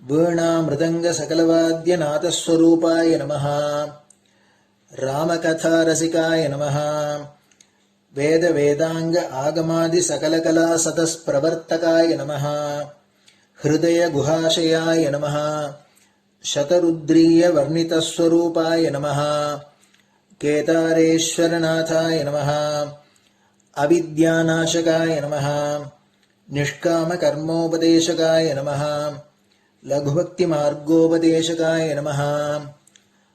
वीणामृदङ्गसकलवाद्यनाथस्वरूपाय नमः रामकथारसिकाय नमः वेदवेदाङ्ग आगमादिसकलकलासतस्प्रवर्तकाय नमः हृदयगुहाशयाय नमः शतरुद्रीयवर्णितस्वरूपाय नमः केदारेश्वरनाथाय नमः अविद्यानाशकाय नमः निष्कामकर्मोपदेशकाय नमः लघुभक्तिमार्गोपदेशकाय नमः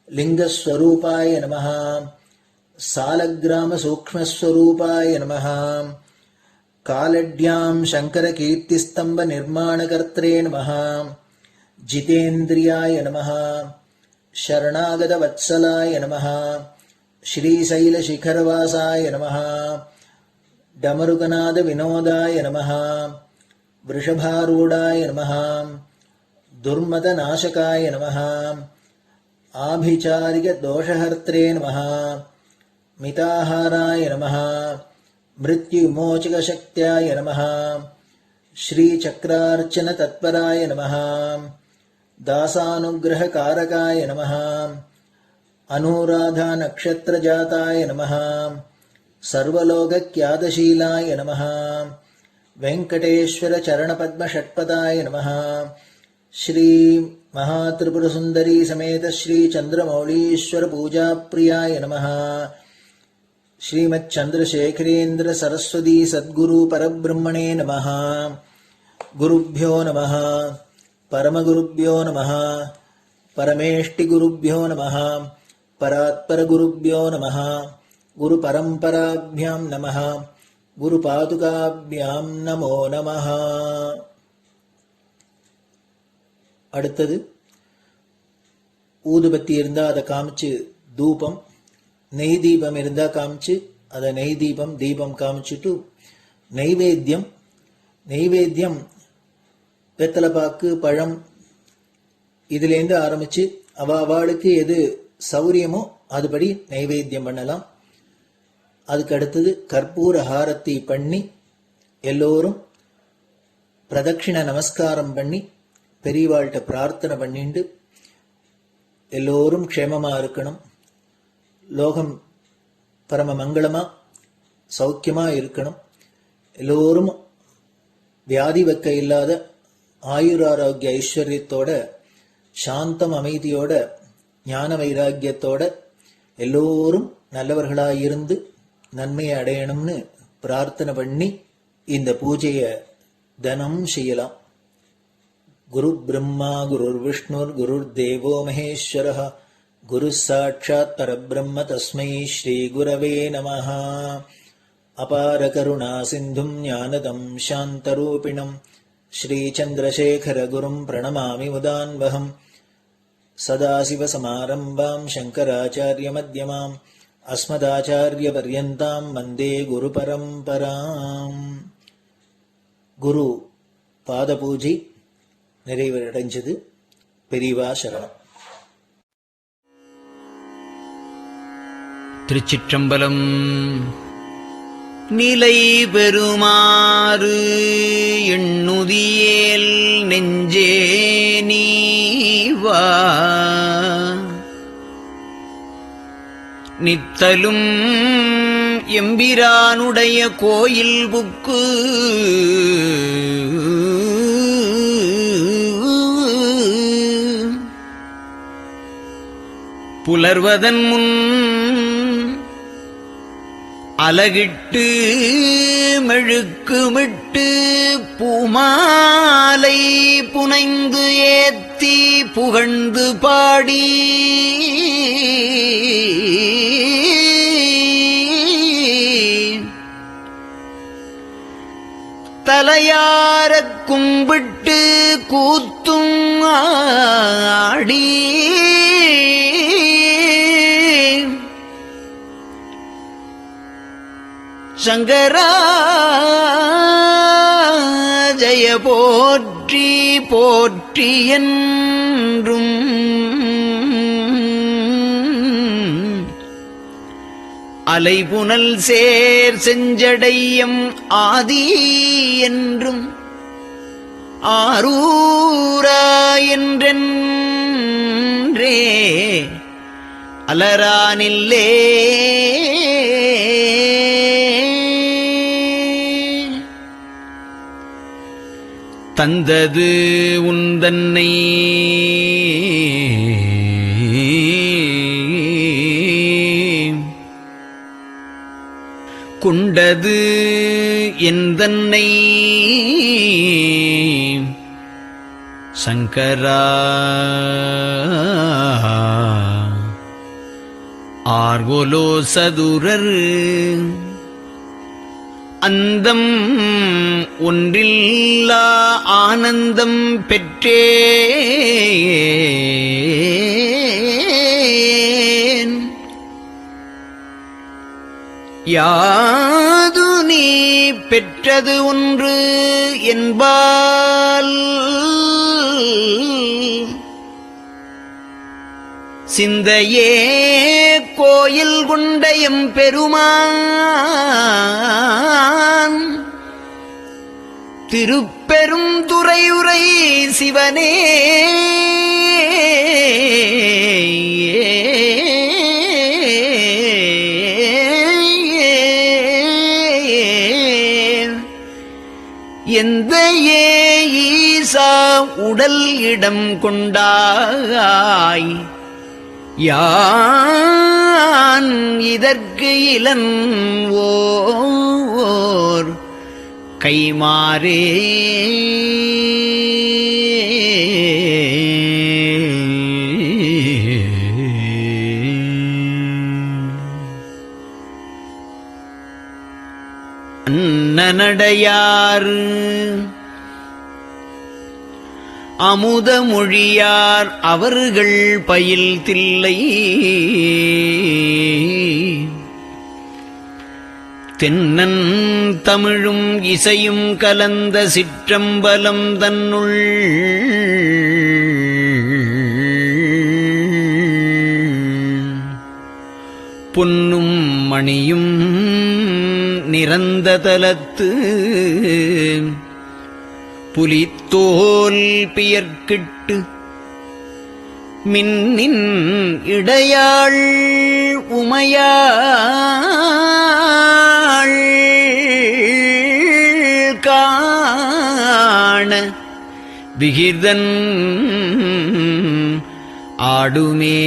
लिङ्गस्वरूपाय नमः सालग्रामसूक्ष्मस्वरूपाय नमः कालड्यां शङ्करकीर्तिस्तम्भनिर्माणकर्त्रे नमः जितेन्द्रियाय नमः शरणागतवत्सलाय नमः श्रीशैलशिखरवासाय नमः डमरुकनादविनोदाय नमः वृषभारूढाय नमः दुर्मदनाशकाय नमः आभिचारिकदोषहर्त्रे नमः मिताहाराय नमः मृत्युविमोचकशक्त्याय नमः श्रीचक्रार्चनतत्पराय नमः दासानुग्रहकारकाय नमः अनुराधानक्षत्रजाताय नमः सर्वलोकख्यातशीलाय नमः वेङ्कटेश्वरचरणपद्मषट्पदाय नमः श्री महात्रिपुरसुन्दरी समेत श्रीचन्द्रमौलीश्वरपूजाप्रियाय नमः श्रीमच्चन्द्रशेखरेन्द्र सरस्वती सद्गुरु परब्रह्मणे नमः गुरुभ्यो नमः परमगुरुभ्यो नमः परमेष्टिगुरुभ्यो नमः परात्परगुरुभ्यो नमः गुरुपरम्पराभ्यां नमः गुरुपादुकाभ्यां नमो नमः. அடுத்தது ஊதுபத்தி இருந்தா அதை காமிச்சு தூபம், நெய் தீபம் இருந்தா காமிச்சு அதை நெய் தீபம் தீபம் காமிச்சுட்டு நெய்வேத்தியம் வெத்தலைப்பாக்கு பழம் இதுலேருந்து ஆரம்பிச்சு அவளுக்கு எது சௌரியமோ அதுபடி நைவேத்தியம் பண்ணலாம். அதுக்கு அடுத்தது கற்பூர ஹாரத்தி பண்ணி எல்லோரும் பிரதட்சிண நமஸ்காரம் பண்ணி பெரியவாள்கிட்ட பிரார்த்தனை பண்ணிண்டு எல்லோரும் க்ஷேமமா இருக்கணும், லோகம் பரம மங்களமா சௌக்கியமா இருக்கணும், எல்லோரும் வியாதி வெக்க இல்லாத ஆயுராரோக்கிய ஐஸ்வர்யத்தோட சாந்தம் அமைதியோட ஞான வைராக்கியத்தோட எல்லோரும் நல்லவர்களாயிருந்து நன்மையை அடையணும்னு பிரார்த்தனை பண்ணி இந்த பூஜையை தினம் செய்யலாம். குரு பிரம்மா குருர் விஷ்ணுர் குருர் தேவோ மகேஸ்வரः குரு சாட்சாத் பரபிரம்ம தஸ்மை ஸ்ரீ குரவே நமः. அபார கருணா சிந்தும் ஞானதம் சாந்தரூபிணம் ஸ்ரீ சந்திரசேகர குரும் பிரணமாமி முதான்வகம். சதாசிவசமாரம்பாம் சங்கராச்சாரிய மத்யமாம் அஸ்மதாச்சாரிய பர்யந்தாம் வந்தே குரு பரம்பராம். குரு பாத பூஜை நிறைவடைஞ்சது. பெரியவா சரணம். திருச்சிற்றம்பலம். நிலை பெறுமாறு எண்ணுதியேல் நெஞ்சே நீவா, நித்தலும் எம்பிரானுடைய கோயில் புக்கு புலர்வதன் முன் அலகிட்டு மெழுக்குமிட்டு பூமாலை புனைந்து ஏத்தி புகழ்ந்து பாடி தலையாரக் கும்பிட்டு கூத்தும் ஆடி சங்கரா ஜய போற்றி போற்றி என்றும் அலைபுனல் சேர் செஞ்சடையம் ஆதி என்றும் ஆரூரா என்றென்றே அலரானில்லே தந்தது உந்தன்னை கொண்டது எந்தன்னை சங்கரா ஆர்கோலோ சதுரர் அந்தம் ஒன்றில்லா ஆனந்தம் பெற்றேன். யாது நீ பெற்றது ஒன்று என்பால் சிந்தையே கோயில் கொண்டயம் பெருமான் திருப்பெரும் துறையுரை சிவனே எந்த ஈசா உடல் இடம் கொண்டாய் யான் இதற்கு இளன்வோர் கைமாறே அன்னநடையார் அமுத மொழியார் அவர்கள் பயில் தில்லை தென்னன் தமிழும் இசையும் கலந்த சிற்றம்பலம் தன்னுள் பொன்னும் மணியும் நிறந்த தலத்து புலித்தோல் பியர்க்கிட்டு மின்னின் இடையாள் உமையாள் காண விகிர்தன் ஆடுமே.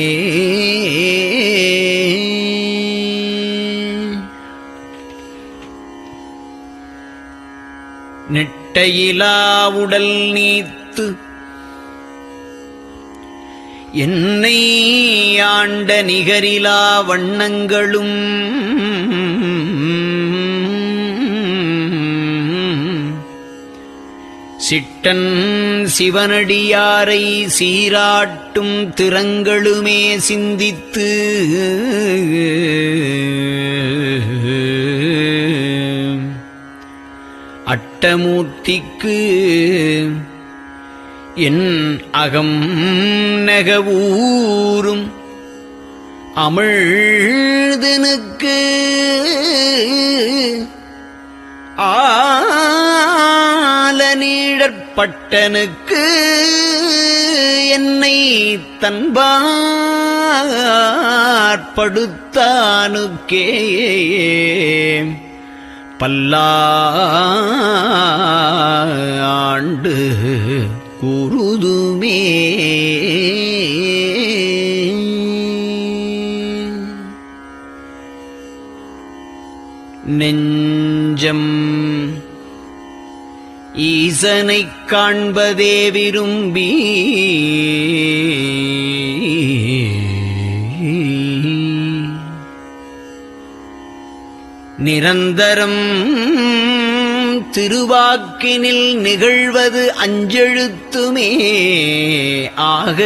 நெட்டையிலா உடல் நீத்து என்னை ஆண்ட நிகரிலா வண்ணங்களும் சிட்டன் சிவனடியாரை சீராட்டும் திறங்களுமே சிந்தித்து அட்டமூர்த்திக்கு என் அகம் நெகவூரும் அமிழ்தனுக்கு ஆலநீழற்பட்டனுக்கு என்னை தன்பாற்படுத்தானுக்கே பல்லாண்டு குருதுமே. நெஞ்சம் ஈசனைக் காண்பதே விரும்பி நிரந்தரம் திருவாக்கினில் நிகழ்வது அஞ்செழுத்துமே ஆக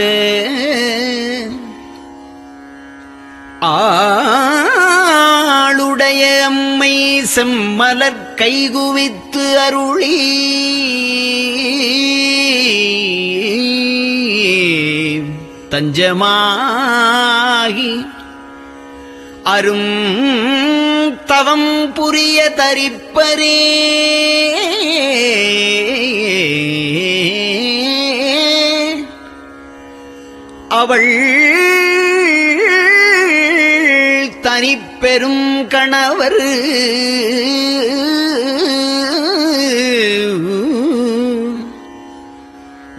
ஆளுடைய அம்மை செம்மலர் கைகுவித்து அருளி தஞ்சமாகி அரும் தவம் புரிய தரிப்பரே. அவள் தனிப்பெரும் கணவர்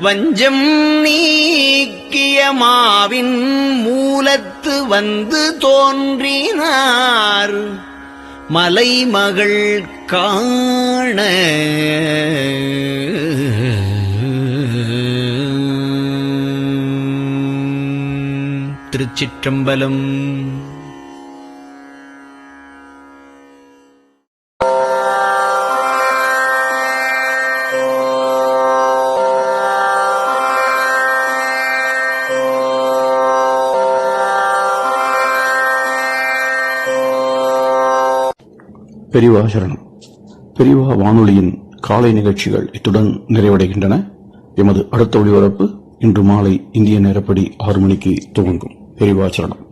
வஞ்சம் நீக்கிய மாவின் மூலத்து வந்து தோன்றினார் மலைமகள் காண. திருச்சிற்றம்பலம். பெரியவா சரணம். பெரியவா வானொலியின் காலை நிகழ்ச்சிகள் இத்துடன் நிறைவடைகின்றன. எமது அடுத்த ஒளிபரப்பு இன்று மாலை இந்திய நேரப்படி 6 மணிக்கு துவங்கும். பெரியவா சரணம்.